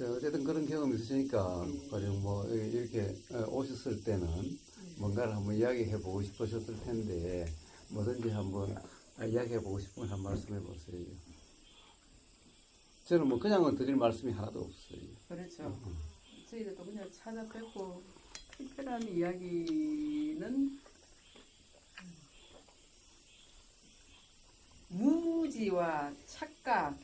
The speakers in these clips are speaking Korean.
어쨌든 그런 경험이 있으시니까, 가령 뭐, 이렇게 오셨을 때는 뭔가를 한번 이야기해보고 싶으셨을 텐데, 뭐든지 한번 이야기해보고 싶으면 한 말씀 해보세요. 저는 뭐 그냥은 드릴 말씀이 하나도 없어요. 그렇죠. 저희들도 그냥 찾아뵙고 특별한 이야기는 무지와 착각.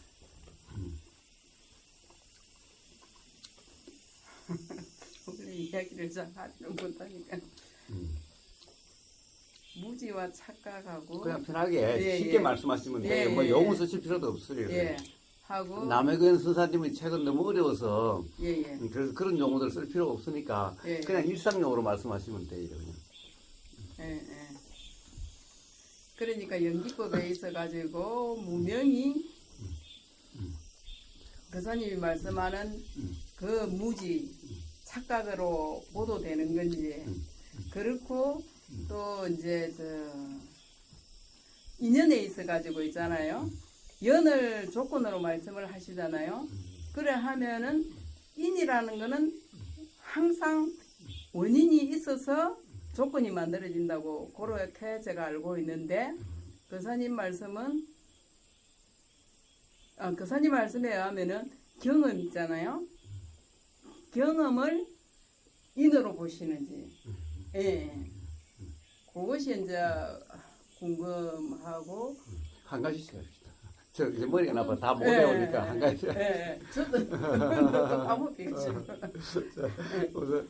원래 이야기를 잘 하지는 못하니까. 무지와 착각하고 그냥 편하게 예, 쉽게 예. 말씀하시면 예, 돼요. 뭐 예, 용어 예. 쓰실 필요도 없어요. 예 하고 남해근 선사님의 책은 너무 어려워서 예예 그래서 그런 용어들 쓸 필요가 없으니까 예, 그냥 일상용어로 말씀하시면 돼요. 그냥. 예, 예. 그러니까 연기법에 있어 가지고 무명이 교사님이 말씀하는 그 무지 착각으로 보도되는 건지 그렇고 또 이제 저 인연에 있어 가지고 있잖아요. 연을 조건으로 말씀을 하시잖아요. 그래 하면은 인이라는 거는 항상 원인이 있어서 조건이 만들어진다고 그렇게 제가 알고 있는데 교사님 말씀은 교사님 말씀에 의하면은 경험 있잖아요. 경험을 인으로 보시는지 예 그것이 이제 궁금하고 한 가지씩 합시다. 저 이제 머리가 나빠 다 못 외우니까 한 가지. 저도 다 못 배우죠. 우선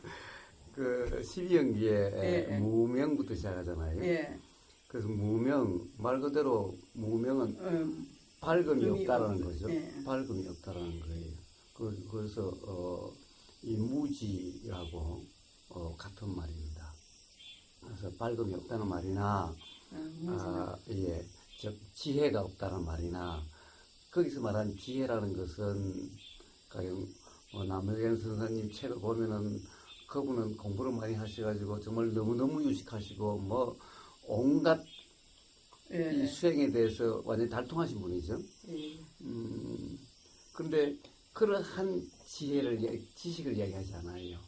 그 12연기에 무명부터 시작하잖아요. 예. 그래서 무명 말 그대로 무명은 밝음이 없다라는 거죠. 밝음이 없다라는 거예요. 그래서 이 무지라고 같은 말입니다. 그래서 밝음이 없다는 말이나 예, 즉 지혜가 없다는 말이나 거기서 말하는 지혜라는 것은 가령 남해경 선생님 책을 보면은 그분은 공부를 많이 하셔가지고 정말 너무너무 유식하시고 뭐 온갖 이 수행에 대해서 완전히 달통하신 분이죠. 그런데 그러한 지식을 이야기하지 않아요.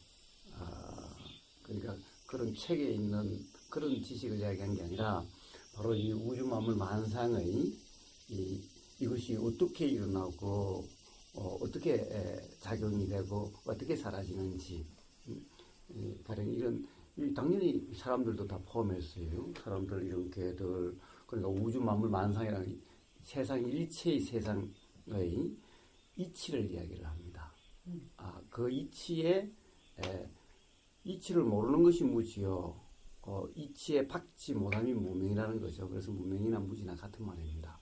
그러니까 그런 책에 있는 그런 지식을 이야기한 게 아니라 바로 이 우주 만물 만상의 이것이 어떻게 일어나고 어떻게 작용이 되고 어떻게 사라지는지 가령 이런 당연히 사람들도 다 포함했어요. 사람들 이런 개들 그러니까 우주 만물 만상이라는 세상 일체의 세상의 이치를 이야기를 합니다. 그 이치의 이치를 모르는 것이 무지요. 이치에 박지 못함이 무명이라는 거죠. 그래서 무명이나 무지나 같은 말입니다.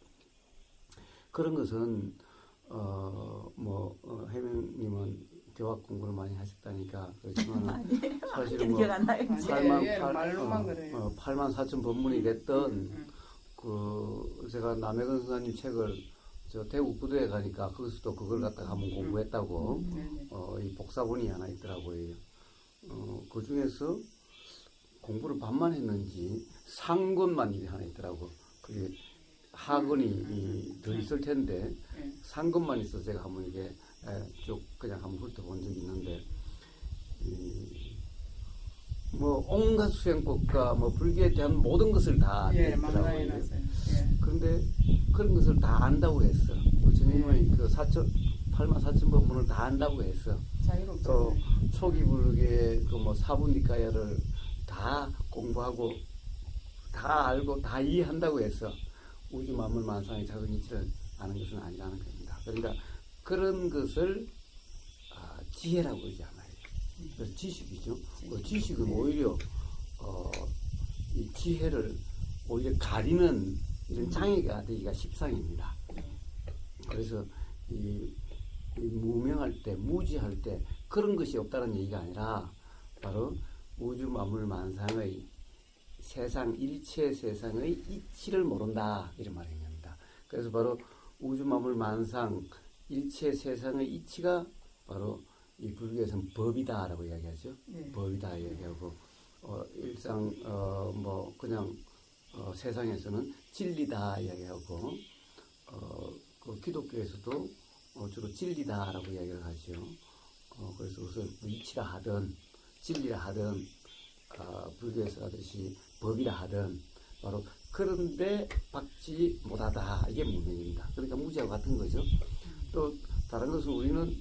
그런 것은 해명님은 교학 공부를 많이 하셨다니까 그렇지만 사실은 뭐 8만 4천 법문이 됐던 제가 남해근 선생님 책을 저 대구 구도에 가니까 거기서도 그걸 갖다가 한번 공부했다고 이 복사본이 하나 있더라고요. 그 중에서 공부를 반만 했는지 상권만 하나 있더라고. 그게 하권이 더 있을 텐데 상권만 있어서 제가 한번 이게 쭉 그냥 한번 훑어본 적이 있는데 뭐 온갖 수행법과 뭐 불교에 대한 모든 것을 다 있더라고요. 그런데 그런 것을 다 안다고 했어. 부처님의 그 8만 4천 법문을 다 안다고 했어. 또 초기 불교의 그 뭐 사부니까야를 다 공부하고 다 알고 다 이해한다고 해서 우주 만물 만상의 작은 이치를 아는 것은 아니라는 겁니다. 그러니까 그런 것을 지혜라고 그러지 않아요. 그래서 지식이죠. 지식은 오히려 이 지혜를 오히려 가리는 이런 장애가 되기가 십상입니다. 그래서 이 무명할 때, 무지할 때 그런 것이 없다는 얘기가 아니라 바로 우주 만물 만상의 세상 일체 세상의 이치를 모른다 이런 말입니다. 그래서 바로 우주 만물 만상 일체 세상의 이치가 바로 이 불교에서는 법이다라고 이야기하죠. 법이다 이야기하고 일상 뭐 그냥 세상에서는 진리다 이야기하고 그 기독교에서도 주로 진리다라고 이야기를 하죠. 그래서 우선 이치라 하든 진리라 하든 불교에서 하듯이 법이라 하든 바로 그런데 받지 못하다 이게 무명입니다. 그러니까 무지하고 같은 거죠. 또 다른 것은 우리는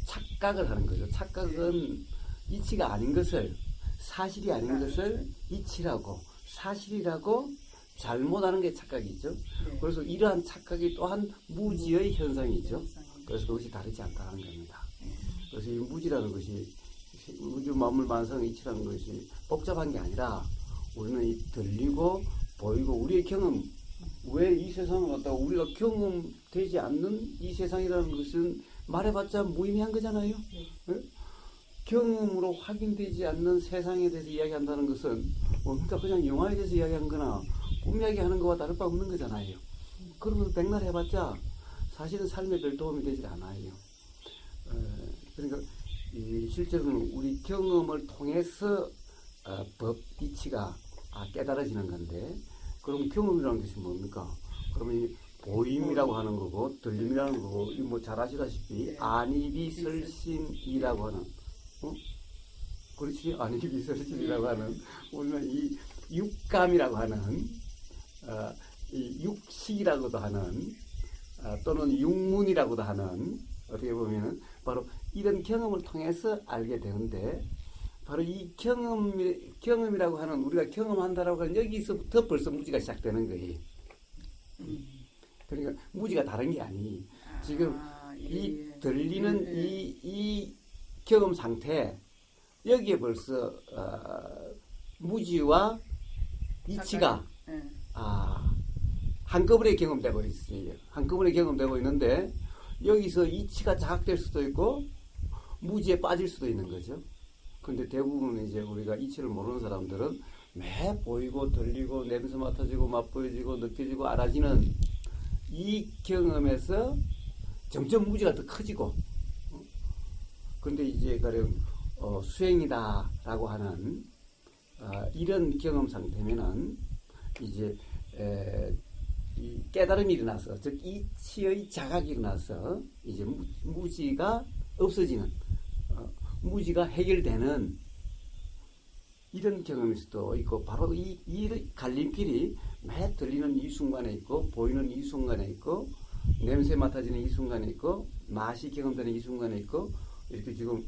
착각을 하는 거죠. 착각은 이치가 아닌 것을 사실이 아닌 것을 이치라고 사실이라고 잘못하는 게 착각이죠. 네. 그래서 이러한 착각이 또한 무지의 현상이죠. 그래서 그것이 다르지 않다는 겁니다. 그래서 이 무지라는 것이 우주 만물 만성 이치라는 것이 복잡한 게 아니라 우리는 이 들리고 보이고 우리의 경험 왜 이 세상을 갖다가 우리가 경험되지 않는 이 세상이라는 것은 말해봤자 무의미한 거잖아요. 네? 경험으로 확인되지 않는 세상에 대해서 이야기한다는 것은 그러니까 그냥 영화에 대해서 이야기하는 거나 꿈 이야기하는 거와 다를 바 없는 거잖아요. 그러면서 백날 해봤자 사실은 삶에 별 도움이 되질 않아요. 그러니까 실제로는 우리 경험을 통해서 법 이치가 깨달아지는 건데 그럼 경험이라는 것이 뭡니까? 그러면 이 보임이라고 하는 거고 들림이라는 거고 뭐 잘 아시다시피 아니비설신이라고 하는 그렇지 아니비설신이라고 하는 우리는 이 육감이라고 하는 이 육식이라고도 하는 또는 육문이라고도 하는 어떻게 보면은 바로 이런 경험을 통해서 알게 되는데 바로 이 경험이라고 하는 우리가 경험한다라고 하는 여기서부터 벌써 무지가 시작되는 거예요. 그러니까 무지가 다른 게 아니. 지금 이 들리는 이 경험 상태 여기에 벌써 무지와 이치가 한꺼번에 경험되고 있어요. 한꺼번에 경험되고 있는데 여기서 이치가 자각될 수도 있고 무지에 빠질 수도 있는 거죠. 근데 대부분 이제 우리가 이치를 모르는 사람들은 매 보이고 들리고 냄새 맡아지고 맛보여지고 느껴지고 알아지는 이 경험에서 점점 무지가 더 커지고 근데 이제 가령 수행이다라고 하는 이런 경험 상태면은 이제 이 깨달음이 일어나서 즉 이치의 자각이 일어나서 이제 무지가 없어지는 무지가 해결되는 이런 경험일 수도 있고 바로 이 갈림길이 매 들리는 이 순간에 있고 보이는 이 순간에 있고 냄새 맡아지는 이 순간에 있고 맛이 경험되는 이 순간에 있고 이렇게 지금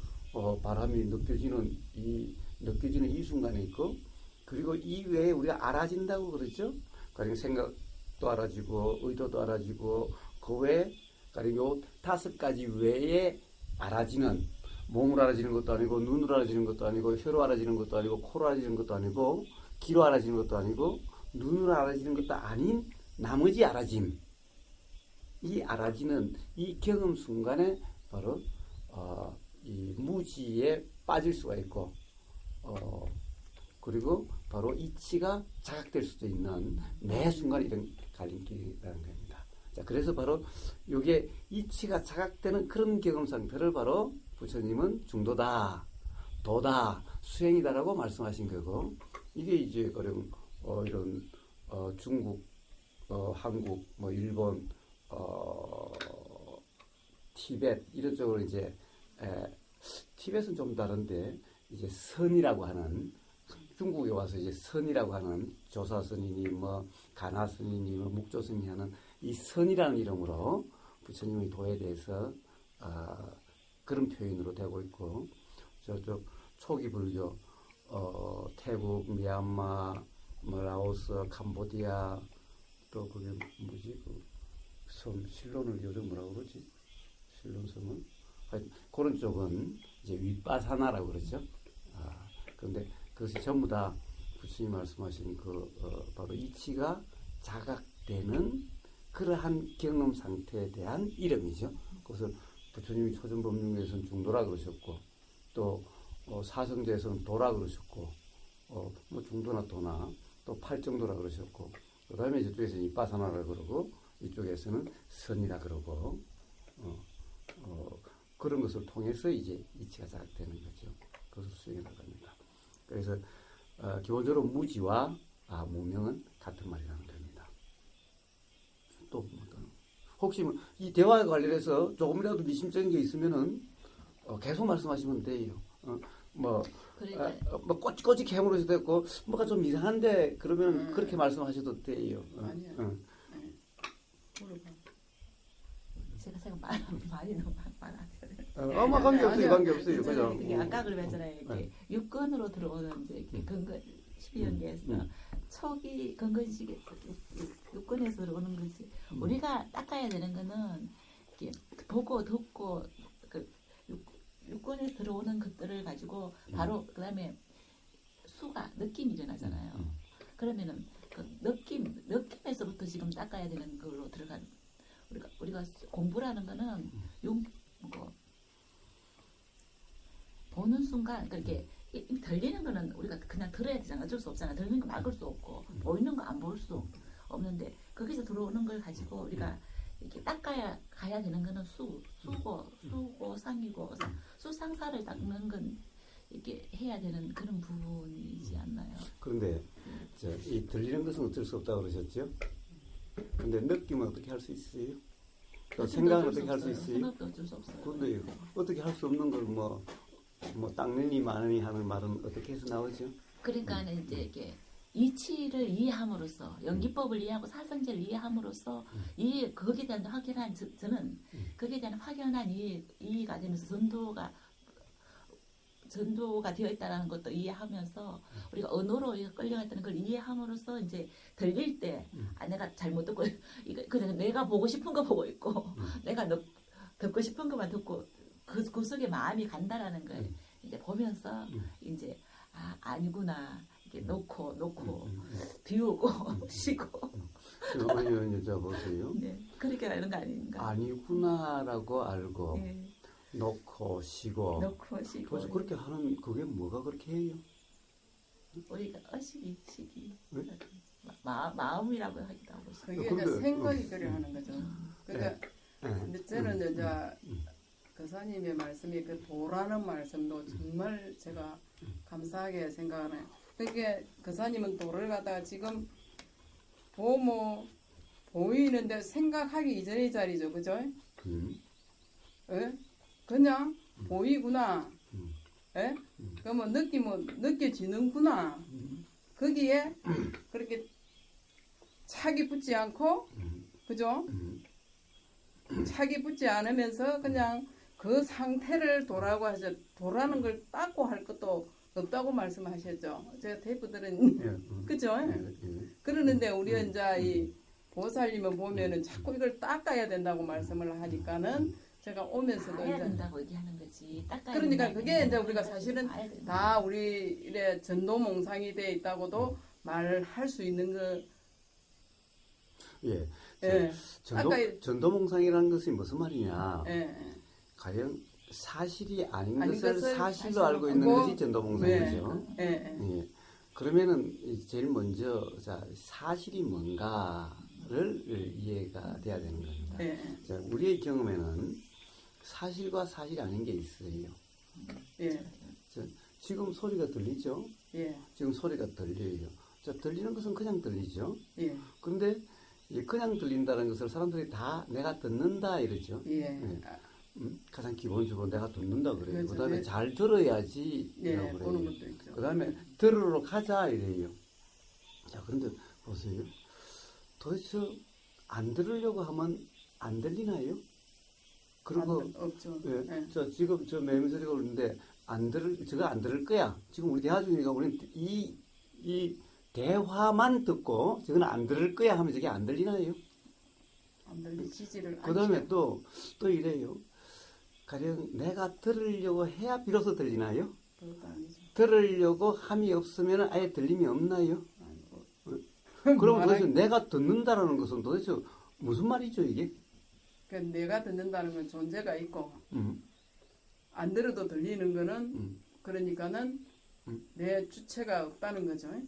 바람이 느껴지는 이 순간에 있고 그리고 이 외에 우리가 알아진다고 그러죠. 가령 생각도 알아지고 의도도 알아지고 그 외에 가령 요 5가지 외에 알아지는 몸으로 알아지는 것도 아니고 눈으로 알아지는 것도 아니고 혀로 알아지는 것도 아니고 코로 알아지는 것도 아니고 귀로 알아지는 것도 아니고 눈으로 알아지는 것도 아닌 나머지 알아짐 이 알아지는 이 경험 순간에 바로 이 무지에 빠질 수가 있고 그리고 바로 이치가 자각될 수도 있는 매 순간 이런 갈림길이라는 겁니다. 자, 그래서 바로 이게 이치가 자각되는 그런 경험 상태를 바로 부처님은 중도다, 도다, 수행이다라고 말씀하신 거고 이게 이제 가령 이런 중국, 한국, 뭐 일본, 티벳 이런 쪽으로 이제 티벳은 좀 다른데 이제 선이라고 하는 중국에 와서 이제 선이라고 하는 조사 스님이 뭐 가나 스님이 뭐 묵조 스님이 하는 이 선이라는 이름으로 부처님의 도에 대해서 그런 표현으로 되고 있고 저쪽 초기 불교 태국, 미얀마, 뭐 라오스, 캄보디아 또 그게 뭐지 그 섬 실론을 요즘 뭐라고 그러지 실론 섬은 그런 쪽은 이제 윗바사나라고 그러죠. 그런데 그것이 전부 다 부처님 말씀하신 바로 이치가 자각되는 그러한 경험 상태에 대한 이름이죠. 그것을 부처님이 초전법륜에서는 중도라 그러셨고 또 사성제에서는 도라 그러셨고 뭐 중도나 도나 또 팔정도라 그러셨고 그 다음에 저쪽에서는 이빠사나라 그러고 이쪽에서는 선이라 그러고 그런 것을 통해서 이제 이치가 자각되는 거죠. 그것을 수행이라고 합니다. 그래서 기본적으로 무지와 무명은 같은 말이라는 겁니다. 또 혹시 이 대화에 관련해서 조금이라도 미심쩍은 게 있으면은 계속 말씀하시면 돼요. 뭐, 그러니까 뭐 꼬치꼬치 캐물어도 됐고 뭐가 좀 이상한데 그러면 그렇게 말씀하셔도 돼요. 아니요. 물어봐. 제가 말이 너무 많아서 아마 관계 없어요, 관계 없어요, 저는 그죠? 그게 아까 그랬잖아요. 이렇게 육건으로 들어오는 이제 근거 12연계에서 초기 근거식에서 육건에서 들어오는 거지. 우리가 닦아야 되는 거는 이렇게 보고 듣고 그 육건에서 들어오는 것들을 가지고 바로 그다음에 수가 느낌이 일어나잖아요. 그러면은 그 느낌에서부터 지금 닦아야 되는 걸로 들어간 우리가 공부라는 거는 뭐 보는 순간 그렇게 들리는 거는 우리가 그냥 들어야 되잖아. 어쩔 수 없잖아. 들리는 거 막을 수 없고 보이는 거 안 볼 수 없는데 거기서 들어오는 걸 가지고 우리가 이렇게 닦아야 가야 되는 거는 수고 상이고 수상사를 닦는 건 이렇게 해야 되는 그런 부분이지 않나요? 그런데 이 들리는 것은 어쩔 수 없다고 그러셨죠? 근데 느낌은 어떻게 할 수 있어요? 또 생각은 어떻게 할 수 있어요? 생각도 어쩔 수 없어요. 근데 어떻게 할 수 없는 걸 뭐 닦느니 마느니 하는 말은 어떻게 해서 나오죠? 그러니까 이제 이게 이치를 이해함으로써 연기법을 이해하고 사성제를 이해함으로써 거기에 대한 확연한 저는 거기에 대한 확연한 이해가 되면서 전도가 되어 있다는 것도 이해하면서 우리가 언어로 끌려갔다는 걸 이해함으로써 이제 들릴 때 내가 잘못 듣고 이거 그냥 내가 보고 싶은 거 보고 있고 내가 듣고 싶은 것만 듣고 그 속에 마음이 간다라는 걸 이제 보면서 이제 아니구나 이렇게 놓고 비우고 쉬고 아니요 여쭤보세요. 네 그렇게 하는 거 아닌가? 아니구나라고 알고 네. 놓고 쉬고 도대체 그렇게 하는 그게 뭐가 그렇게 해요? 우리가 시기 네? 마음이라고 하기도 하고 그게 근데, 이제 생각이 그려 하는 거죠. 그러니까 근데 저는 이제 교사님의 말씀이 그 도라는 말씀도 정말 제가 감사하게 생각하네요. 그러니까 교사님은 도를 갖다가 지금 보이는데 생각하기 이전의 자리죠, 그죠? 예? 그냥 보이구나. 예? 그러면 느껴지는구나. 거기에 그렇게 착이 붙지 않고, 그죠? 착이 붙지 않으면서 그냥 그 상태를 도라고 하죠. 도라는 걸 닦고 할 것도 없다고 말씀하셨죠. 제가 테이프 들은, 그죠? 그러는데 우리 이제 이 보살님을 보면은 자꾸 이걸 닦아야 된다고 말씀을 하니까는 제가 오면서도 해야 이제 된다고 얘기하는 거지. 그러니까 그게 이제 우리가 사실은 다 우리 이래 전도몽상이 돼 있다고도 말할 수 있는 거. 예. 예. 전도몽상이라는 것이 무슨 말이냐? 예. 과연 사실이 아닌 아닌 것을 것을 사실로 알고 있는 알고, 것이 전도몽상이죠. 예. 예. 그러면은 제일 먼저 사실이 뭔가를 이해가 돼야 되는 겁니다. 예. 자, 우리의 경험에는 사실과 사실이 아닌 게 있어요. 예. 지금 소리가 들리죠? 예. 지금 소리가 들려요. 자, 들리는 것은 그냥 들리죠? 예. 그런데 그냥 들린다는 것을 사람들이 다 내가 듣는다 이러죠. 예. 가장 기본적으로 내가 듣는다 그래요. 그렇죠. 그다음에 예. 잘 들어야지 예. 이라고 보는 그래요. 것도 있죠. 그다음에 들으러 가자 이래요. 자, 그런데 보세요. 도대체 안 들으려고 하면 안 들리나요? 그리고 없죠. 예, 예. 지금 매미소리가 오는데 저거 안 들을 거야. 지금 우리 대화 중이니까 우리는 이 대화만 듣고 저거는 안 들을 거야 하면 저게 안 들리나요? 안 들리지를 그 다음에 또 이래요. 가령 내가 들으려고 해야 비로소 들리나요? 그것도 아니죠. 들으려고 함이 없으면 아예 들림이 없나요? 아니고. 그럼 도대체 내가 듣는다라는 것은 도대체 무슨 말이죠 이게? 그 내가 듣는다는 건 존재가 있고 음. 안 들어도 들리는 거는 그러니까는 내 주체가 없다는 거죠. 아니,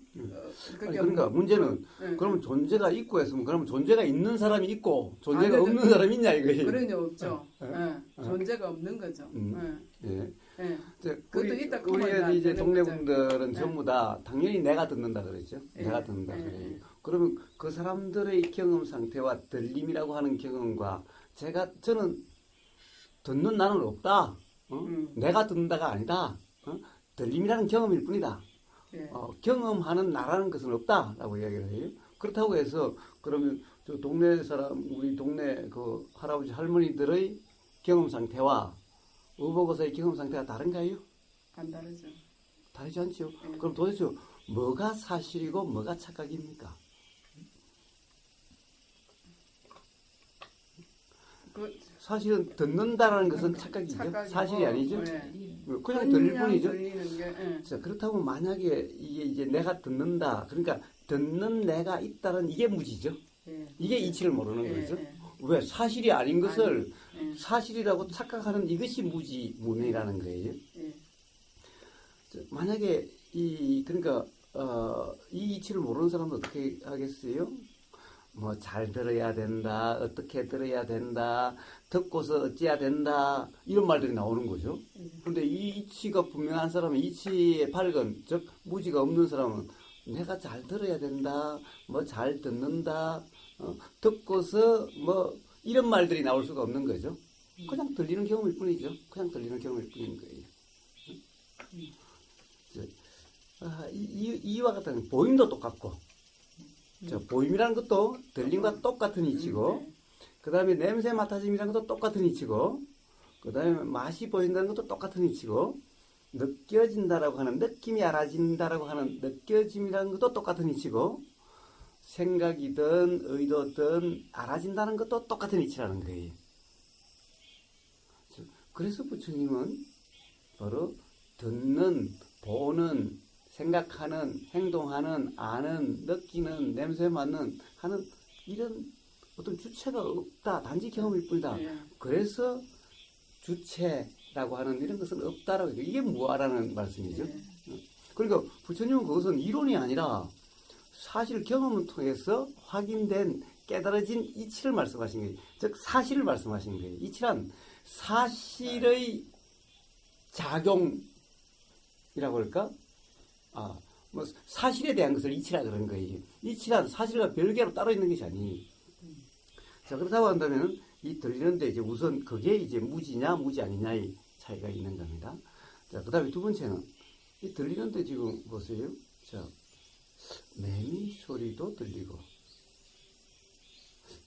그러니까 문제는 네. 그러면 존재가 있고 했으면 그러면 존재가 있는 사람이 있고 존재가 아, 없는 사람이 있냐 이거지. 그러니 없죠. 예. 존재가 없는 거죠. 예. 예. 이제 그것도 있다 그러면 우리 안 이제 되는 동네 거죠. 분들은 전부 다 당연히 내가 듣는다 그러죠. 예. 내가 듣는다 예. 그래요. 그러면 그 사람들의 경험 상태와 들림이라고 하는 경험과 저는 듣는 나는 없다. 내가 듣는다가 아니다. 들림이라는 경험일 뿐이다. 예. 경험하는 나라는 것은 없다라고 이야기를 해요. 그렇다고 해서 그러면 저 동네 사람 우리 동네 그 할아버지 할머니들의 경험 상태와 의복의사의 경험 상태가 다른가요? 안 다르죠. 다르지 않죠. 예. 그럼 도대체 뭐가 사실이고 뭐가 착각입니까? 사실은 듣는다라는 것은 착각이죠. 착각이고, 사실이 아니죠. 예. 그냥 들릴 뿐이죠. 들리는 게, 예. 자, 그렇다고 만약에 이게 이제 내가 듣는다. 그러니까 듣는 내가 있다는 이게 무지죠. 예. 이게 이치를 모르는 예, 거죠. 예. 왜? 사실이 아닌 것을 예. 사실이라고 착각하는 이것이 무지문이라는 거예요. 예. 자, 만약에 그러니까 이 이치를 모르는 사람은 어떻게 하겠어요? 뭐 잘 들어야 된다, 어떻게 들어야 된다, 듣고서 어찌해야 된다 이런 말들이 나오는 거죠. 그런데 이 이치가 분명한 사람은 이치의 밝은 즉 무지가 없는 사람은 내가 잘 들어야 된다, 뭐 잘 듣는다, 듣고서 뭐 이런 말들이 나올 수가 없는 거죠. 그냥 들리는 경험일 뿐이죠. 그냥 들리는 경험일 뿐인 거예요. 이와 같은 보임도 똑같고, 보임이라는 것도 들림과 똑같은 이치고, 그 다음에 냄새 맡아짐이라는 것도 똑같은 이치고, 그 다음에 맛이 보인다는 것도 똑같은 이치고, 느껴진다라고 하는, 느낌이 알아진다라고 하는 느껴짐이라는 것도 똑같은 이치고, 생각이든 의도든 알아진다는 것도 똑같은 이치라는 거예요. 그래서 부처님은 바로 듣는, 보는, 생각하는, 행동하는, 아는, 느끼는, 냄새 맡는 하는 이런 어떤 주체가 없다. 단지 경험일 뿐이다. 예. 그래서 주체라고 하는 이런 것은 없다라고 해요. 이게 무아라는 말씀이죠. 예. 그러니까 부처님은 그것은 이론이 아니라 사실 경험을 통해서 확인된 깨달아진 이치를 말씀하신 거예요. 즉 사실을 말씀하신 거예요. 이치란 사실의 작용이라고 할까? 뭐 사실에 대한 것을 이치라 그런 거예요. 이치란 사실과 별개로 따로 있는 것이 아니에요. 자, 그렇다고 한다면 이 들리는데 이제 우선 그게 이제 무지냐 무지 아니냐의 차이가 있는 겁니다. 자, 그다음에 두 번째는 이 들리는데 지금 보세요. 자, 매미 소리도 들리고.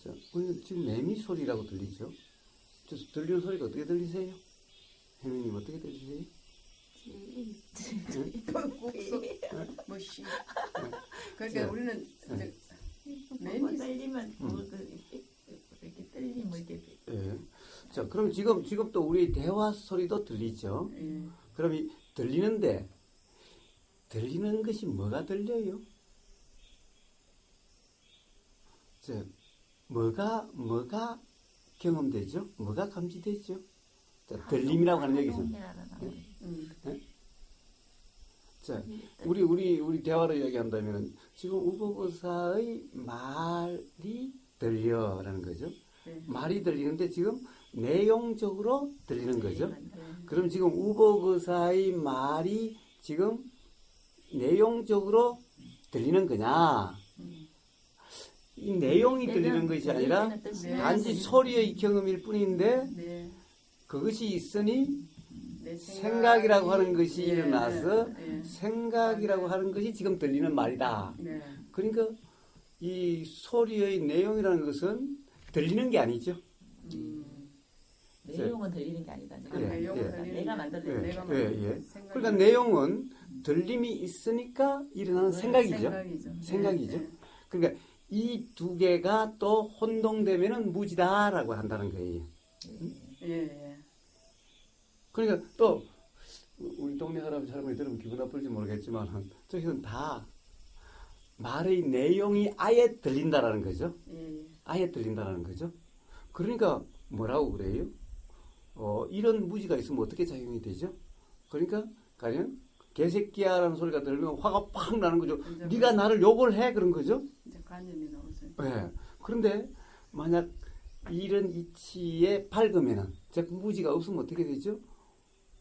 자, 우리는 지금 매미 소리라고 들리죠. 저 들리는 소리가 어떻게 들리세요? 혜민님 어떻게 들리세요? 뭐시. 그러니까 우리는 이제 매미 떨리면 이렇게 떨리면 이렇게. 예. 자, 그럼 지금 또 우리 대화 소리도 들리죠. 예. 그럼 이 들리는데 들리는 것이 뭐가 들려요? 자, 뭐가 경험되죠? 뭐가 감지되죠? 자, 들림이라고 하는 얘기죠. 자, 우리 대화로 이야기한다면 지금 우보고사의 말이 들려라는 거죠. 네. 말이 들리는데 지금 내용적으로 들리는 거죠. 네. 그럼 지금 우보고사의 말이 지금 내용적으로 들리는 거냐? 이 내용이 들리는 것이 아니라 단지 소리의 경험일 뿐인데 네. 그것이 있으니 내 생각이라고 하는 것이 예, 일어나서 예. 생각이라고 하는 것이 지금 들리는 말이다. 네. 그러니까 이 소리의 내용이라는 것은 들리는 게 아니죠. 내용은 들리는 게 아니다. 아, 내용은 예. 들리는 내가 게 만들어낸 내가 거야. 예. 생각이- 그러니까 내용은 들림이 있으니까 일어나는 생각이죠. 생각이죠. 예. 그러니까 이 두 개가 또 혼동되면은 무지다라고 한다는 거예요. 예. 그러니까 또 우리 동네 할아버지 할머니 들으면 기분 나쁠지 모르겠지만 저기는 다 말의 내용이 아예 들린다라는 거죠. 예. 아예 들린다라는 거죠. 그러니까 뭐라고 그래요? 이런 무지가 있으면 어떻게 작용이 되죠? 그러니까 가령 개새끼야라는 소리가 들으면 화가 팍 나는 거죠. 이제 네가 나를 욕을 해 그런 거죠. 이제 관념이 나오죠. 예. 그런데 만약 이런 이치에 밝으면은 즉 무지가 없으면 어떻게 되죠?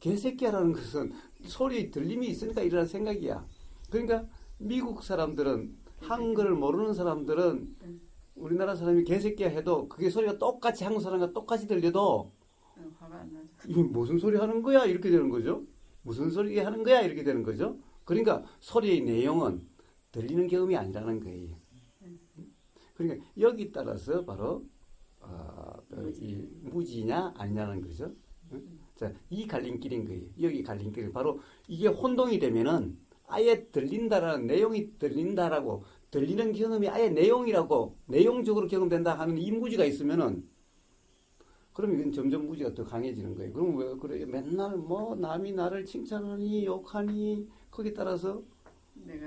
개새끼야라는 것은 소리 들림이 있으니까 일어난 생각이야. 그러니까 미국 사람들은 한글을 모르는 사람들은 우리나라 사람이 개새끼야 해도 그게 소리가 똑같이 한국 사람과 똑같이 들려도 화가 안 나죠. 이게 무슨 소리 하는 거야 이렇게 되는 거죠. 무슨 소리 하는 거야 이렇게 되는 거죠. 그러니까 소리의 내용은 들리는 경험이 아니라는 거예요. 그러니까 여기 따라서 바로 이 무지냐 아니냐는 거죠. 자, 이 갈림길인 거예요. 여기 갈림길 바로 이게 혼동이 되면은 아예 들린다라는 내용이 들린다라고 들리는 경험이 아예 내용이라고 내용적으로 경험된다 하는 이 무지가 있으면은 그럼 이건 점점 무지가 더 강해지는 거예요. 그럼 왜 그래? 맨날 뭐 남이 나를 칭찬하니 욕하니 거기에 따라서 내가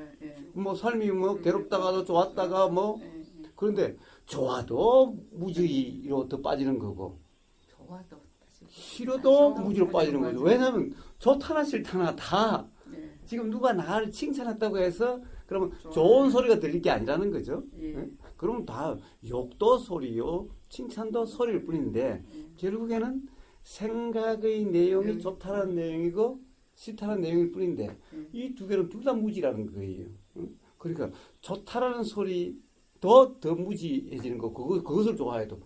뭐 삶이 뭐 괴롭다가도 좋았다가 뭐 그런데 좋아도 무지로 더 빠지는 거고 좋아도 싫어도 무지로 빠지는 거죠. 왜냐하면 좋다나 싫다나 다 지금 누가 나를 칭찬했다고 해서 그러면 좋은 소리가 들릴 게 아니라는 거죠. 그러면 다 욕도 소리요, 칭찬도 소리일 뿐인데 결국에는 생각의 내용이 좋다는 내용이고 싫다는 내용일 뿐인데 이 두 개는 둘 다 무지라는 거예요. 그러니까 좋다라는 소리도 더 무지해지는 거. 그것을 좋아해도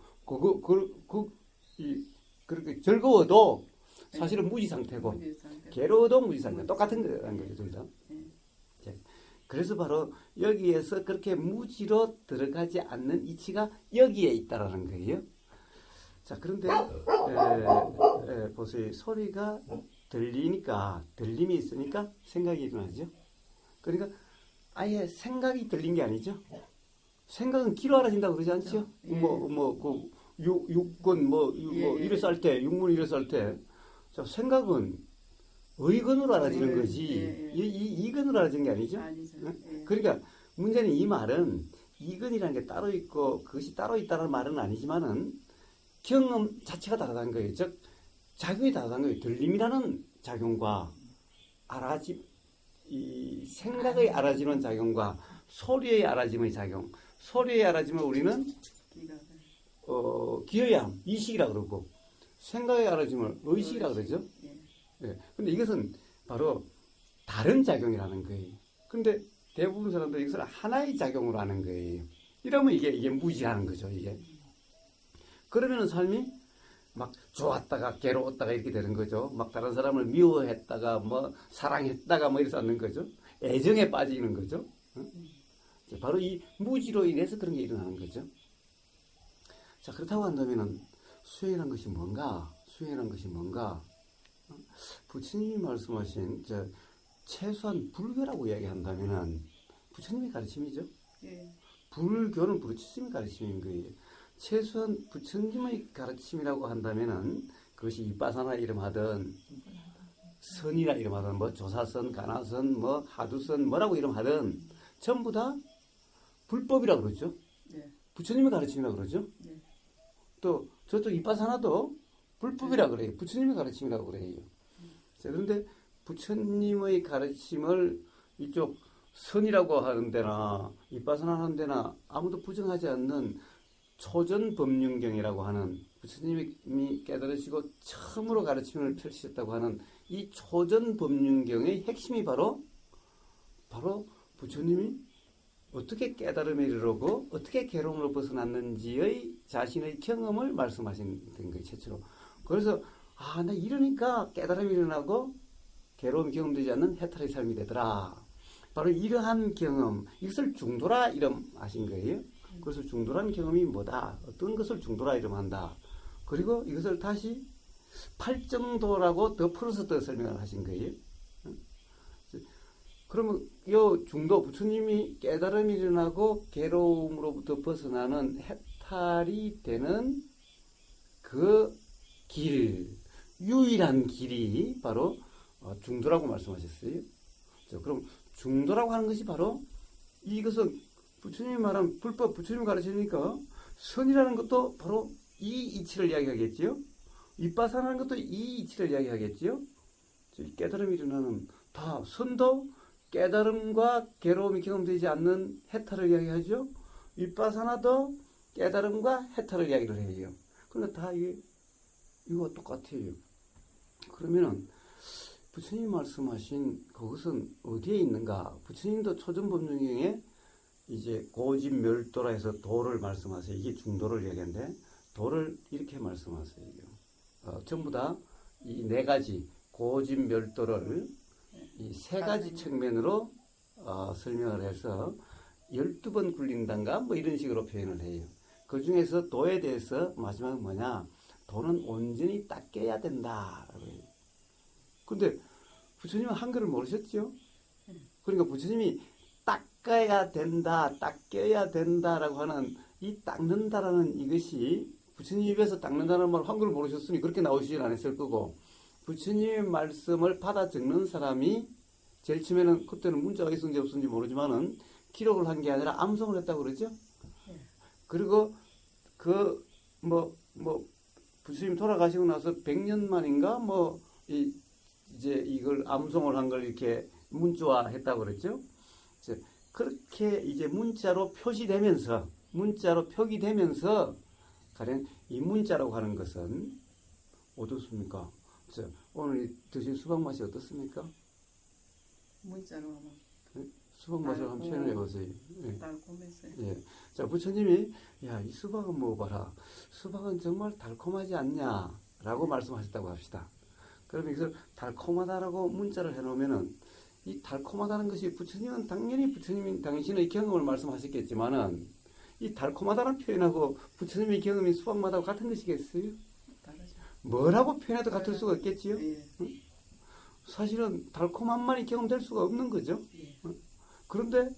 그렇게 즐거워도 사실은 무지 상태고 괴로워도 무지 상태. 똑같은 거라는 거죠, 둘 다. 그래서 바로 여기에서 그렇게 무지로 들어가지 않는 이치가 여기에 있다라는 거예요. 자, 그런데 보세요. 소리가 들리니까 들림이 있으니까 생각이 일어나죠. 그러니까 아예 생각이 들린 게 아니죠. 생각은 귀로 알아진다고 그러지 않죠. 육군 이래서 할 때, 육문 이래서 할 때, 자, 생각은 의건으로 알아지는 거지. 이건으로 알아지는 게 아니죠. 그러니까 문제는 이 말은 이건이라는 게 따로 있고 그것이 따로 있다는 말은 아니지만은 경험 자체가 다르다는 거예요. 즉 작용이 다르다는 거예요. 들림이라는 작용과 이 생각의 알아지는 작용과 소리의 알아짐의 작용. 소리의 알아짐을 우리는 기여양, 이식이라 그러고 생각의 알아짐을 의식이라 그러죠. 근데 이것은 바로 다른 작용이라는 거예요. 근데 대부분 사람들이 이것을 하나의 작용으로 하는 거예요. 이러면 이게 무지라는 거죠, 이게. 그러면은 삶이 막 좋았다가 괴로웠다가 이렇게 되는 거죠. 막 다른 사람을 미워했다가 뭐 사랑했다가 뭐 이래서 하는 거죠. 애정에 빠지는 거죠. 바로 이 무지로 인해서 그런 게 일어나는 거죠. 자, 그렇다고 한다면은 수행이란 것이 뭔가? 수행이란 것이 뭔가? 부처님이 말씀하신 최소한 불교라고 이야기한다면은 부처님의 가르침이죠. 불교는 부처님의 가르침인 거예요. 최소한 부처님의 가르침이라고 한다면은 그것이 이빠사나 이름하든 선이라 이름하든 뭐 조사선, 가나선, 뭐 하두선 뭐라고 이름하든 전부 다 불법이라 그러죠. 부처님의 가르침이라 그러죠. 또 저쪽 이빠사나도 불법이라 그래요. 부처님의 가르침이라고 그래요. 자, 그런데 부처님의 가르침을 이쪽 선이라고 하는 데나 이빠사나 하는 데나 아무도 부정하지 않는 초전법륜경이라고 하는 부처님이 깨달으시고 처음으로 가르침을 펼치셨다고 하는 이 초전법륜경의 핵심이 바로 부처님이 어떻게 깨달음에 이르고 어떻게 괴로움으로 벗어났는지의 자신의 경험을 말씀하신 거예요, 최초로. 그래서 나 이러니까 깨달음이 일어나고 괴로움이 경험되지 않는 해탈의 삶이 되더라. 바로 이러한 경험, 이것을 중도라 이름하신 거예요. 그래서 중도라는 경험이 뭐다? 어떤 것을 중도라 이름한다. 그리고 이것을 다시 팔정도라고 더 풀어서 더 설명을 하신 거예요. 그러면 이 중도, 부처님이 깨달음이 일어나고 괴로움으로부터 벗어나는 해탈이 되는 그 길, 유일한 길이 바로 중도라고 말씀하셨어요. 그럼 중도라고 하는 것이 바로 이것은 부처님이 말한 불법, 부처님이 가르치니까 선이라는 것도 바로 이 이치를 이야기하겠지요. 이빠사라는 것도 이 이치를 이야기하겠지요. 깨달음이 일어나는 다 선도 깨달음과 괴로움이 경험되지 않는 해탈을 이야기하죠. 윗바사나도 깨달음과 해탈을 이야기를 해요. 그러니까 다 이거 똑같아요. 그러면은 부처님이 말씀하신 그것은 어디에 있는가? 부처님도 초전법륜경에 이제 고집멸도라 해서 도를 말씀하세요. 이게 중도를 얘기하는데 도를 이렇게 말씀하세요. 전부 다 이 네 가지 고집멸도를 이 세 가지 측면으로 설명을 해서 12번 굴린단가 뭐 이런 식으로 표현을 해요. 그 중에서 도에 대해서 마지막은 뭐냐? 도는 온전히 닦여야 된다. 근데 부처님은 한글을 모르셨죠? 그러니까 부처님이 닦아야 된다, 닦여야 된다라고 하는 이 닦는다라는 이것이 부처님 입에서 닦는다는 말 한글을 모르셨으니 그렇게 나오시진 않았을 거고 부처님의 말씀을 받아 적는 사람이 제일 처음에는 그때는 문자가 있었는지 없었는지 모르지만은 기록을 한 게 아니라 암송을 했다고 그러죠. 그리고 부처님 돌아가시고 나서 100년 만인가 이제 이걸 암송을 한 걸 이렇게 문자화했다고 그랬죠. 그렇게 이제 문자로 표시되면서 문자로 표기되면서 가령 이 문자라고 하는 것은 어떻습니까? 오늘 드신 수박 맛이 어떻습니까? 문자로 하면 수박 맛을 한번 표현해 보세요. 달콤했어요. 예. 자, 부처님이 이 수박은 먹어봐라. 수박은 정말 달콤하지 않냐라고 말씀하셨다고 합시다. 그러면 이것을 달콤하다라고 문자를 해놓으면은 이 달콤하다는 것이 부처님은 당연히 당신의 경험을 말씀하셨겠지만은 이 달콤하다는 표현하고 부처님의 경험이 수박맛하고 같은 것이겠어요? 다르죠. 뭐라고 표현해도 같을 수가 없겠지요? 예. 응? 사실은 달콤함만이 경험될 수가 없는 거죠. 예. 응? 그런데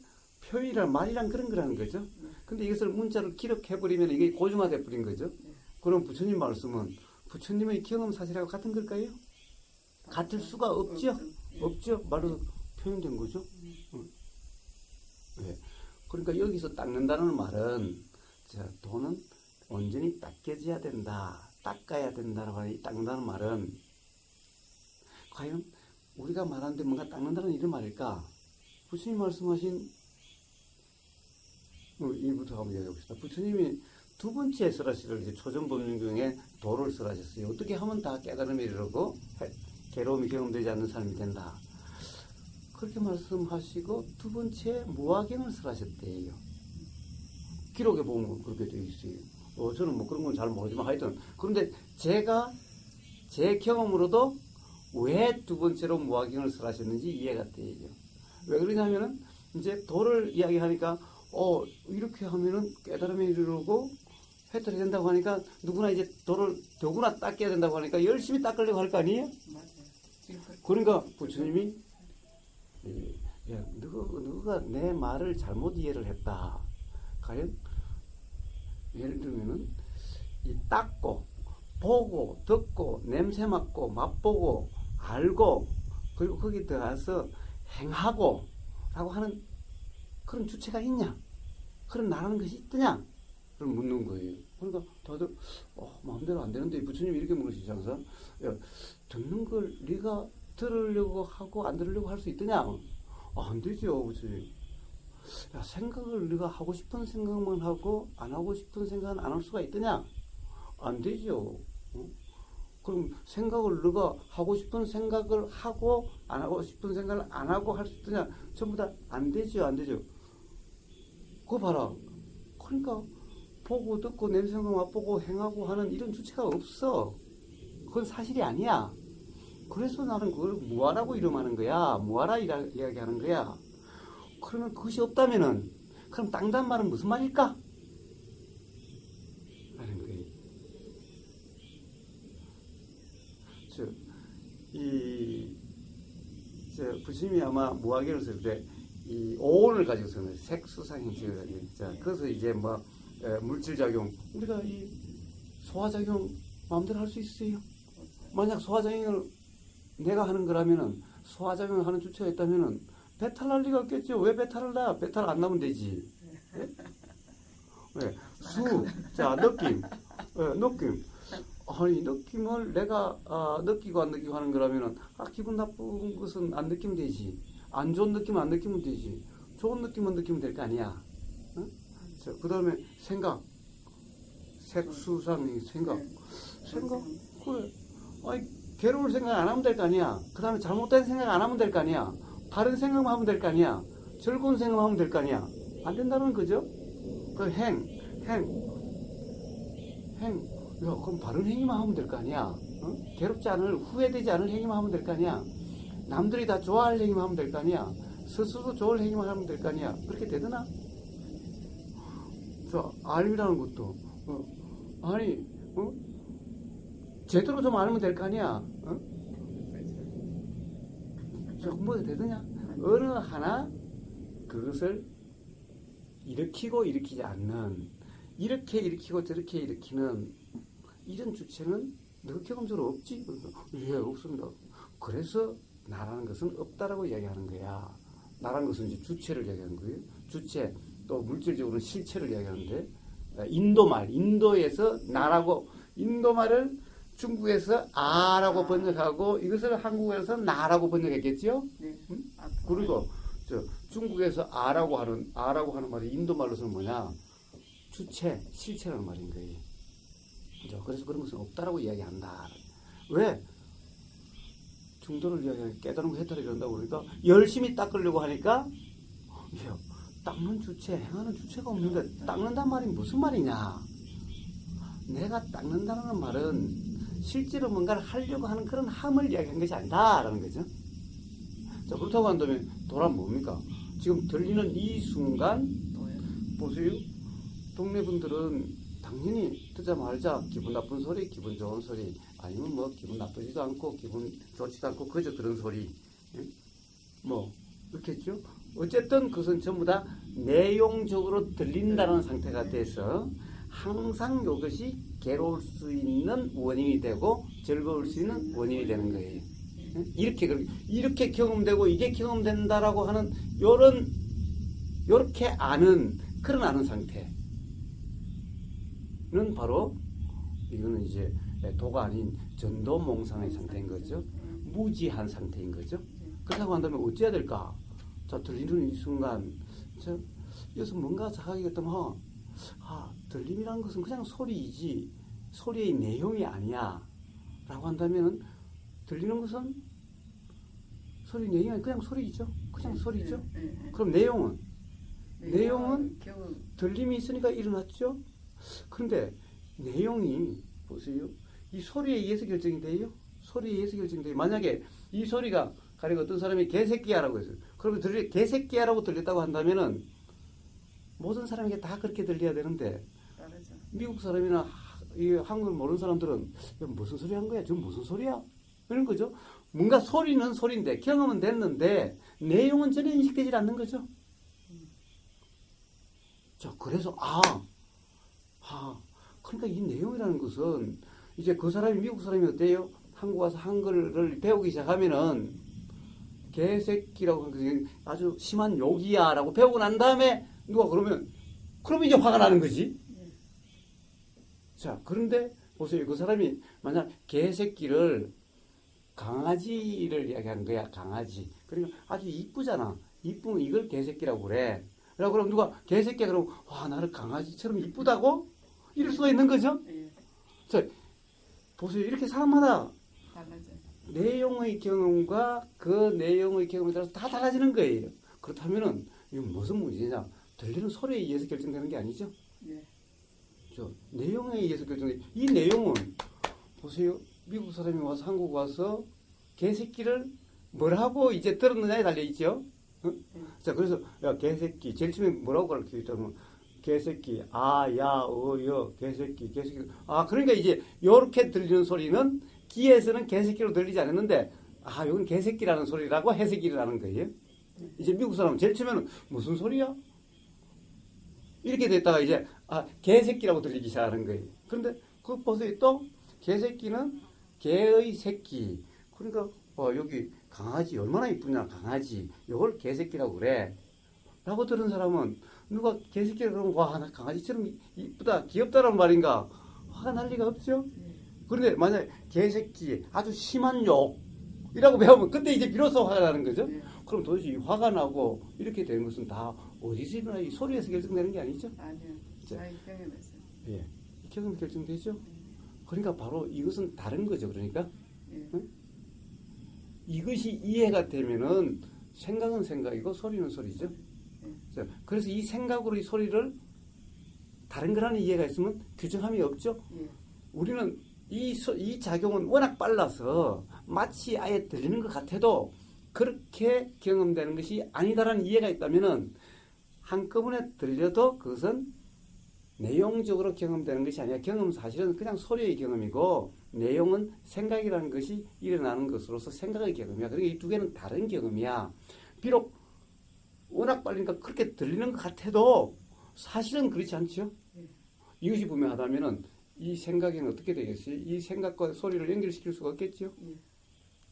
표현이란 말이란 그런 거라는 거죠. 예. 근데 이것을 문자로 기록해버리면 이게 고중화돼 버린 거죠. 예. 그럼 부처님 말씀은 부처님의 경험 사실하고 같은 걸까요? 같을 수가 없죠. 예. 없죠. 말로 표현된 거죠. 네. 그러니까 여기서 닦는다는 말은 도는 온전히 닦여져야 된다. 닦아야 된다라고 하는 이 닦는다는 말은 과연 우리가 말하는데 뭔가 닦는다는 이런 말일까? 부처님 말씀하신 이부터 한번 이야기해봅시다. 부처님이 두 번째 설하시를 이제 초전법륜경에 도를 설하셨어요. 어떻게 하면 다 깨달음에 이르고 괴로움이 경험되지 않는 사람이 된다. 그렇게 말씀하시고 두 번째 무화경을 설하셨대요. 기록에 보면 그렇게 되어 있어요. 저는 뭐 그런 건 잘 모르지만 하여튼 그런데 제가 제 경험으로도 왜 두 번째로 무화경을 설하셨는지 이해가 돼요. 왜 그러냐면은 이제 도를 이야기하니까 이렇게 하면은 깨달음에 이르고 해탈이 된다고 하니까 누구나 이제 도를 더구나 닦아야 된다고 하니까 열심히 닦으려고 할 거 아니에요? 맞아요. 그러니까 부처님이 너가 내 말을 잘못 이해를 했다. 과연 예를 들면은 이 닦고 보고 듣고 냄새 맡고 맛보고 알고 그리고 거기 들어가서 행하고 라고 하는 그런 주체가 있냐? 그런 나라는 것이 있더냐? 그걸 묻는 거예요. 그러니까 다들 마음대로 안 되는데 부처님이 이렇게 물으시지 않습니까? 듣는 걸 네가 들으려고 하고 안 들으려고 할 수 있더냐? 안 되죠, 부처님. 생각을 네가 하고 싶은 생각만 하고 안 하고 싶은 생각은 안 할 수가 있더냐? 안 되죠. 그럼 생각을 네가 하고 싶은 생각을 하고 안 하고 싶은 생각을 안 하고 할 수 있더냐? 전부 다 안 되죠, 안 되죠. 그거 봐라. 그러니까 보고 듣고 냄새가 맛보고 행하고 하는 이런 주체가 없어. 그건 사실이 아니야. 그래서 나는 그걸 무아라고 이름하는 거야. 무아라 이야기하는 거야. 그러면 그것이 없다면은 그럼 닦는다는 말은 무슨 말일까? 하는 거예요. 부처님이 아마 무아경을 쓸 때 이 오온을 가지고 쓰는 색수상행식을 가지고 그래서 이제 물질작용 우리가 이 소화작용 마음대로 할 수 있어요. 만약 소화작용을 내가 하는 거라면은 소화작용을 하는 주체가 있다면은 배탈 날 리가 없겠죠. 왜 배탈을 나? 배탈 안 나면 되지. 네? 네. 자, 느낌. 느낌. 아니 느낌을 내가 느끼고 안 느끼고 하는 거라면은 기분 나쁜 것은 안 느끼면 되지. 안 좋은 느낌은 안 느끼면 되지. 좋은 느낌은 느끼면 될 거 아니야. 응? 그 다음에 생각. 색수상의 생각. 생각? 그래. 아니 괴로울 생각 안 하면 될 거 아니야. 그 다음에 잘못된 생각 안 하면 될 거 아니야. 바른 생각만 하면 될 거 아니야. 즐거운 생각만 하면 될 거 아니야. 안 된다는 거죠. 그 행. 야, 그럼 바른 행위만 하면 될 거 아니야. 어? 괴롭지 않을, 후회되지 않을 행위만 하면 될 거 아니야. 남들이 다 좋아할 행위만 하면 될 거 아니야. 스스로 좋을 행위만 하면 될 거 아니야. 그렇게 되더나? 알미라는 것도, 아니, 제대로 좀 알면 될 거 아니야. 공부가 되더냐? 어느 하나 그것을 일으키고 일으키지 않는, 이렇게 일으키고 저렇게 일으키는 이런 주체는 너 경험적으로 없지? 예, 없습니다. 그래서 나라는 것은 없다라고 이야기하는 거야. 나라는 것은 이제 주체를 이야기하는 거예요. 주체, 또 물질적으로는 실체를 이야기하는데, 인도에서 나라고, 인도말을 중국에서 아라고 번역하고, 이것을 한국에서 나라고 번역했겠죠? 네. 응? 그리고, 중국에서 아라고 하는 말이 인도말로서는 뭐냐? 주체, 실체라는 말인 거예요. 그래서 그런 것은 없다라고 이야기한다. 왜? 중도를 이야기하는 깨달은 거 해탈이 이런다고 그러니까 열심히 닦으려고 하니까 닦는 주체, 행하는 주체가 없는데 닦는단 말이 무슨 말이냐? 내가 닦는다는 말은 실제로 뭔가를 하려고 하는 그런 함을 이야기한 것이 아니다라는 거죠. 자, 그렇다고 한다면 도란 뭡니까? 지금 들리는 이 순간 보세요. 동네 분들은 당연히 듣자마자 기분 나쁜 소리, 기분 좋은 소리, 아니면 뭐 기분 나쁘지도 않고 기분 좋지도 않고 그저 그런 소리, 뭐 그렇겠죠. 어쨌든 그것은 전부 다 내용적으로 들린다는 상태가 돼서 항상 이것이 괴로울 수 있는 원인이 되고 즐거울 수 있는 원인이 되는 거예요. 이렇게 경험되고 이게 경험된다라고 하는 요렇게 아는 그런 아는 상태. 는 바로 이거는 이제 도가 아닌 전도몽상의 상태인 거죠. 무지한 상태인 거죠. 그렇다고 한다면 어찌해야 될까? 자, 들리는 이 순간 여기서 뭔가 자각이 됐다면 들림이라는 것은 그냥 소리이지 소리의 내용이 아니야 라고 한다면 들리는 것은 소리 내용이 아니라 그냥 소리이죠. 그냥 소리죠. 그럼 내용은 들림이 있으니까 일어났죠. 그런데 내용이 보세요. 이 소리에 의해서 결정이 돼요. 소리에 의해서 결정이 돼요. 만약에 이 소리가 가령 어떤 사람이 개새끼야라고 했어요. 그러면 개새끼야라고 들렸다고 한다면은 모든 사람에게 다 그렇게 들려야 되는데 미국 사람이나 이 한국을 모르는 사람들은 무슨 소리 한 거야? 지금 무슨 소리야? 이런 거죠. 뭔가 소리는 소리인데 경험은 됐는데 내용은 전혀 인식되지 않는 거죠. 자, 그래서 그러니까 이 내용이라는 것은 이제 그 사람이 미국 사람이 어때요? 한국 와서 한글을 배우기 시작하면은 개새끼라고 하는 것이 아주 심한 욕이야라고 배우고 난 다음에 누가 그러면 이제 화가 나는 거지. 자, 그런데 보세요. 그 사람이 만약 개새끼를 강아지를 이야기하는 거야. 강아지. 그러니까 아주 이쁘잖아. 이쁘면 이걸 개새끼라고 그래. 그럼 누가 개새끼야 그러면 나를 강아지처럼 이쁘다고? 이럴 수가 있는 거죠. 자, 보세요. 이렇게 사람마다 내용의 경험과 그 내용의 경험에 따라서 다 달라지는 거예요. 그렇다면은 이건 무슨 문제냐? 들리는 소리에 의해서 결정되는 게 아니죠. 내용에 의해서 결정돼. 이 내용은 보세요. 미국 사람이 와서 한국 와서 개새끼를 뭐라고 이제 들었느냐에 달려 있죠. 자, 그래서 개새끼 제일 처음에 뭐라고 가르치냐면 개새끼, 야, 여, 개새끼. 그러니까 이제 요렇게 들리는 소리는 귀에서는 개새끼로 들리지 않았는데 이건 개새끼라는 소리라고 해석을 하는 거예요. 이제 미국 사람은 제일 처음에는 무슨 소리야? 이렇게 됐다가 이제 개새끼라고 들리기 시작하는 거예요. 그런데 그거 보세요. 또 개새끼는 개의 새끼. 그러니까 여기 강아지 얼마나 이쁘냐 강아지. 이걸 개새끼라고 그래. 라고 들은 사람은 누가 개새끼라고 그러면 나 강아지처럼 이쁘다 귀엽다라는 말인가 화가 날 리가 없죠. 그런데 만약에 개새끼 아주 심한 욕이라고 배우면 그때 이제 비로소 화가 나는 거죠. 예. 그럼 도대체 이 화가 나고 이렇게 되는 것은 다 어디서 일어나 이 소리에서 결정되는 게 아니죠. 아니요. 자기 경험에서. 예, 이 경험 결정되죠. 그러니까 바로 이것은 다른 거죠. 그러니까 예. 응? 이것이 이해가 되면은 생각은 생각이고 소리는 소리죠. 자, 그래서 이 생각으로 이 소리를 다른 거라는 이해가 있으면 규정함이 없죠. 예. 우리는 이 작용은 워낙 빨라서 마치 아예 들리는 것 같아도 그렇게 경험되는 것이 아니다라는 이해가 있다면은 한꺼번에 들려도 그것은 내용적으로 경험되는 것이 아니라 경험 사실은 그냥 소리의 경험이고 내용은 생각이라는 것이 일어나는 것으로서 생각의 경험이야. 그러니까 이 두 개는 다른 경험이야. 비록 워낙 빠르니까 그렇게 들리는 것 같아도 사실은 그렇지 않죠. 이것이 분명하다면은 이 생각에는 어떻게 되겠어요? 이 생각과 소리를 연결시킬 수가 없겠죠.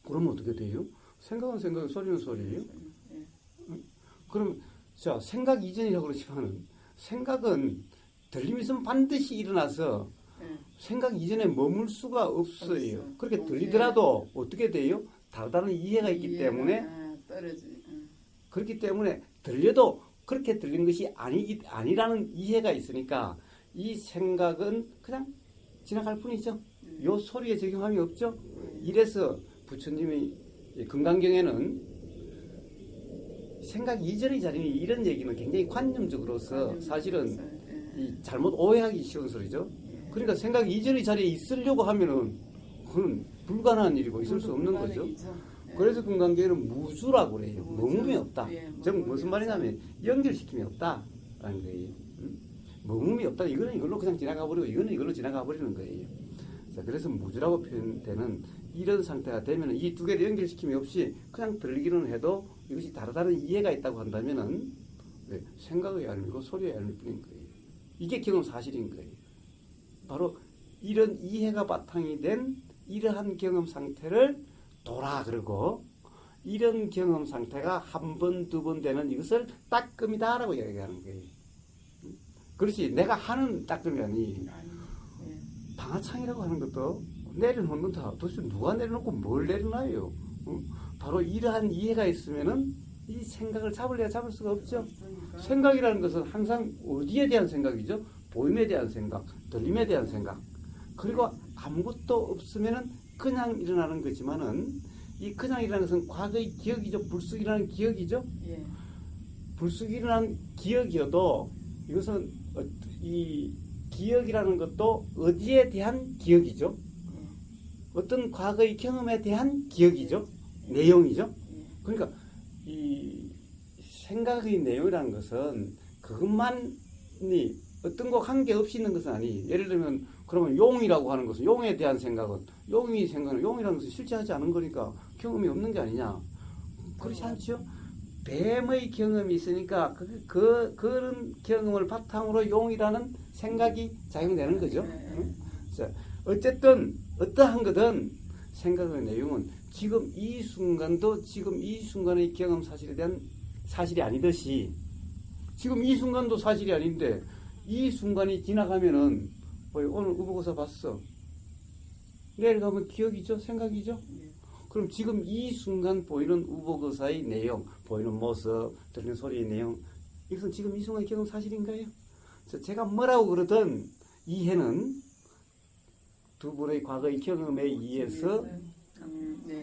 그러면 어떻게 돼요? 생각은 생각, 소리는 소리예요. 그럼 자 생각 이전이라고 그러지만은 생각은 들림이 있으면 반드시 일어나서 생각 이전에 머물 수가 없어요. 그렇게 들리더라도 어떻게 돼요? 다른 이해가 있기 때문에 그렇기 때문에 들려도 그렇게 들린 것이 아니라는 이해가 있으니까 이 생각은 그냥 지나갈 뿐이죠. 요 소리에 적용함이 없죠. 이래서 부처님의 금강경에는 생각 이전의 자리니 이런 얘기는 굉장히 관념적으로서 사실은 이 잘못 오해하기 쉬운 소리죠. 그러니까 생각 이전의 자리에 있으려고 하면은 그건 불가능한 일이고 있을 수 없는 거죠. 그래서 금강경에는 무주라고 그래요. 머금이 없다. 즉 무슨 말이냐면 연결시킴이 없다라는 거예요. 머금이 없다. 이거는 이걸로 그냥 지나가 버리고 이거는 이걸로 지나가 버리는 거예요. 자, 그래서 무주라고 표현되는 이런 상태가 되면 이 두 개를 연결시킴이 없이 그냥 들리기는 해도 이것이 다른 이해가 있다고 한다면은 생각의 얄미고 소리의 얄미일 뿐인 거예요. 이게 경험 사실인 거예요. 바로 이런 이해가 바탕이 된 이러한 경험 상태를 도라 그러고 이런 경험 상태가 한 번, 두 번 되는 이것을 따끔이다라고 이야기하는 거예요. 그렇지 내가 하는 따끔이 아니 방아창이라고 하는 것도 내려놓는다. 도대체 누가 내려놓고 뭘 내려놔요? 바로 이러한 이해가 있으면은 이 생각을 잡을래야 잡을 수가 없죠. 생각이라는 것은 항상 어디에 대한 생각이죠? 보임에 대한 생각, 들림에 대한 생각. 그리고 아무것도 없으면은 그냥 일어나는 거지만은 이 그냥 일어나는 것은 과거의 기억이죠. 불쑥 일어나는 기억이죠. 불쑥 일어난 기억이어도 이것은 이 기억이라는 것도 어디에 대한 기억이죠. 어떤 과거의 경험에 대한 기억이죠. 내용이죠. 그러니까 이 생각의 내용이라는 것은 그것만이 어떤 거 관계없이 있는 것은 아니. 예를 들면 그러면 용이라고 하는 것은 용에 대한 생각은 용이라는 것은 실제하지 않은 거니까 경험이 없는 게 아니냐. 그렇지 않죠. 뱀의 경험이 있으니까 그런 경험을 바탕으로 용이라는 생각이 작용되는 거죠. 자, 어쨌든 어떠한 거든 생각의 내용은 지금 이 순간도 지금 이 순간의 경험 사실에 대한 사실이 아니듯이 지금 이 순간도 사실이 아닌데 이 순간이 지나가면은 오늘 우보고사 봤어. 내일 가면 기억이죠? 생각이죠? 그럼 지금 이 순간 보이는 우보거사의 내용, 보이는 모습, 들리는 소리의 내용, 이것은 지금 이 순간의 경험 사실인가요? 제가 뭐라고 그러든 이해는 두 분의 과거의 경험에 의해서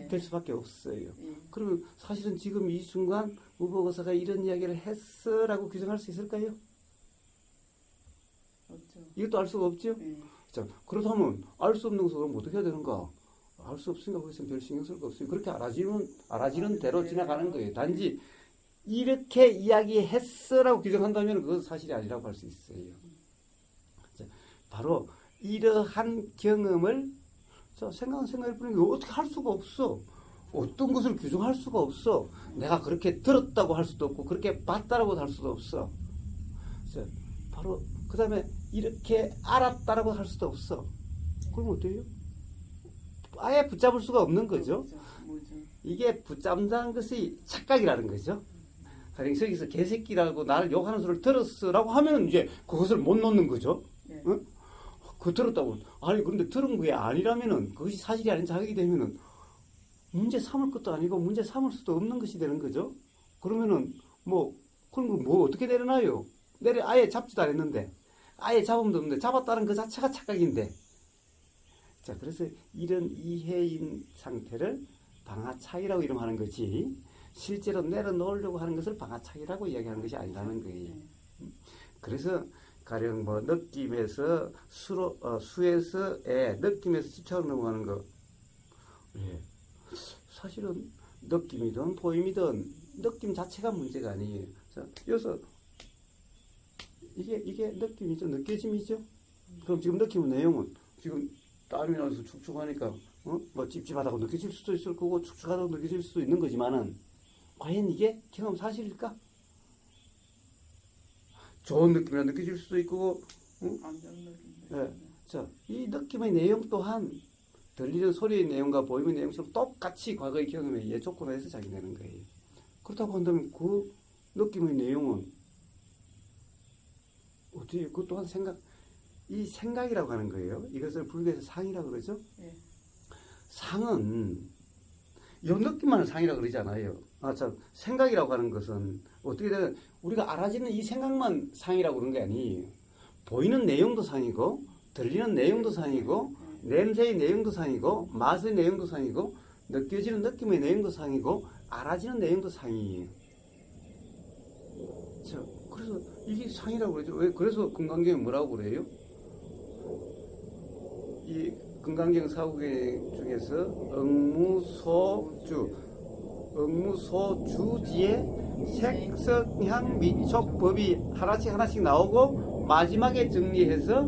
될 수밖에 없어요. 그러면 사실은 지금 이 순간 우보거사가 이런 이야기를 했어라고 규정할 수 있을까요? 없죠. 이것도 알 수가 없죠? 자, 그렇다면 알 수 없는 것을 그럼 어떻게 해야 되는가? 알 수 없으니까 거기서 별 신경 쓸 거 없어요. 그렇게 알아지는 대로 지나가는 거예요. 단지 이렇게 이야기했어라고 규정한다면 그건 사실이 아니라고 할 수 있어요. 자, 바로 이러한 경험을 생각은 생각일 뿐인데 어떻게 할 수가 없어. 어떤 것을 규정할 수가 없어. 내가 그렇게 들었다고 할 수도 없고 그렇게 봤다라고 할 수도 없어. 자, 바로 그 다음에 이렇게 알았다라고 할 수도 없어. 그럼 어때요? 아예 붙잡을 수가 없는 거죠. 이게 붙잡는 것이 착각이라는 거죠. 그러니까 여기서 개새끼라고 나를 욕하는 소리를 들었어라고 하면 이제 그것을 못 놓는 거죠. 응? 그 들었다고. 아니, 그런데 들은 게 아니라면은, 그것이 사실이 아닌 자격이 되면은, 문제 삼을 것도 아니고, 문제 삼을 수도 없는 것이 되는 거죠. 그러면은, 그런 거 어떻게 내려놔요? 아예 잡지도 않았는데, 아예 잡음도 없는데, 잡았다는 그 자체가 착각인데. 자, 그래서 이런 이해인 상태를 방아착이라고 이름하는 거지, 실제로 내려놓으려고 하는 것을 방아착이라고 이야기하는 것이 아니라는 거예요. 그래서, 가령 느낌에서 수에서 에, 느낌에서 집착으로 넘어가는 거. 예. 사실은 느낌이든 보임이든 느낌 자체가 문제가 아니에요. 자, 여기서 이게 느낌이죠. 느껴짐이죠. 그럼 지금 느낌의 내용은 지금 땀이 나서 축축하니까 찝찝하다고 느껴질 수도 있을 거고 축축하다고 느껴질 수도 있는 거지만은 과연 이게 경험 사실일까? 좋은 느낌이라 느껴질 수도 있고, 안 좋은 느낌. 예. 자, 이 느낌의 내용 또한 들리는 소리의 내용과 보이는 내용처럼 똑같이 과거의 경험에 의해 조건화해서 작용되는 거예요. 그렇다고 한다면 그 느낌의 내용은 어떻게 그 또한 이 생각이라고 하는 거예요. 이것을 불교에서 상이라고 그러죠. 예. 상은 이 느낌만을 상이라고 그러잖아요. 참 생각이라고 하는 것은 어떻게 되면 우리가 알아지는 이 생각만 상이라고 그런 게 아니에요. 보이는 내용도 상이고 들리는 내용도 상이고 냄새의 내용도 상이고 맛의 내용도 상이고 느껴지는 느낌의 내용도 상이고 알아지는 내용도 상이에요. 자, 그래서 이게 상이라고 그러죠. 왜? 그래서 금강경에 뭐라고 그래요? 이 금강경 사후경 중에서 응무소주지에 색성향 미촉 법이 하나씩 나오고 마지막에 정리해서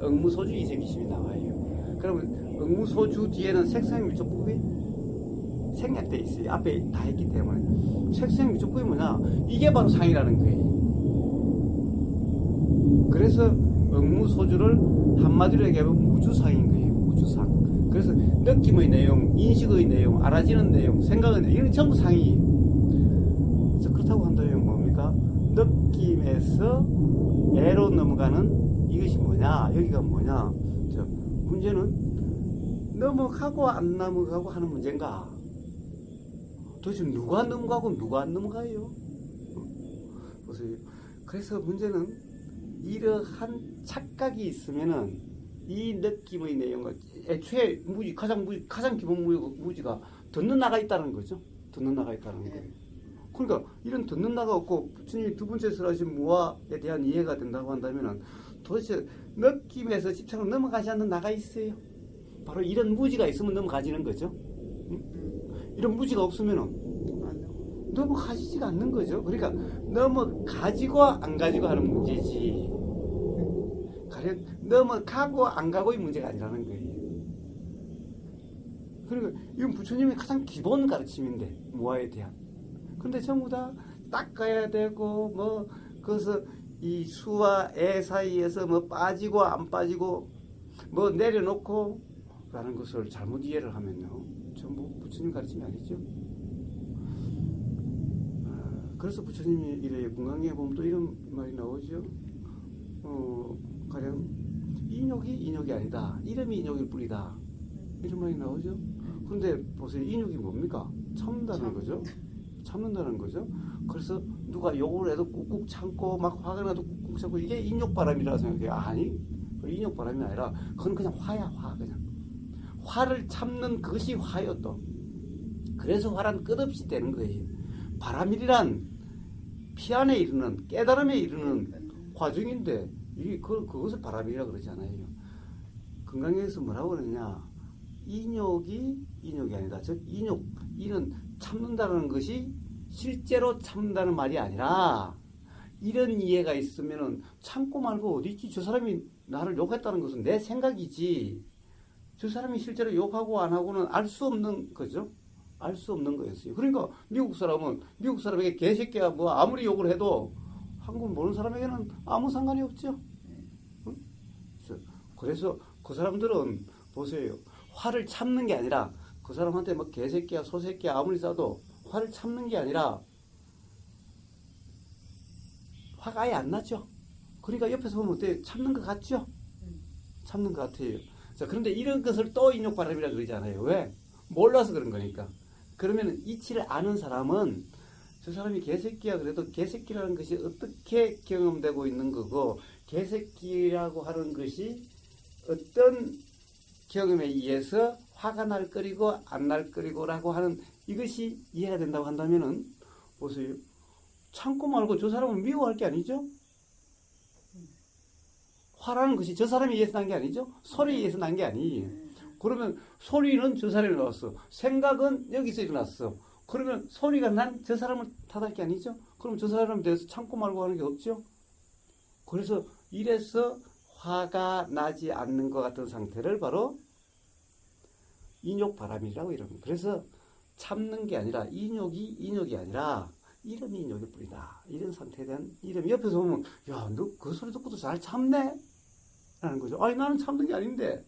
응무소주 이세미심이 나와요. 그러면 응무소주 뒤에는 색성향 미촉 법이 생략되어 있어요. 앞에 다 했기 때문에. 색성향 미촉 법이 뭐냐? 이게 바로 상이라는 거예요. 그래서 응무소주를 한마디로 얘기하면 무주상인 거예요. 무주상. 그래서 느낌의 내용, 인식의 내용, 알아지는 내용, 생각의 내용, 이런 전부 상이에요. 그래서 그렇다고 한다면 뭡니까? 느낌에서 애로 넘어가는 이것이 뭐냐? 여기가 뭐냐? 문제는 넘어가고 안 넘어가고 하는 문제인가? 도대체 누가 넘어가고 누가 안 넘어가요? 보세요. 그래서 문제는 이러한 착각이 있으면은 이 느낌의 내용과 애초에 가장 기본 무지가 듣는 나가 있다는 거죠. 듣는 나가 있다는 거예요. 그러니까 이런 듣는 나가 없고 부처님이 두 번째 설하신 무아에 대한 이해가 된다고 한다면은 도대체 느낌에서 집착으로 넘어가지 않는 나가 있어요. 바로 이런 무지가 있으면 넘어가지는 거죠. 이런 무지가 없으면은 넘어가지지가 않는 거죠. 그러니까 넘어가지고 안 가지고 하는 문제지. 가령 넘어가고 안 가고의 문제가 아니라는 거예요. 그러니까 이건 부처님의 가장 기본 가르침인데 무아에 대한. 근데 전부 다 닦아야 되고 그래서 이 수와 애 사이에서 빠지고 안 빠지고 내려놓고 라는 것을 잘못 이해를 하면요 전부 부처님 가르침이 아니죠. 그래서 부처님이 이래 금강경에 보면 또 이런 말이 나오죠. 가령 인욕이 아니다. 이름이 인욕일 뿐이다. 이런 말이 나오죠. 그런데 보세요. 인욕이 뭡니까? 참는다는 거죠. 참는다는 거죠. 그래서 누가 욕을 해도 꾹꾹 참고 막 화가 나도 꾹꾹 참고 이게 인욕바람이라고 생각해요. 아니, 인욕바람이 아니라 그건 그냥 화야, 화. 그냥 화를 참는 그것이 화요 또. 그래서 화란 끝없이 되는 거예요. 바람이란 피 안에 이르는 깨달음에 이르는 과정인데 그것을 바람이라고 그러지 않아요. 금강경에서 뭐라고 그러냐? 인욕이 아니다. 즉 이는 참는다는 것이 실제로 참는다는 말이 아니라 이런 이해가 있으면은 참고 말고 어디 있지? 저 사람이 나를 욕했다는 것은 내 생각이지. 저 사람이 실제로 욕하고 안 하고는 알 수 없는 거죠. 알 수 없는 거였어요. 그러니까 미국 사람에게 개새끼야 아무리 욕을 해도 한국 모르는 사람에게는 아무 상관이 없죠. 그래서 그 사람들은 보세요. 화를 참는 게 아니라 그 사람한테 개새끼야 소새끼야 아무리 싸도 화를 참는 게 아니라 화가 아예 안 나죠. 그러니까 옆에서 보면 어때? 참는 것 같죠? 참는 것 같아요. 자, 그런데 이런 것을 또 인욕바람이라 그러잖아요. 왜? 몰라서 그런 거니까. 그러면 이치를 아는 사람은 저 사람이 개새끼야 그래도 개새끼라는 것이 어떻게 경험되고 있는 거고 개새끼라고 하는 것이 어떤 경험에 의해서 화가 날 거리고 안 날 거리고라고 하는 이것이 이해가 된다고 한다면은 보세요. 참고 말고 저 사람을 미워할 게 아니죠. 화라는 것이 저 사람에 의해서 난 게 아니죠. 소리에 의해서 난 게 아니에요. 그러면 소리는 저 사람이 나왔어. 생각은 여기서 일어났어. 그러면 소리가 난 저 사람을 탓할 게 아니죠. 그럼 저 사람에 대해서 참고 말고 하는 게 없죠. 그래서 이래서 화가 나지 않는 것 같은 상태를 바로 인욕바람이라고 이럽니다. 그래서 참는 게 아니라 인욕이 아니라 이름이 인욕일 뿐이다. 이런 상태에 대한 이름. 옆에서 보면 야, 너 그 소리 듣고도 잘 참네? 라는 거죠. 아니 나는 참는 게 아닌데.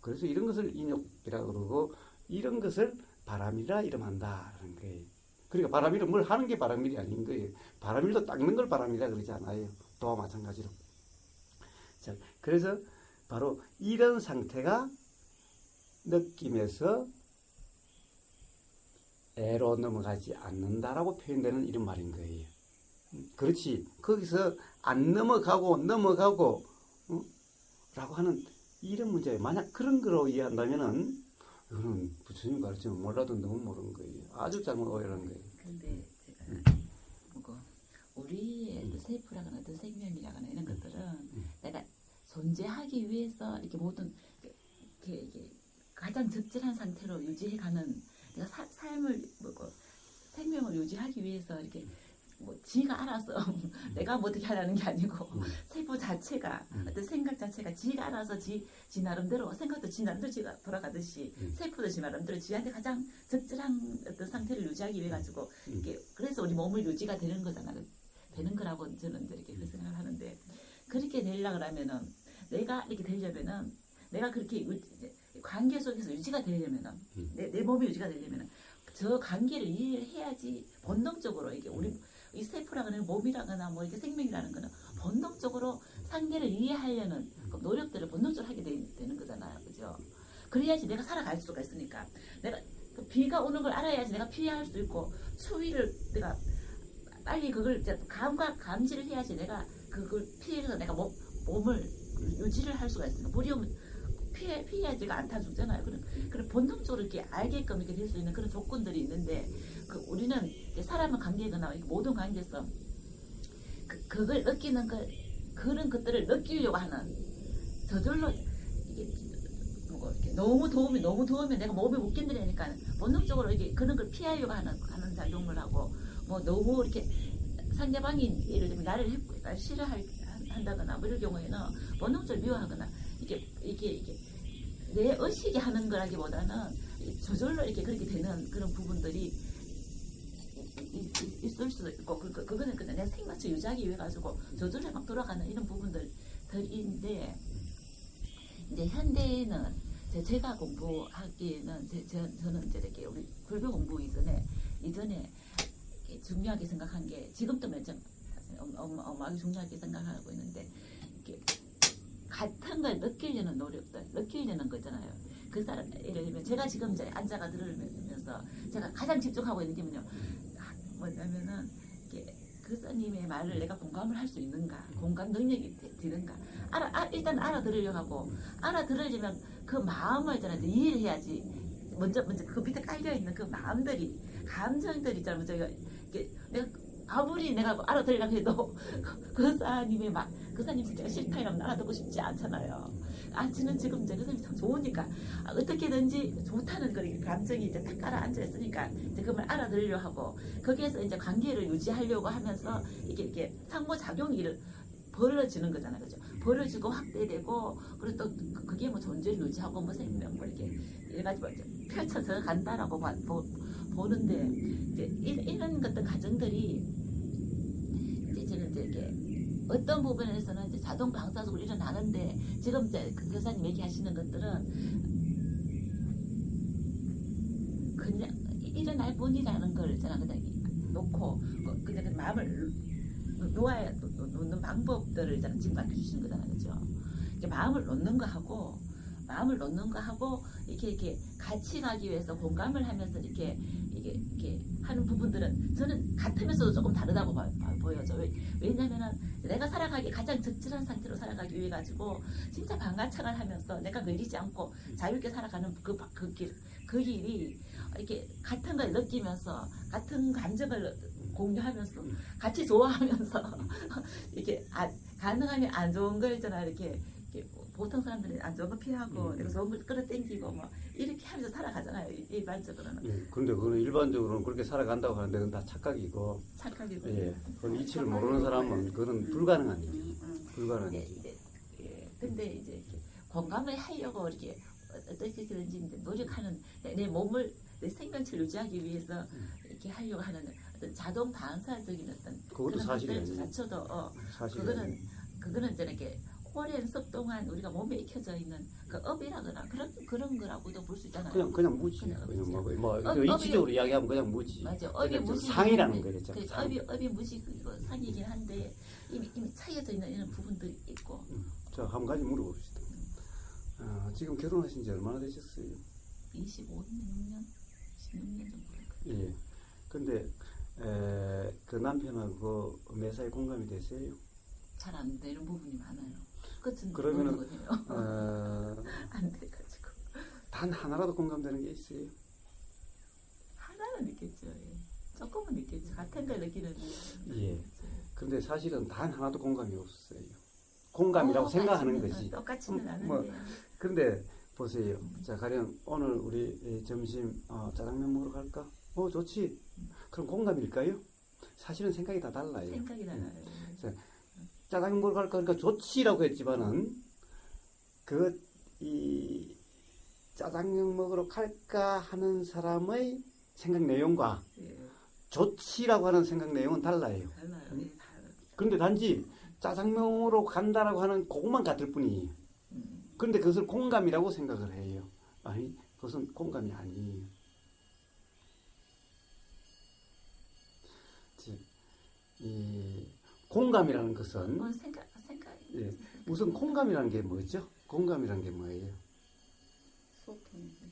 그래서 이런 것을 인욕이라고 그러고 이런 것을 바람이라 이름한다라는 거예요. 그러니까 바람일은 뭘 하는 게 바람일이 아닌 거예요. 바람일도 닦는 걸 바람이라 그러지 않아요. 또한 마찬가지로. 자, 그래서 바로 이런 상태가 느낌에서 애로 넘어가지 않는다라고 표현되는 이런 말인 거예요. 그렇지. 거기서 안 넘어가고 라고 하는 이런 문제예요. 만약 그런 거로 이해한다면은 이거는 부처님 가르치면 몰라도 너무 모르는 거예요. 아주 잘못 오해하는 거예요. 근데 제가 뭐고 우리의 세포라거나 어떤 생명이라거나 이런 것들은 내가 존재하기 위해서 이렇게 모든 이렇게 가장 적절한 상태로 유지해가는 내가 삶을 뭐고 생명을 유지하기 위해서 이렇게 뭐 지가 알아서 내가 뭐 어떻게 하라는 게 아니고 세포 자체가 어떤 생각 자체가 지가 알아서 지 나름대로 생각도 지 나름대로 지가 돌아가듯이 세포도 지 나름대로 지한테 가장 적절한 어떤 상태를 유지하기 위해 가지고 이게 그래서 우리 몸을 유지가 되는 거잖아. 되는 거라고 저는 이렇게 그 생각을 하는데 그렇게 되려고 하면은 내가 이렇게 되려면은 내가 그렇게 관계 속에서 유지가 되려면은 내 몸이 유지가 되려면은 저 관계를 이해를 해야지 본능적으로 이게 우리 이 세포라거나 몸이라거나 뭐 이렇게 생명이라는 거는 본능적으로 상대를 이해하려는 그 노력들을 본능적으로 하게 되는 거잖아요. 그죠? 그래야지 내가 살아갈 수가 있으니까. 내가 그 비가 오는 걸 알아야지 내가 피할 수 있고 추위를 내가 빨리 그걸 감각 감지를 해야지 내가 그걸 피해서 내가 몸을 유지를 할 수가 있으니까 물이 오면 피해야지가 않다 죽잖아요. 그런 본능적으로 이렇게 알게끔 이렇게 될 수 있는 그런 조건들이 있는데 우리는 사람의 관계거나 모든 관계에서 그걸 느끼는 그런 것들을 느끼려고 하는 저절로 이게 이렇게 너무 더우면 내가 몸이 못 견디니까 본능적으로 이게 그런 걸 피하려고 하는 작용을 하고 뭐 너무 이렇게 상대방이 예를 들면 나를 싫어한다거나 뭐 이런 경우에는 본능적으로 미워하거나 이게 내 의식이 하는 거라기보다는 저절로 이렇게 그렇게 되는 그런 부분들이 있을 수도 있고 그거는 그냥 내 생각을 유지하기 위해 가지고 저절로 막 돌아가는 이런 부분들인데 이제 현대에는 제가 공부하기에는 저는 이제 이렇게 우리 불교 공부 이전에 중요하게 생각한 게 지금도 엄하게 중요하게 생각하고 있는데 이렇게 같은 걸 느끼려는 노력들, 느끼려는 거잖아요. 그 사람, 예를 들면 제가 지금 이제 앉아가 들으면서 제가 가장 집중하고 있는 게 뭐냐면은 그 스님의 말을 내가 공감을 할 수 있는가, 공감 능력이 되는가. 일단 알아들으려고 하고 알아들으려면 그 마음을 이해를 해야지. 먼저 그 밑에 깔려 있는 그 마음들이, 감정들이 있잖아요. 내가 아무리 내가 알아들으려고 해도 그 사람님의 그 사님 진짜 싫다 이러면 알아듣고 싶지 않잖아요. 저는 지금 그 사람이 참 좋으니까 어떻게든지 좋다는 그 감정이 이제 딱 깔아앉아 있으니까 이제 그걸 알아들으려고 하고 거기에서 이제 관계를 유지하려고 하면서 이렇게 상호작용이 벌어지는 거잖아요. 그죠? 벌어지고 확대되고 그리고 또 그게 뭐 존재를 유지하고 뭐 생명 뭐 이렇게 여러 가지 펼쳐서 간다라고 보는데 이제 이런 것들 과정들이 저는 이제 이렇게 어떤 부분에서는 이제 자동 방사적으로 일어나는데 지금 이제 그 교사님 얘기하시는 것들은 그냥 일어날 뿐이라는 걸 저는 그냥 놓고 그냥 그 마음을 놓는 방법들을 저는 지금 가르쳐 주시는 거잖아요. 그죠? 이제 마음을 놓는 거 하고 이렇게 같이 가기 위해서 공감을 하면서 이렇게 하는 부분들은 저는 같으면서도 조금 다르다고 보여져. 왜냐면은 내가 살아가기 가장 적절한 상태로 살아가기 위해 가지고 진짜 방관창을 하면서 내가 걸리지 않고 자유롭게 살아가는 그 길이 이렇게 같은 걸 느끼면서 같은 감정을 공유하면서 같이 좋아하면서 이렇게 가능하면 안 좋은 거 있잖아. 이렇게 보통 사람들은 안 좋은 거 피하고 내가 좋은 걸 끌어당기고 뭐 이렇게 하면서 살아가잖아요. 일반적으로는. 그런데 그거는 일반적으로는 그렇게 살아간다고 하는데 그건 다 착각이고. 착각이고. 예. 그건 이치를 모르는 사람은 그거는 불가능한 일이에요. 불가능한 일이죠. 근데 이제 이렇게 공감을 하려고 이렇게 어떻게든지 노력하는 내 몸을 내 생명체를 유지하기 위해서 이렇게 하려고 하는 어떤 자동 반사적인 어떤 그것도 그런 사실이 것들 아니에요. 자체도 사실이 그거는 이제 이렇게 오랜 습 동안 우리가 몸에 익혀져 있는 그 업이라거나 그런 거라고도 볼 수 있잖아요. 그냥 무지. 그냥 이치적으로 이야기하면 그냥 무지. 맞아. 업이 무지. 상이라는 거죠. 업이 무지고 상이긴 한데 이미 차이어져 있는 이런 부분도 있고. 자, 한 가지 물어봅시다. 지금 결혼하신 지 얼마나 되셨어요? 25년, 16년 정도 될 거예요. 예. 근데 그 남편하고 매사에 공감이 되세요? 잘 안 되는 부분이 많아요. 끝은 그러면은 안 돼가지고 단 하나라도 공감되는 게 있어요? 하나는 느꼈죠. 예. 조금은 느꼈죠. 같은 걸 느끼는. 예. 근데 사실은 단 하나도 공감이 없어요. 공감이라고 생각하는 거지. 똑같지는 않은데. 근데 보세요. 자, 가령 오늘 우리 점심 짜장면 먹으러 갈까? 좋지. 그럼 공감일까요? 사실은 생각이 다 달라요. 생각이 달라요. 짜장면 먹으러 갈까? 그러니까 좋지라고 했지만은 이 짜장면 먹으러 갈까 하는 사람의 생각 내용과 좋지라고 하는 생각 내용은 달라요. 달라요. 그런데 단지 짜장면으로 간다라고 하는 그것만 같을 뿐이에요. 그런데 그것을 공감이라고 생각을 해요. 아니, 그것은 공감이 아니에요. 이 공감이라는 것은 생각. 예, 우선 공감이라는 게 뭐죠? 공감이라는 게 뭐예요? 소통이죠.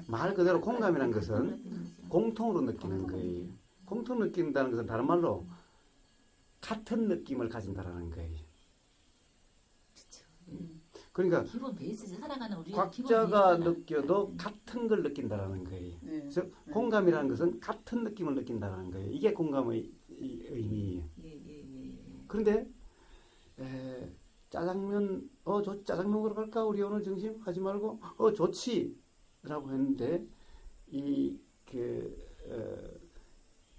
말 그대로 공감이라는 것은 공통으로 느끼는 거예요. 공통 느낀다는 것은 다른 말로 같은 느낌을 가진다라는 거예요. 그러니까 기본 베이스지 살아가는 우리 각자가 느껴도 같은 걸 느낀다라는 거예요. 그래서 공감이라는 것은 같은 느낌을 느낀다라는 거예요. 이게 공감의 의미예요. 그런데 짜장면 짜장면 먹으러 갈까? 우리 오늘 점심 하지 말고 좋지라고 했는데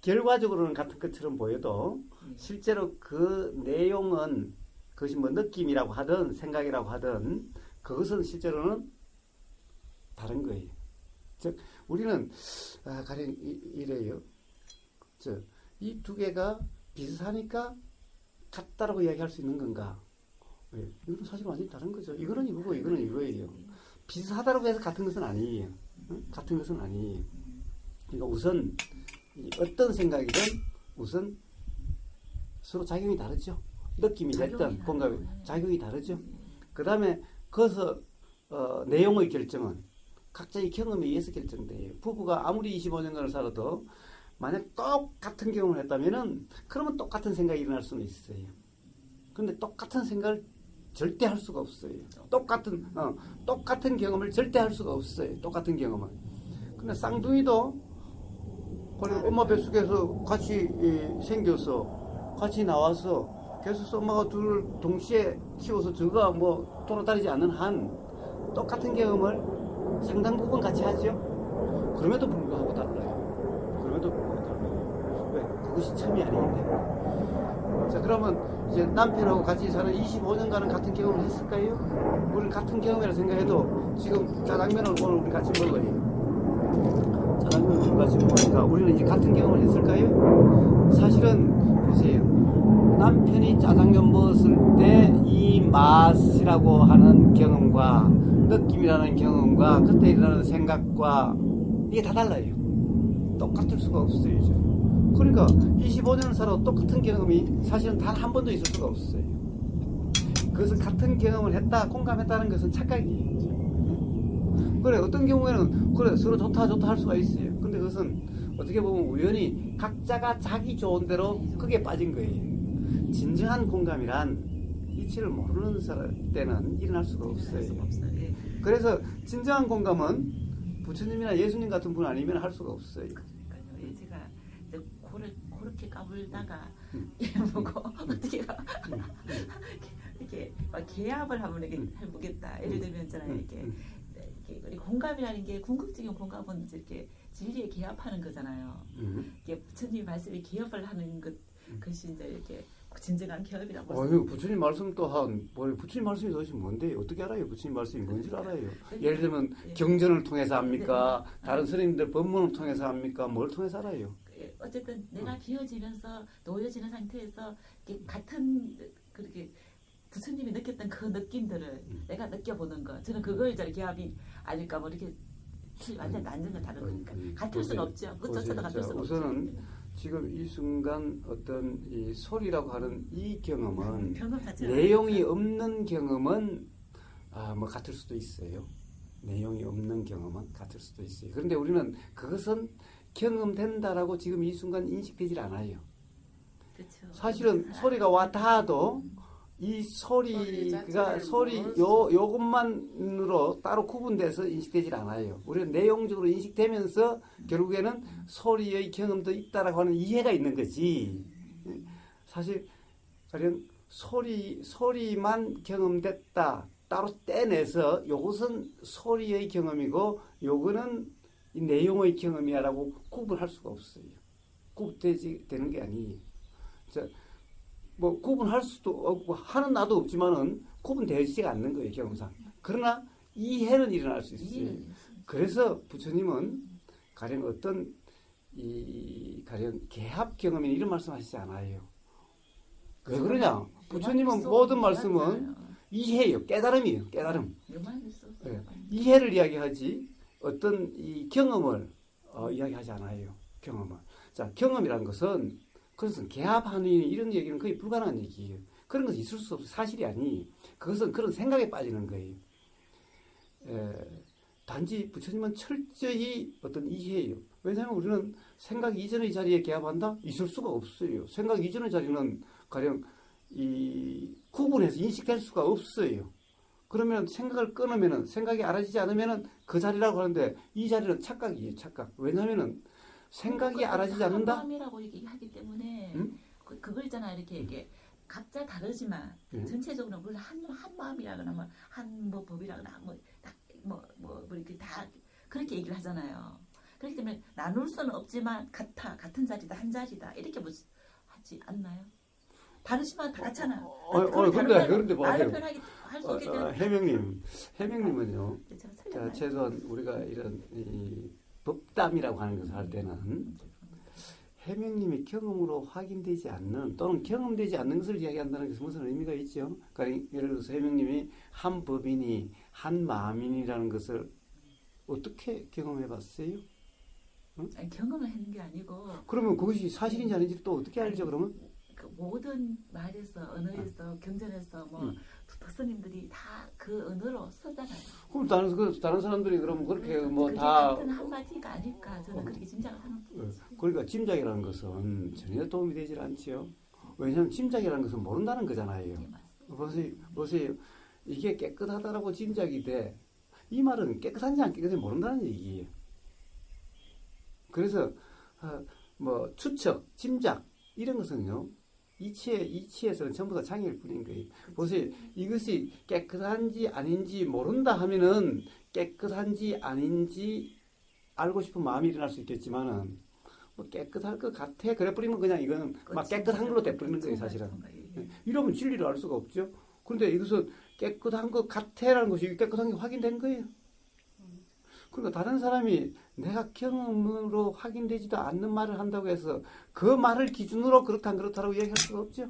결과적으로는 같은 것처럼 보여도 실제로 그 내용은 그것이 뭐 느낌이라고 하든 생각이라고 하든 그것은 실제로는 다른 거예요. 즉 우리는 가령 이래요. 이 두 개가 비슷하니까 같다라고 이야기할 수 있는 건가? 이거는 사실 완전히 다른 거죠. 이거는 이거고 이거는 이거예요. 비슷하다고 해서 같은 것은 아니에요. 같은 것은 아니에요. 그러니까 우선 어떤 생각이든 우선 서로 작용이 다르죠. 느낌이 됐든 공감이 작용이 다르죠. 그 다음에 거기서 내용의 결정은 각자의 경험에 의해서 결정돼요. 부부가 아무리 25년간을 살아도 만약 똑같은 경험을 했다면은 그러면 똑같은 생각이 일어날 수는 있어요. 그런데 똑같은 생각을 절대 할 수가 없어요. 똑같은 경험을 절대 할 수가 없어요. 똑같은 경험을. 근데 쌍둥이도 엄마 뱃속에서 같이 생겨서 같이 나와서 계속 엄마가 둘 동시에 키워서 저가 뭐 돌아다니지 않는 한 똑같은 경험을 상당 부분 같이 하죠. 그럼에도 불구하고 달라요. 왜? 그것이 참이 아니기 때문에. 자, 그러면 이제 남편하고 같이 사는 25년간은 같은 경험을 했을까요? 우리는 같은 경험이라 생각해도 지금 짜장면을 오늘 우리 같이 먹어요. 짜장면을 같이 먹으니까 우리는 이제 같은 경험을 했을까요? 사실은 보세요. 남편이 짜장면 먹었을 때 이 맛이라고 하는 경험과 느낌이라는 경험과 그때 일어나는 생각과 이게 다 달라요. 똑같을 수가 없어요. 그러니까 25년을 살아 똑같은 경험이 사실은 단 한 번도 있을 수가 없어요. 그것은 같은 경험을 했다, 공감했다는 것은 착각이에요. 그래, 어떤 경우에는 그래 서로 좋다 할 수가 있어요. 근데 그것은 어떻게 보면 우연히 각자가 자기 좋은 대로 그게 빠진 거예요. 진정한 공감이란 이치를 모르는 사람 때는 일어날 수가 없어요. 그래서 진정한 공감은 부처님이나 예수님 같은 분 아니면 할 수가 없어요. 그러니까요. 제가 이제 그렇게 까불다가 보고 어떻게 이렇게 막 개합을 한번 이렇게 해보겠다. 예를 들면 있잖아요. 이렇게 우리 공감이라는 게 궁극적인 공감은 이렇게 진리에 개합하는 거잖아요. 이게 부처님 말씀이 개합을 하는 것이 이제 이렇게 진정한 개합이라고. 아유, 부처님 말씀 또한 부처님 말씀이 도대체 뭔데? 어떻게 알아요? 부처님 말씀이 뭔지 알아요? 예를 들면 경전을 통해서 합니까? 다른 스님들 법문을 통해서 합니까? 뭘 통해서 알아요? 어쨌든 내가 비워지면서 놓여지는 상태에서 같은 그렇게 부처님이 느꼈던 그 느낌들을 내가 느껴보는 거. 저는 그걸 이제 개합이 아닐까 뭐 이렇게 완전 완전히 다른 거니까 같을 수는 없죠. 끝조차도 같을 수는 없죠. 우선은 지금 이 순간 어떤 이 소리라고 하는 이 경험은 내용이 없는 경험은 뭐 같을 수도 있어요. 내용이 없는 경험은 같을 수도 있어요. 그런데 우리는 그것은 경험된다라고 지금 이 순간 인식되질 않아요. 그렇죠. 사실은 소리가 와닿아도 이 소리가 요것만으로 따로 구분돼서 인식되질 않아요. 우리는 내용적으로 인식되면서 결국에는 소리의 경험도 있다라고 하는 이해가 있는 거지. 사실 가령 소리만 경험됐다 따로 떼내서 요것은 소리의 경험이고 요거는 이 내용의 경험이야라고 구분할 수가 없어요. 구분되는 게 아니에요. 자, 뭐 구분할 수도 없고 하는 나도 없지만은 구분되지가 않는 거예요, 경험상. 그러나 이해는 일어날 수 있어요. 그래서 부처님은 가령 어떤 가령 개합 경험이나 이런 말씀하시지 않아요. 왜 그러냐? 부처님은 모든 말씀은 이해예요, 깨달음이에요, 깨달음. 네. 이해를 이야기하지 어떤 이 경험을 이야기하지 않아요. 경험을. 자, 경험이라는 것은 그것은 개합하는 이런 얘기는 거의 불가능한 얘기예요. 그런 것은 있을 수 없어. 사실이 아니. 그것은 그런 생각에 빠지는 거예요. 단지 부처님은 철저히 어떤 이해예요. 왜냐하면 우리는 생각 이전의 자리에 개합한다? 있을 수가 없어요. 생각 이전의 자리는 가령 구분해서 인식될 수가 없어요. 그러면 생각을 끊으면은 생각이 알아지지 않으면은 그 자리라고 하는데 이 자리는 착각이에요. 착각. 왜냐하면은 생각이 알아지지 않는다. 마음이라고 얘기하기 때문에 그걸 있잖아 이렇게 각자 다르지만 전체적으로 물론 한 마음이라거나 뭐 한 뭐 법이라거나 뭐 이렇게 다 그렇게 얘기를 하잖아요. 그렇기 때문에 나눌 수는 없지만 같은 자리다 한 자리다 이렇게 뭐 하지 않나요? 다르지만 다 같잖아. 그런데 말을 할수 없기 때문에. 해명님은요. 자, 최소한 우리가 이런 법담이라고 하는 것을 할 때는 해명님이 경험으로 확인되지 않는 또는 경험되지 않는 것을 이야기한다는 것은 무슨 의미가 있죠? 그러니까 예를 들어서 해명님이 한 법이니 한 마음이니라는 것을 어떻게 경험해봤어요? 응? 아니, 경험을 했는 게 아니고. 그러면 그것이 사실인지 아닌지 또 어떻게 알죠? 그러면? 그 모든 말에서 언어에서 경전에서 뭐 스님들이 다 그 언어로 쓰잖아요. 그럼 다른 사람들이 그러면 그렇게 뭐 다 같은 한마디가 아닐까 저는 그렇게 짐작을 하는 거예요. 그러니까 짐작이라는 것은 전혀 도움이 되질 않지요. 왜냐하면 짐작이라는 것은 모른다는 거잖아요. 보세요. 이게 깨끗하다라고 짐작이 돼. 이 말은 깨끗한지 안 깨끗한지 모른다는 얘기예요. 그래서 뭐 추측, 짐작 이런 것은요. 이치에서는 전부 다 창의일 뿐인 거예요. 보세요. 이것이 깨끗한지 아닌지 모른다 하면은 깨끗한지 아닌지 알고 싶은 마음이 일어날 수 있겠지만은 뭐 깨끗할 것 같아. 그래 버리면 그냥 이거는 막 깨끗한 걸로 돼버리는 거예요, 사실은. 이러면 진리를 알 수가 없죠. 그런데 이것은 깨끗한 것 같아라는 것이 깨끗한 게 확인된 거예요. 그러니까 다른 사람이 내가 경험으로 확인되지도 않는 말을 한다고 해서 그 말을 기준으로 그렇다라고 얘기할 수가 없죠.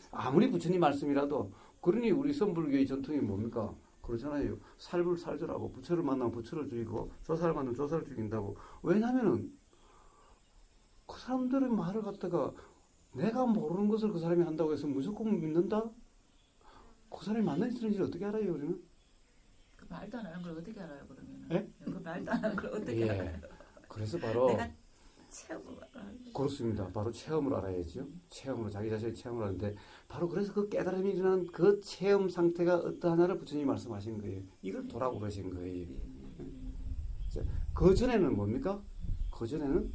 아무리 부처님 말씀이라도 그러니 우리 선불교의 전통이 뭡니까? 그러잖아요. 살불 살조라고 부처를 만나면 부처를 죽이고 조사를 만나면 조사를 죽인다고. 왜냐하면은 그 사람들의 말을 갖다가 내가 모르는 것을 그 사람이 한다고 해서 무조건 믿는다? 그 사람이 맞는지 틀린지 어떻게 알아요, 우리는? 그 말도 안 하는 걸 어떻게 알아요, 그러면? 예? 그 말도 안 하는 걸 어떻게 알아요? 그래서 바로 내가 체험을 알아요. 그렇습니다. 바로 체험으로 알아야죠. 체험으로 자기 자신의 체험을 하는데 바로 그래서 그 깨달음이 일어나는 그 체험 상태가 어떠하냐를 부처님이 말씀하신 거예요. 이걸 도라고 그러신 거예요. 그 전에는 뭡니까? 그 전에는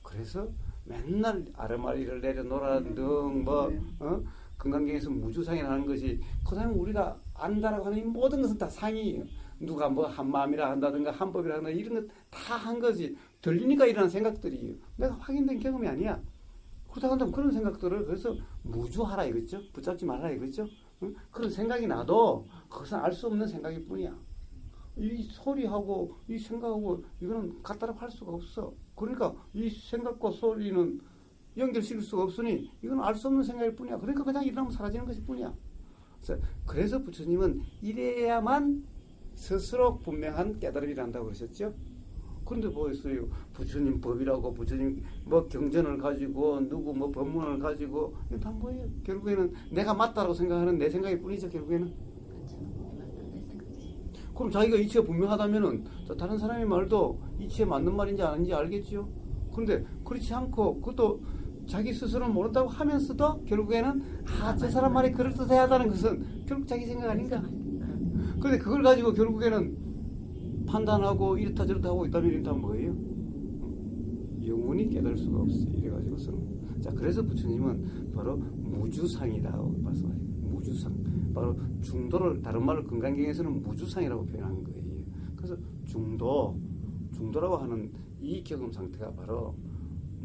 그래서 맨날 아르마리를 내려놓으라는 금강경에서 무주상이라는 것이 그 다음에 우리가 안다라고 하는 이 모든 것은 다 상이에요. 누가 뭐 한마음이라 한다든가 한법이라 한다든가 이런 것 다 한 거지. 들리니까 일어나는 생각들이에요. 내가 확인된 경험이 아니야. 그렇다고 한다면 그런 생각들을 그래서 무주하라 이거죠. 붙잡지 말라 이거죠. 응? 그런 생각이 나도 그것은 알 수 없는 생각일 뿐이야. 이 소리하고 이 생각하고 이거는 같다라고 할 수가 없어. 그러니까 이 생각과 소리는 연결시킬 수가 없으니 이건 알 수 없는 생각일 뿐이야. 그러니까 그냥 일어나면 사라지는 것일 뿐이야. 그래서 부처님은 이래야만 스스로 분명한 깨달음이 난다고 그러셨죠. 그런데 뭐였어요? 부처님 법이라고 부처님 뭐 경전을 가지고 누구 뭐 법문을 가지고 다 뭐예요? 결국에는 내가 맞다라고 생각하는 내 생각일 뿐이죠. 결국에는. 그렇죠. 맞는 내 생각이지. 그럼 자기가 이치가 분명하다면은 다른 사람의 말도 이치에 맞는 말인지 아닌지 알겠지요. 그런데 그렇지 않고 그것도 자기 스스로는 모른다고 하면서도 결국에는 저 사람 말이 그럴듯하다는 것은 결국 자기 생각 아닌가? 그런데 그걸 가지고 결국에는 판단하고 이렇다 저렇다 하고 있다면 이런 다 뭐예요? 영원히 깨달을 수가 없어요. 이래가지고서는. 자, 그래서 부처님은 바로 무주상이라고 말씀하세요. 무주상. 바로 중도를 다른 말로 금강경에서는 무주상이라고 표현한 거예요. 그래서 중도라고 하는 이 경험 상태가 바로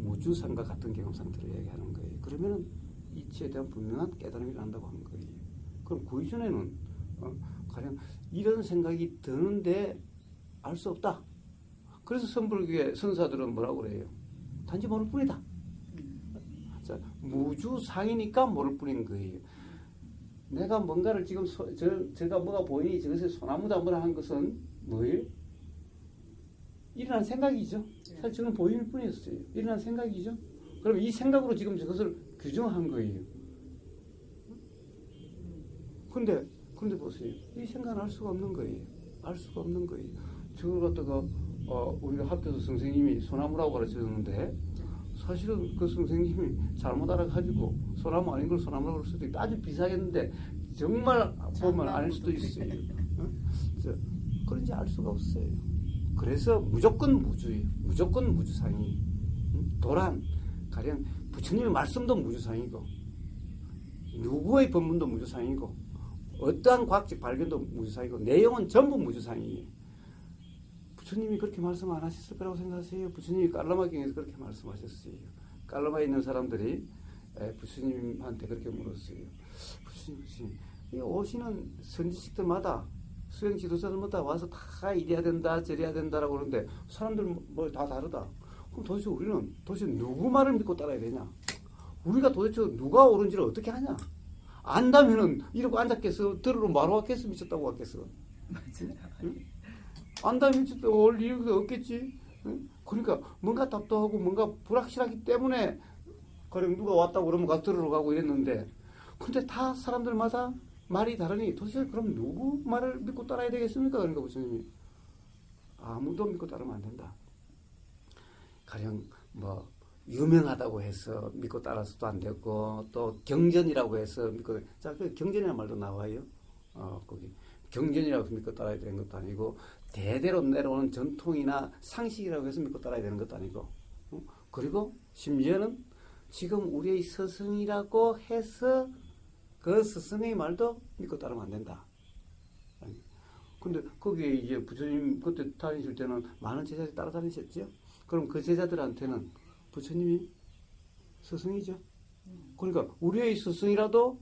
무주상과 같은 경험 상태를 얘기하는 거예요. 그러면은 이치에 대한 분명한 깨달음이 난다고 하는 거예요. 그럼 그 이전에는 가령 이런 생각이 드는데 알 수 없다. 그래서 선불교의 선사들은 뭐라고 그래요? 단지 모를 뿐이다. 자, 무주상이니까 모를 뿐인 거예요. 내가 뭔가를 지금 제가 뭐가 보이니 저것에 소나무다 뭐라 한 것은 뭐예요? 일어난 생각이죠. 사실 저는 보일 뿐이었어요. 일어난 생각이죠. 그럼 이 생각으로 지금 저것을 규정한 거예요. 그런데 보세요. 이 생각은 알 수가 없는 거예요. 알 수가 없는 거예요. 저걸 갖다가 우리가 학교에서 선생님이 소나무라고 가르쳐줬는데 사실은 그 선생님이 잘못 알아가지고 소나무 아닌 걸 소나무라고 할 수도 있고 아주 비슷하겠는데 정말 보면 아닐 수도 있어요. 그런지 알 수가 없어요. 그래서 무조건 무주예요. 무조건 무주상이. 도란, 가령 부처님의 말씀도 무주상이고 누구의 법문도 무주상이고 어떠한 과학적 발견도 무주상이고 내용은 전부 무주상이에요. 부처님이 그렇게 말씀 안 하셨을 거라고 생각하세요? 부처님이 깔라마경에서 그렇게 말씀하셨어요. 깔라마에 있는 사람들이 부처님한테 그렇게 물었어요. 부처님, 오시는 선지식들마다 수행 지도자들마다 와서 다 이래야 된다 저래야 된다라고 그러는데 사람들 뭐 다 다르다. 그럼 도대체 우리는 누구 말을 믿고 따라야 되냐? 우리가 도대체 누가 옳은지를 어떻게 하냐? 안다면은 이러고 앉았겠어? 들으러 말로 왔겠어? 미쳤다고 왔겠어? 응? 안다면 올 이유가 없겠지? 응? 그러니까 뭔가 답답하고 뭔가 불확실하기 때문에 그럼 누가 왔다고 그러면 가서 들으러 가고 이랬는데 근데 다 사람들마다 말이 다르니 도대체 그럼 누구 말을 믿고 따라야 되겠습니까? 그러니까 부처님이 아무도 믿고 따르면 안 된다. 가령 뭐 유명하다고 해서 믿고 따라서도 안 되고 또 경전이라고 해서 믿고 자, 그 경전이라는 말도 나와요. 거기 경전이라고 해서 믿고 따라야 되는 것도 아니고 대대로 내려오는 전통이나 상식이라고 해서 믿고 따라야 되는 것도 아니고 그리고 심지어는 지금 우리의 스승이라고 해서 그 스승의 말도 믿고 따르면 안 된다. 근데 거기에 이제 부처님 그때 다니실 때는 많은 제자들이 따라다니셨죠. 그럼 그 제자들한테는 부처님이 스승이죠. 그러니까 우리의 스승이라도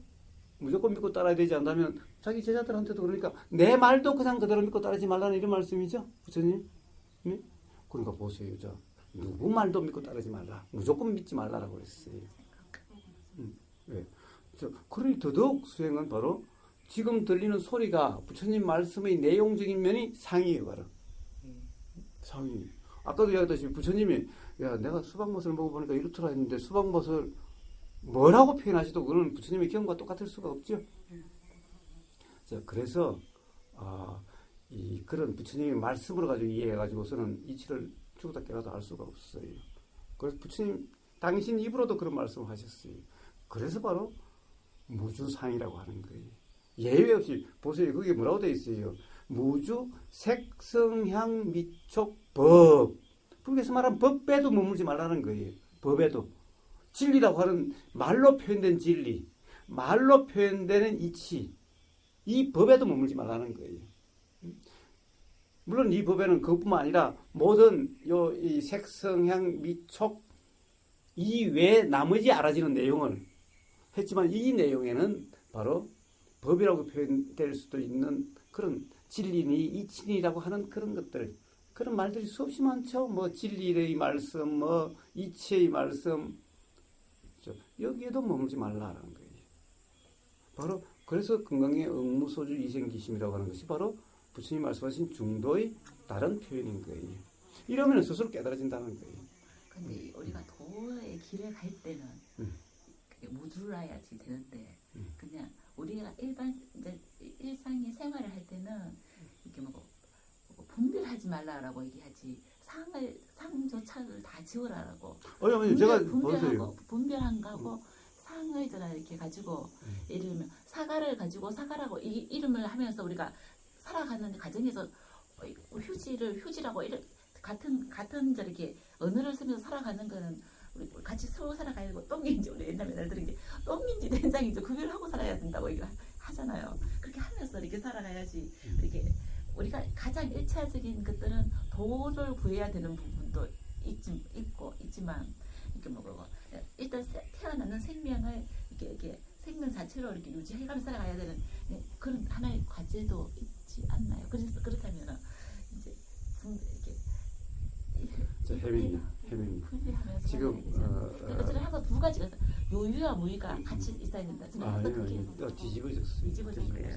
무조건 믿고 따라야 되지 않다면 자기 제자들한테도 그러니까 내 말도 그냥 그대로 믿고 따르지 말라는 이런 말씀이죠. 부처님. 네? 그러니까 보세요. 누구 말도 믿고 따르지 말라. 무조건 믿지 말라라고 그랬어요. 네. 그러니 더더욱 수행은 바로 지금 들리는 소리가 부처님 말씀의 내용적인 면이 상이에요. 바로. 상이. 아까도 이야기했듯이 부처님이 야 내가 수박맛을 먹어보니까 이렇더라 했는데 수박맛을 뭐라고 표현하셔도 그건 부처님의 경과 똑같을 수가 없죠. 자, 그래서 그런 부처님의 말씀으로 가지고 이해해가지고서는 이치를 죽었다 깨어나도 알 수가 없어요. 그래서 부처님 당신 입으로도 그런 말씀을 하셨어요. 그래서 바로 무주상이라고 하는 거예요. 예외 없이 보세요. 그게 뭐라고 되어 있어요. 무주 색성향 미촉 법. 불교에서 말하는 법에도 머물지 말라는 거예요. 법에도. 진리라고 하는 말로 표현된 진리, 말로 표현되는 이치, 이 법에도 머물지 말라는 거예요. 물론 이 법에는 그것뿐만 아니라 모든 이 색성향 미촉 이외에 나머지 알아지는 내용을 했지만 이 내용에는 바로 법이라고 표현될 수도 있는 그런 진리니 이치니라고 하는 그런 것들, 그런 말들이 수없이 많죠. 뭐 진리의 말씀, 뭐 이치의 말씀, 여기에도 머물지 말라는 거예요. 바로 그래서 건강의 응무소주 이생기심이라고 하는 것이 바로 부처님 말씀하신 중도의 다른 표현인 거예요. 이러면 스스로 깨달아진다는 거예요. 근데 우리가 도의 길에 갈 때는 그게 무주라야지 되는데 그냥 우리가 이제 일상의 생활을 할 때는 이렇게 뭐 분별하지 말라라고 얘기하지 상조차를 다 지워라라고. 제가 보세요. 분별한 거하고 상을 전화 이렇게 가지고 예를 들면 사과를 가지고 사과라고 이름을 하면서 우리가 살아가는 과정에서 휴지라고 같은 저렇게 언어를 쓰면서 살아가는 거는 우리 같이 서로 살아가고 똥인지 우리 옛날 애들은 이제 똥인지 된장인지 구별하고 살아야 된다고 하잖아요. 그렇게 하면서 이렇게 살아가야지. 이렇게 우리가 가장 1차적인 것들은 도를 구해야 되는 부분도 있지만 이렇게 뭐 일단 태어나는 생명을 이렇게 생명 자체로 이렇게 유지해가면서 살아가야 되는 그런 하나의 과제도 있지 않나요? 그래서 그렇다면 이제 이렇게 혜민이 지금 어쨌든 항상 두 가지가 요유와 무의가 같이 있어야 된다. 저는 항상 그렇게 뒤집어졌어요. 뒤집어진 거예요.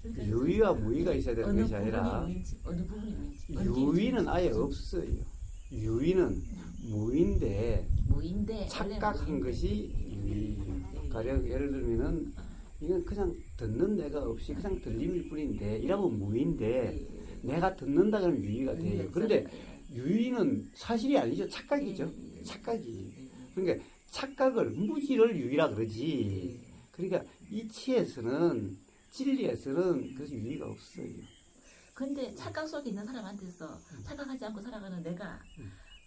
유의와 무의가 있어야 되는 것이 아니라 어느 부분이 유의인지 유의는 아예 없어요. 유의는 무인데 착각한 것이 유의. 가령 예를 들면은 이건 그냥 듣는 내가 없이 그냥 들림일 뿐인데 이러면 무인데 내가 듣는다 그러면 유의가 돼요. 그런데 유의는 사실이 아니죠. 착각이죠. 착각이. 그러니까 착각을 무지를 유의라 그러지. 그러니까 이치에서는 진리에서는 그래서 유의가 없어요. 근데 착각 속에 있는 사람한테서 착각하지 않고 살아가는 내가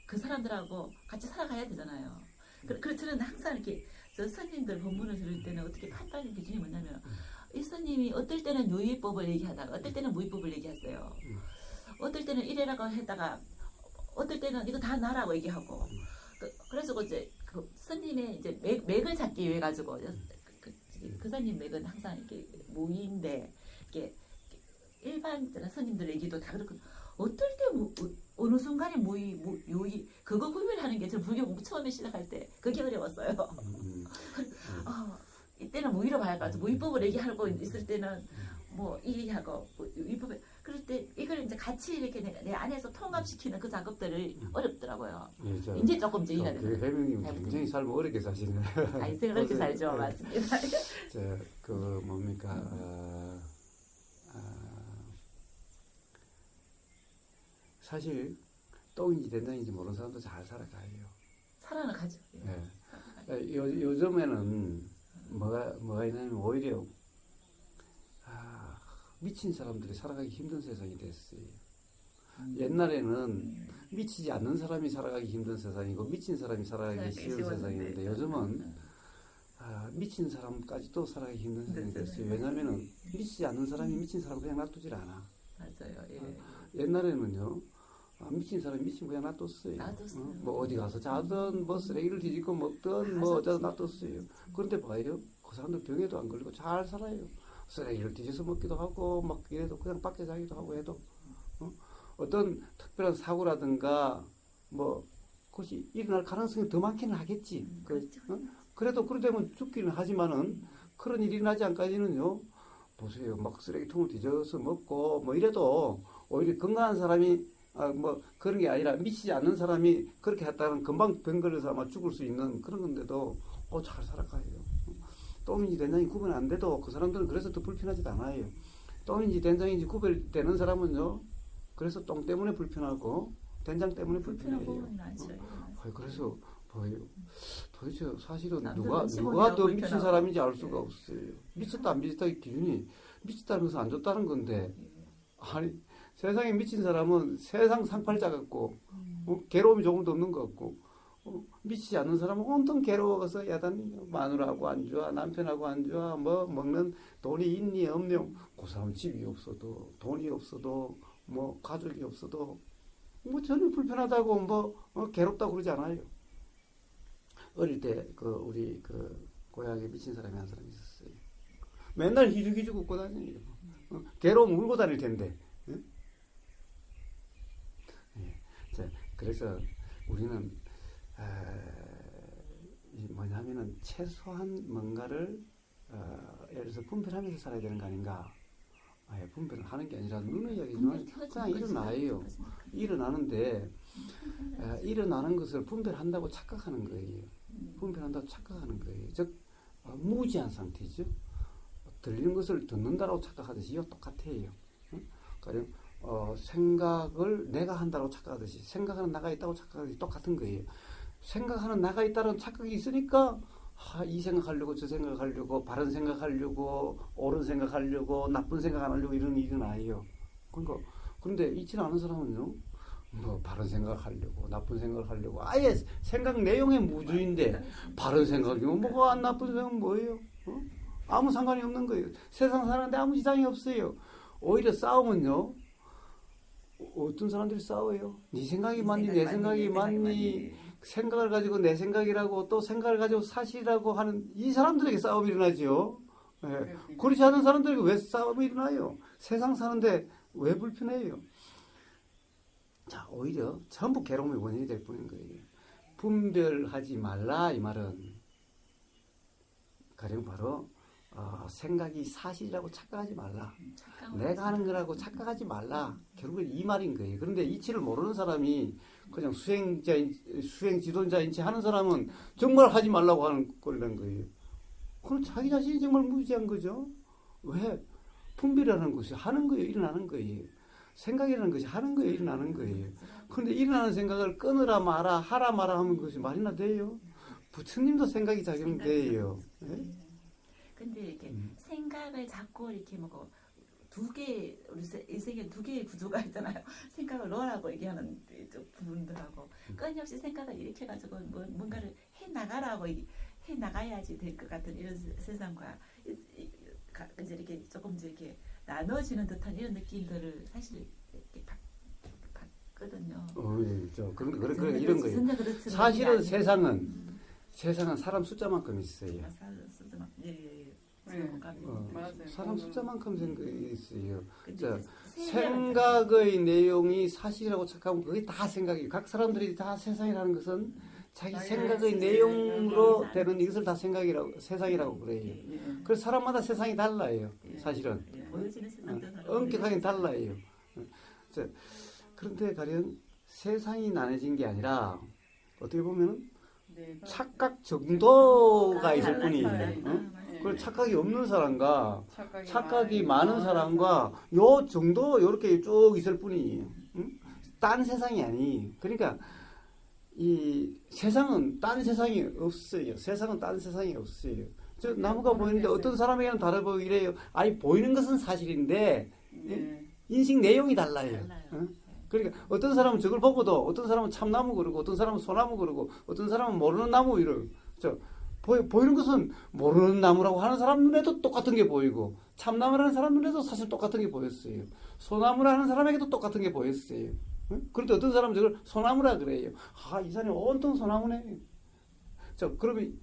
그 사람들하고 같이 살아가야 되잖아요. 그래서 저는 항상 이렇게 저 스님들 본문을 들을 때는 어떻게 판단의 기준이 뭐냐면 이 스님이 어떨 때는 유의법을 얘기하다가 어떨 때는 무의법을 얘기했어요. 어떨 때는 이래라고 했다가 어떨 때는 이거 다 나라고 얘기하고 그래서 이제 그 스님의 이제 맥을 잡기 위해 가지고 그 스님 맥은 항상 이렇게 무의인데 이렇게 일반 스님들 얘기도 다 그렇고 어떨 때 어느 순간에 유의 그거 구별하는 게 저 불교 공부 처음에 시작할 때 그게 어려웠어요. 이때는 무의로 봐야가지고 무의법을 얘기하고 있을 때는 뭐 이해하고 무의법을 그럴 때 이걸 이제 같이 이렇게 내 안에서 통합시키는 그 작업들을 어렵더라고요. 예, 이제 조금 이해가 되는. 혜명님 굉장히 삶을 어렵게 사시네. 인생을 어렵게 살죠, 맞습니다. 그 뭡니까? 사실 똥인지 된장인지 모르는 사람도 잘 살아가요. 살아는 가죠. 예. 요즘에는 뭐가 있냐면 오히려 미친 사람들이 살아가기 힘든 세상이 됐어요. 옛날에는 미치지 않는 사람이 살아가기 힘든 세상이고 미친 사람이 살아가기 쉬운 세상이었는데 요즘은 미친 사람까지도 살아가기 힘든 세상이 됐어요. 왜냐하면 미치지 않는 사람이 미친 사람 그냥 놔두질 않아. 맞아요. 예. 옛날에는요. 미친 사람이 미친 그냥 놔뒀어요. 뭐 어디 가서 자든 뭐 쓰레기를 뒤집고 먹든 뭐 어쩌다 놔뒀어요. 그런데 봐요. 그 사람들 병에도 안 걸리고 잘 살아요. 쓰레기를 뒤져서 먹기도 하고 막 이래도 그냥 밖에 자기도 하고 해도 어떤 특별한 사고라든가 뭐 그것이 일어날 가능성이 더 많기는 하겠지. 그래도 그러되면 죽기는 하지만은 그런 일이 일어나지 않까지는요. 보세요. 막 쓰레기통을 뒤져서 먹고 뭐 이래도 오히려 건강한 사람이 뭐 그런 게 아니라 미치지 않는 사람이 그렇게 했다는 금방 병 걸려서 아마 죽을 수 있는 그런 건데도 잘 살아가요. 똥인지 된장인지 구분 안 돼도 그 사람들은 그래서 더 불편하지도 않아요. 똥인지 된장인지 구별되는 사람은요, 그래서 똥 때문에 불편하고 된장 때문에 불편해요. 그래서 뭐예요? 도대체 사실은 누가 더 미친 사람인지 알 수가 없어요. 미쳤다 안 미쳤다의 기준이 미쳤다는 것은 안 좋다는 건데, 아니 세상에 미친 사람은 세상 상팔자 같고 괴로움이 조금도 없는 것 같고, 미치지 않는 사람은 온통 괴로워서 야단 마누라하고 안 좋아, 남편하고 안 좋아, 뭐 먹는 돈이 있니 없니, 그 사람 집이 없어도 돈이 없어도 뭐 가족이 없어도 뭐 전혀 불편하다고 뭐 괴롭다고 그러지 않아요. 어릴 때 우리 고향에 미친 사람이 한 사람이 있었어요. 맨날 희죽희죽 웃고 다니요. 괴로움 울고 다닐 텐데. 응? 자, 그래서 우리는 뭐냐면은 최소한 뭔가를 예를 들어서 분별하면서 살아야 되는 거 아닌가. 분별을 하는 게 아니라 눈의 이야기지만 그냥 일어나요. 일어나는데 일어나는 것을 분별한다고 착각하는 거예요. 분별한다고 착각하는 거예요. 즉 무지한 상태죠. 들리는 것을 듣는다라고 착각하듯이요, 똑같아요. 가령 생각을 내가 한다고 착각하듯이, 생각하는 나가 있다고 착각하듯이 똑같은 거예요. 생각하는 나가 있다는 착각이 있으니까 이 생각하려고 저 생각하려고 바른 생각하려고 옳은 생각하려고 나쁜 생각 안 하려고 이런 일은 아니에요. 그런데 있지는 않은 사람은요, 뭐 바른 생각하려고 나쁜 생각을 하려고 아예 생각 내용의 무주인데 바른 생각이면 뭐가 안 나쁜 생각은 뭐예요? 아무 상관이 없는 거예요. 세상 사는데 아무 이상이 없어요. 오히려 싸움은요, 어떤 사람들이 싸워요? 네 생각이 맞니 내 생각이 맞니, 생각을 가지고 내 생각이라고 또 생각을 가지고 사실이라고 하는 이 사람들에게 싸움이 일어나죠. 그렇지 않은 사람들에게 왜 싸움이 일어나요? 세상 사는데 왜 불편해요? 자, 오히려 전부 괴로움의 원인이 될 뿐인 거예요. 분별하지 말라 이 말은 가령 바로 생각이 사실이라고 착각하지 말라. 내가 하는 거라고 착각하지 말라. 결국은 이 말인 거예요. 그런데 이치를 모르는 사람이 그냥 수행 지도자인 채 하는 사람은 정말 하지 말라고 하는 꼴이라는 거예요. 그럼 자기 자신이 정말 무지한 거죠. 왜? 분별이라는 것이 하는 거예요. 일어나는 거예요. 생각이라는 것이 하는 거예요. 일어나는 거예요. 그런데 일어나는 생각을 끊으라 마라 하라 마라 하면 그것이 말이나 돼요? 부처님도 생각이 작용돼요. 근데 이렇게 생각을 자꾸 이렇게 뭐 두 개, 우리 인생에 두 개의 구조가 있잖아요. 생각을 넣으라고 얘기하는 부분들하고 끊임없이 생각을 일으켜가지고 뭔가를 해 나가라고 해 나가야지 될 것 같은 이런 세상과 이제 이렇게 조금 이렇게 나눠지는 듯한 이런 느낌들을 사실 이렇게 받거든요. 그런 이런 거예요. 사실은 세상은 사람 숫자만큼 있어요. 사람 숫자만큼 생각이 있어요. 자, 생각의 내용이 사실이라고 착각하면 그게 다 생각이에요. 각 사람들이 다 세상이라는 것은 자기 생각의 내용으로 되는 이것을 다 세상이라고 그래요. 그래서 사람마다 세상이 달라요. 사실은 엄격하게 달라요. 자, 그런데 가령 세상이 나눠진 게 아니라 어떻게 보면 착각 정도가 있을 뿐이에요. 그리고 착각이 없는 사람과 착각이 많은 사람과 요 정도 요렇게 쭉 있을 뿐이에요. 딴 세상이 아니에요. 그러니까 이 세상은 딴 세상이 없어요. 세상은 딴 세상이 없어요. 저 나무가 보이는데 어떤 사람에게는 다르 보이고 이래요. 아니 보이는 것은 사실인데 인식 내용이 달라요. 그러니까 어떤 사람은 저걸 보고도 어떤 사람은 참나무 그러고 어떤 사람은 소나무 그러고 어떤 사람은 모르는 나무 이러고 보이는 것은 모르는 나무라고 하는 사람 눈에도 똑같은 게 보이고 참나무라는 사람 눈에도 사실 똑같은 게 보였어요. 소나무라는 사람에게도 똑같은 게 보였어요. 그런데 어떤 사람은 저걸 소나무라 그래요. 이 사람이 온통 소나무네. 그러면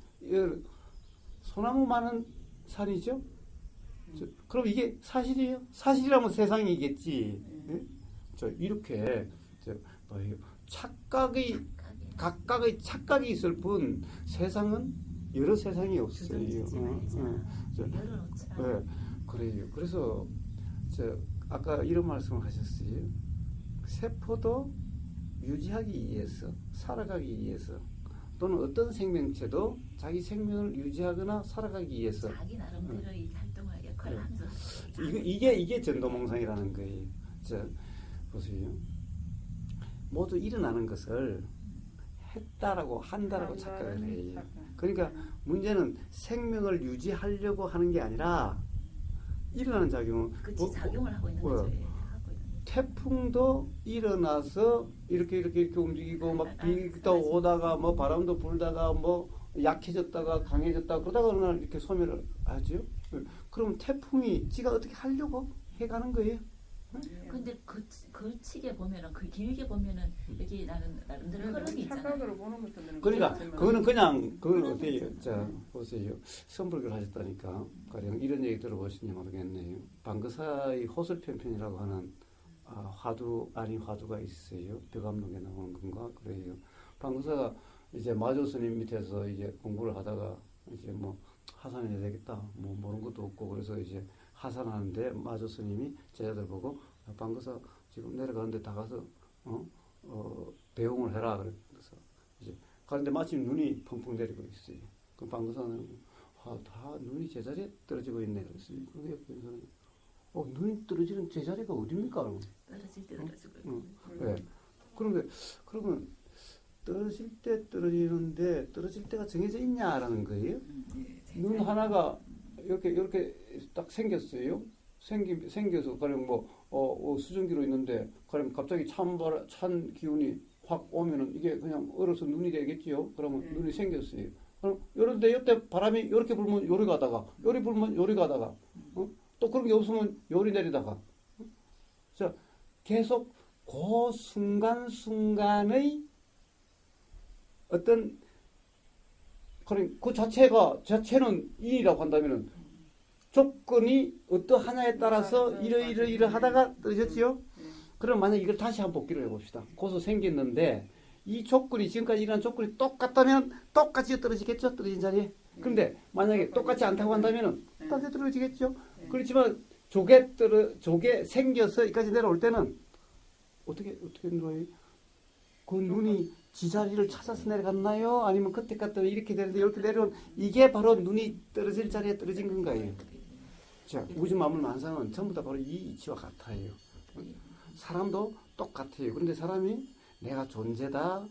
소나무 많은 산이죠? 그럼 이게 사실이에요? 사실이라면 세상이겠지. 이렇게 각각의 착각이 있을 뿐 세상은 여러 세상이 없어요. 그래요. 그래서 아까 이런 말씀을 하셨어요. 세포도 유지하기 위해서, 살아가기 위해서, 또는 어떤 생명체도 자기 생명을 유지하거나 살아가기 위해서 자기 나름대로 이 활동을 역할을 하면서 이게 전도몽상이라는 거예요. 자, 보세요. 모두 일어나는 것을 했다라고 한다라고 착각을 해요. 그러니까 문제는 생명을 유지하려고 하는 게 아니라 일어나는 작용은 그치 작용을 하고 있는 거죠. 예, 하고 있는 거죠. 태풍도 일어나서 이렇게 움직이고 막 비가 오다가 뭐 바람도 불다가 뭐 약해졌다가 강해졌다가 그러다가 어느 날 이렇게 소멸을 하죠. 그럼 태풍이 지가 어떻게 하려고 해가는 거예요. 근데 걸치게 보면은 그 길게 보면은 여기 나름대로 흐름이 있잖아요. 착각으로 보는 것도 그러니까 그거는 그냥 그건 어때요? 자 보세요. 선불교를 하셨다니까 가령 이런 얘기 들어보시는지 모르겠네요. 방그사의 호설편편이라고 하는 화두 아닌 화두가 있어요. 벽암록에 나오는 건가 그래요. 방그사가 이제 마조 스님 밑에서 이제 공부를 하다가 이제 뭐 하산해야 되겠다 뭐 모르는 것도 없고 그래서 이제 하산하는데 마조 스님이 제자들 보고 방그사 지금 내려가는데 다 가서 배웅을 해라 그래서 이제 가는데 마침 눈이 펑펑 내리고 있어요. 그럼 방그사는 다 눈이 제자리에 떨어지고 있네 그랬어요. 그게 눈이 떨어지는 제자리가 어딥니까? 떨어질 때 떨어지고. 네. 그러면 떨어질 때 떨어지는데 떨어질 때가 정해져 있냐라는 거예요. 눈 하나가 이렇게 딱 생겼어요. 생겨서 가령 수증기로 있는데 가령 갑자기 찬 기운이 확 오면은 이게 그냥 얼어서 눈이 되겠지요. 그러면 눈이 생겼어요. 그럼 이런데 이때 바람이 이렇게 불면 요리 가다가 요리 불면 요리 가다가 또 그런 게 없으면 요리 내리다가 자 계속 그 순간순간의 어떤 그 자체는 인이라고 한다면은 조건이 어떠하냐에 따라서 이러하다가 떨어졌지요. 그럼 만약 이걸 다시 한번 복기를 해봅시다. 고소 생겼는데 이 조건이 지금까지 일어난 조건이 똑같다면 똑같이 떨어지겠죠. 떨어진 자리에. 그런데 만약에 똑같지 않다고 한다면은 딴 데 떨어지겠죠. 그렇지만 조개 생겨서 여기까지 내려올 때는 어떻게 내려와요? 그 눈이 지자리를 찾아서 내려갔나요? 아니면 그때 갔다 이렇게 되는데 이렇게 내려온 이게 바로 눈이 떨어질 자리에 떨어진 건가요? 자, 우주 만물 만상은 전부 다 바로 이 이치와 같아요. 사람도 똑같아요. 그런데 사람이 내가 존재다,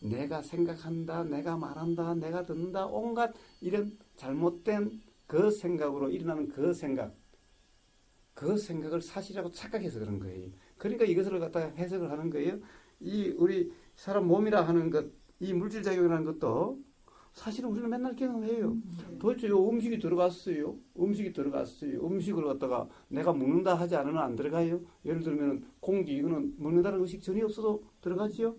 내가 생각한다, 내가 말한다, 내가 듣는다, 온갖 이런 잘못된 그 생각으로 일어나는 그 생각을 사실이라고 착각해서 그런 거예요. 그러니까 이것을 갖다가 해석을 하는 거예요. 이 우리 사람 몸이라 하는 것, 이 물질 작용이라는 것도 사실은 우리는 맨날 경험해요. 도대체 요 음식이 들어갔어요. 음식을 갖다가 내가 먹는다 하지 않으면 안 들어가요. 예를 들면 공기 이거는 먹는다는 의식 전혀 없어도 들어가지요.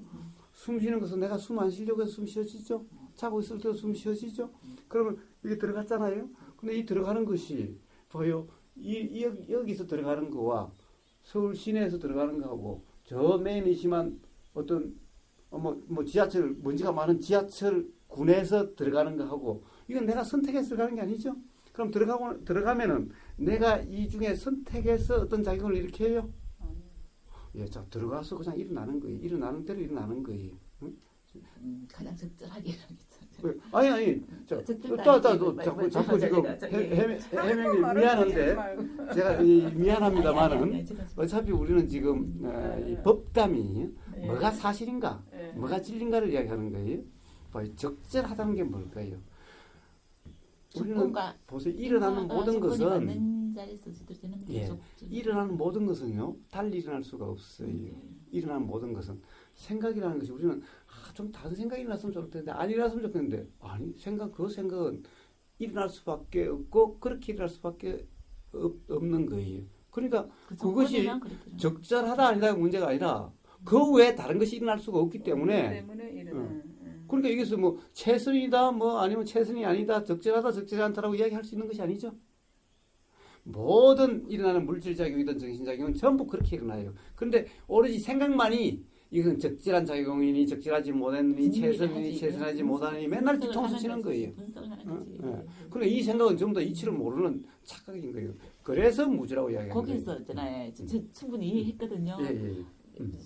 숨 쉬는 것은 내가 숨 안 쉬려고 해서 숨 쉬어지죠. 자고 있을 때도 숨 쉬어지죠. 그러면 이게 들어갔잖아요. 근데 이 들어가는 것이 봐요. 여기서 들어가는 거와 서울 시내에서 들어가는 거하고 저 맨이 심한 어떤 지하철 먼지가 많은 지하철군에서 들어가는 거하고 이건 내가 선택해서 들어가는 게 아니죠. 그럼 들어가면은 내가 이 중에 선택해서 어떤 작용을 일으켜요. 예, 자 들어가서 그냥 일어나는 거예요. 일어나는 대로 일어나는 거예요. 응? 가장 적절하게 일어나겠죠. 아니, 자꾸 지금 해명이 미안한데 제가 미안합니다만은 어차피 우리는 지금 이 법담이 뭐가 사실인가, 뭐가 진리인가를 이야기하는 거예요. 적절하다는 게 뭘까요? 우리는 보세요. 일어나는 모든 것은 일어나는 모든 것은요 달리 일어날 수가 없어요. 일어나는 모든 것은 생각이라는 것이 우리는 좀 다른 생각이 일어났으면 좋겠는데 안 일어났으면 좋겠는데 아니 그 생각은 일어날 수밖에 없고 그렇게 일어날 수밖에 없는 거예요. 그러니까 그것이 적절하다 아니다 문제가 아니라 그 외에 다른 것이 일어날 수가 없기 때문에 그러니까 이것이 뭐 최선이다 뭐 아니면 최선이 아니다 적절하다 적절하지 않다라고 이야기할 수 있는 것이 아니죠. 모든 일어나는 물질작용이든 정신작용은 전부 그렇게 일어나요. 그런데 오로지 생각만이 이건 적절한 작용이니 적절하지 못했니 최선이니 최선하지 못하니 맨날 뒤통수 치는 거예요. 그러니까 이 생각은 전부 다 이치를 모르는 착각인 거예요. 그래서 무지라고 이야기하는 거예요. 거기서 있잖아요. 충분히 이해했거든요.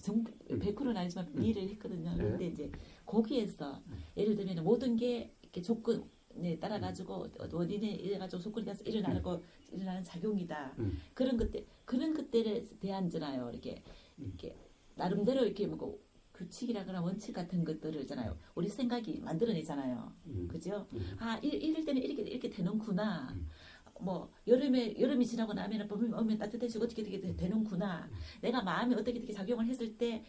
정 100%는 아니지만 일을 했거든요. 네. 근데 이제 거기에서 예를 들면 모든 게 이렇게 조건에 따라 가지고 원인에 의해 가지고 조건이 따라서 일어나는 작용이다. 그런 것들에 대한잖아요. 이렇게 나름대로 이렇게 뭐 규칙이라거나 원칙 같은 것들을 있잖아요. 우리 생각이 만들어내잖아요. 그죠? 아, 이럴 때는 이렇게 되는구나. 뭐 여름이 지나고 나면 봄이 오면 따뜻해지고 어떻게 되는구나. 내가 마음이 어떻게 작용을 했을 때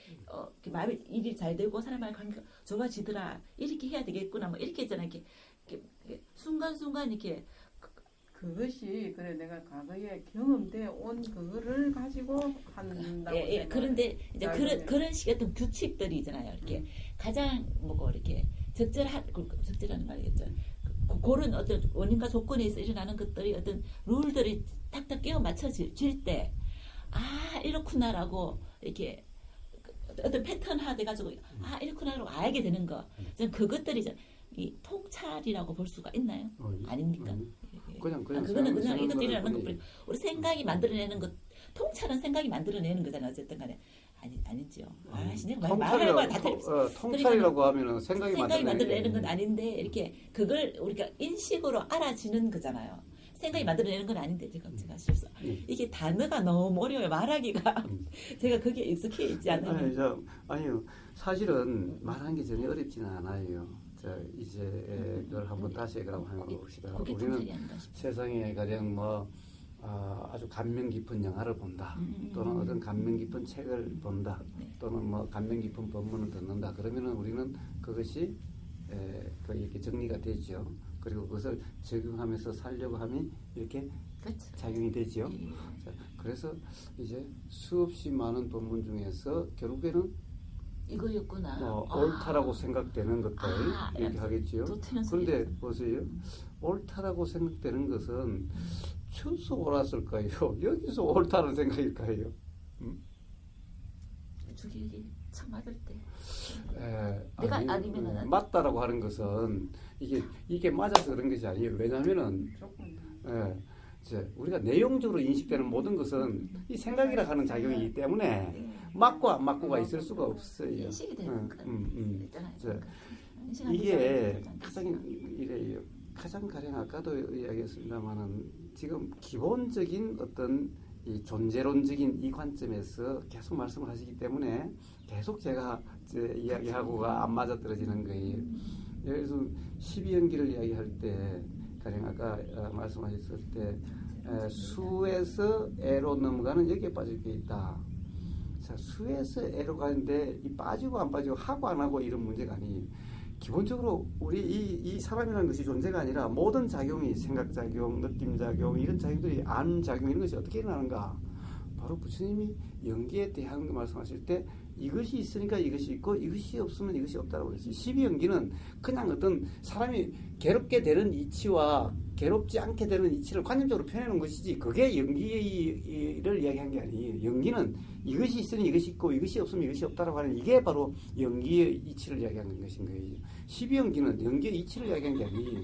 마음이 일이 잘 되고 사람과의 관계가 좋아지더라. 이렇게 해야 되겠구나. 뭐 이렇게 있잖아요. 이렇게 순간순간 이렇게 그것이 그래 내가 과거에 경험돼 온 그거를 가지고 한다고. 예. 그런데 이제 그런 식의 어떤 규칙들이 있잖아요. 이렇게 가장 뭐고 이렇게 적절한 말이겠죠. 그런 어떤 원인과 조건에서 일어나는 것들이 어떤 룰들이 탁탁 끼워 맞춰질 때, 아, 이렇구나라고 이렇게 어떤 패턴화 돼가지고, 아, 이렇구나라고 알게 되는 거. 저는 그것들이 이 통찰이라고 볼 수가 있나요? 아닙니까? 그냥 그거는 그냥 이것도 일어나는 것뿐이 우리 생각이 만들어내는 것, 통찰은 생각이 만들어내는 거잖아요. 어쨌든 간에. 아니지요. 내가 말하는 거야 다 틀렸어. 통찰이라고 하면은 생각이 만들어내는 건 아닌데 이렇게 그걸 우리가 인식으로 알아지는 거잖아요. 생각이 만들어내는 건 아닌데 제가 실수. 이게 단어가 너무 어려워요. 말하기가 제가 거기에 익숙해 있지 않아요. 아니요. 사실은 말하는 게 전혀 어렵지는 않아요. 자, 이제 그걸 한번 다시 그럼 한번 봅시다. 우리는 세상에 가령 뭐 아주 감명 깊은 영화를 본다, 또는 어떤 감명 깊은 책을 본다, 또는 뭐 감명 깊은 본문을 듣는다. 그러면은 우리는 그것이 이렇게 정리가 되죠. 그리고 그것을 적용하면서 살려고 하면 이렇게 그렇죠. 작용이 되죠. 자, 그래서 이제 수없이 많은 본문 중에서 결국에는 이거였구나. 옳다라고 생각되는 것들 이렇게 하겠지요. 그런데 보세요. 옳다라고 생각되는 것은 추수 옳았을까요? 여기서 옳다는 생각일까요? 죽이기 참 맞을 때. 내가 아니면은 맞다라고 하는 것은 이게 맞아서 그런 것이 아니에요. 왜냐하면은 우리가 내용적으로 인식되는 모든 것은 이 생각이라 하는 작용이기 때문에 맞고 안 맞고가 있을 수가 없어요. 인식이 되는 거잖아요. 이게 가장 이래요. 가장 가령 아까도 이야기했습니다만은 지금 기본적인 어떤 이 존재론적인 이 관점에서 계속 말씀을 하시기 때문에 계속 제가 이야기하고가 안 맞아 떨어지는 거예요. 예를 들어서 12연기를 이야기할 때 가령 아까 말씀하셨을 때 수에서 애로 넘어가는 여기에 빠질 게 있다. 자, 수에서 애로 가는데 이 빠지고 안 빠지고 하고 안 하고 이런 문제가 아니에요. 기본적으로 우리 이 사람이라는 것이 존재가 아니라 모든 작용이 생각작용, 느낌작용 이런 작용들이 안작용 이런 것이 어떻게 일어나는가. 바로 부처님이 연기에 대한 거 말씀하실 때 이것이 있으니까 이것이 있고 이것이 없으면 이것이 없다고 그랬어요. 12연기는 그냥 어떤 사람이 괴롭게 되는 이치와 괴롭지 않게 되는 이치를 관념적으로 표현하는 것이지 그게 연기를 이야기한 게 아니에요. 연기는 이것이 있으니 이것이 있고 이것이 없으면 이것이 없다라고 하는 이게 바로 연기의 이치를 이야기하는 것인 거예요. 12연기는 연기의 이치를 이야기한 게 아니에요.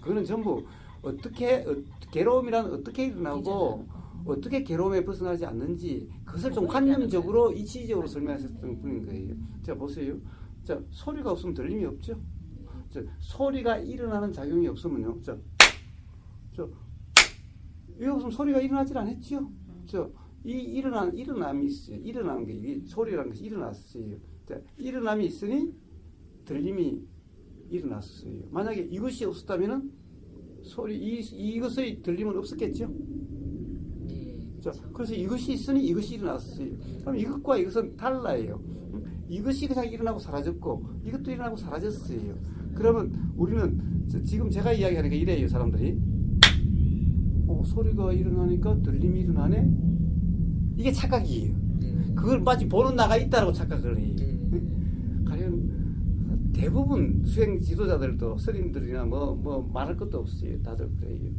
그거는 전부 어떻게 괴로움이란 어떻게 일어나고 어떻게 괴로움에 벗어나지 않는지 그것을 좀 관념적으로 이치적으로 설명하셨던 분인 거예요. 자 보세요. 자 소리가 없으면 들림이 없죠. 자 소리가 일어나는 작용이 없으면요. 자 이거 없으면 소리가 일어나질 않았죠. 이 일어남이 있어요. 일어나는 게 이게 소리라는 것이 일어났어요. 자 일어남이 있으니 들림이 일어났어요. 만약에 이것이 없었다면은 이것의 들림은 없었겠죠. 자, 그래서 이것이 있으니 이것이 일어났어요. 그럼 이것과 이것은 달라요. 이것이 그냥 일어나고 사라졌고 이것도 일어나고 사라졌어요. 그러면 우리는 지금 제가 이야기하는 게 이래요. 사람들이 소리가 일어나니까 들림이 일어나네. 이게 착각이에요. 그걸 마치 보는 나가 있다라고 착각을 해요. 가령 대부분 수행 지도자들도 스님들이나 뭐 말할 것도 없어요. 다들 그래요.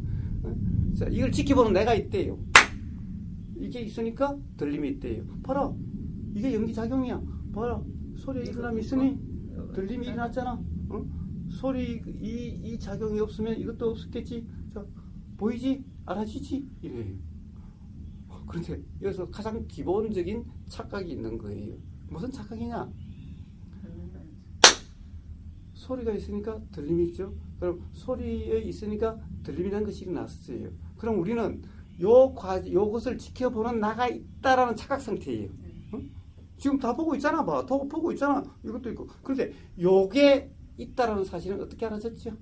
자, 이걸 지켜보는 내가 있대요. 이게 있으니까 들림이 있대요. 봐라. 이게 연기작용이야. 봐라. 소리에 일어남이 있으니 들림이 일어났잖아. 소리 이 작용이 없으면 이것도 없었겠지. 자, 보이지? 알아지지? 이래요. 그런데 여기서 가장 기본적인 착각이 있는 거예요. 무슨 착각이냐? 소리가 있으니까 들림이 있죠. 그럼 소리에 있으니까 들림이라는 것이 일어났어요. 그럼 우리는 요것을 지켜보는 나가 있다라는 착각 상태예요. 지금 다 보고 있잖아, 봐. 다 보고 있잖아. 이것도 있고. 그런데 요게 있다라는 사실은 어떻게 알아졌죠?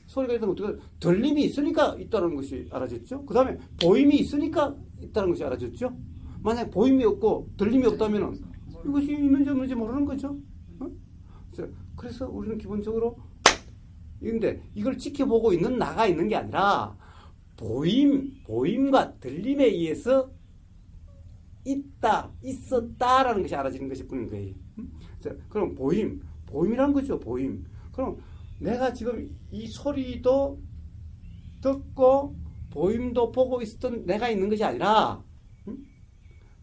소리가 있다면 어떻게 들림이 있으니까 있다는 것이 알아졌죠. 그 다음에 보임이 있으니까 있다는 것이 알아졌죠. 만약 보임이 없고 들림이 없다면 이것이 있는지 없는지 모르는 거죠. 그래서 우리는 기본적으로 근데 이걸 지켜보고 있는 나가 있는 게 아니라 보임과 들림에 의해서 있다, 있었다라는 것이 알아지는 것일 뿐인 거예요. 그럼 보임이라는 거죠. 보임. 그럼 내가 지금 이 소리도 듣고 보임도 보고 있었던 내가 있는 것이 아니라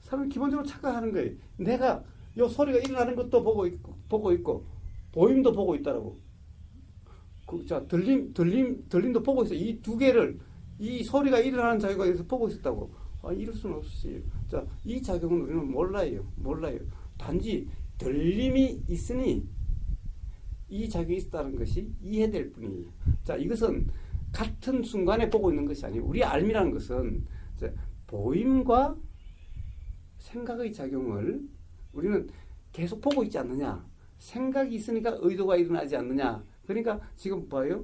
사람은 기본적으로 착각하는 거예요. 내가 이 소리가 일어나는 것도 보고 있고 보임도 보고 있다라고. 자, 들림도 보고 있어. 이 두 개를 이 소리가 일어나는 작용에서 보고 있었다고. 이럴 수는 없어요. 자, 이 작용은 우리는 몰라요. 단지 들림이 있으니 이 작용이 있었다는 것이 이해될 뿐이에요. 자, 이것은 같은 순간에 보고 있는 것이 아니에요. 우리 알미라는 것은 보임과 생각의 작용을 우리는 계속 보고 있지 않느냐. 생각이 있으니까 의도가 일어나지 않느냐. 그러니까 지금 봐요.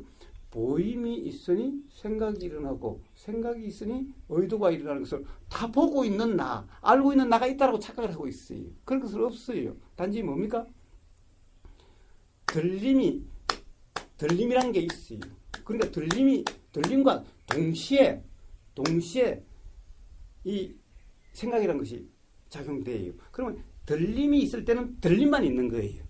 보임이 있으니 생각이 일어나고 생각이 있으니 의도가 일어나는 것을 다 보고 있는 나, 알고 있는 나가 있다고 착각을 하고 있어요. 그런 것은 없어요. 단지 뭡니까? 들림이라는 게 있어요. 그러니까 들림과 동시에 이 생각이라는 것이 작용돼요. 그러면 들림이 있을 때는 들림만 있는 거예요.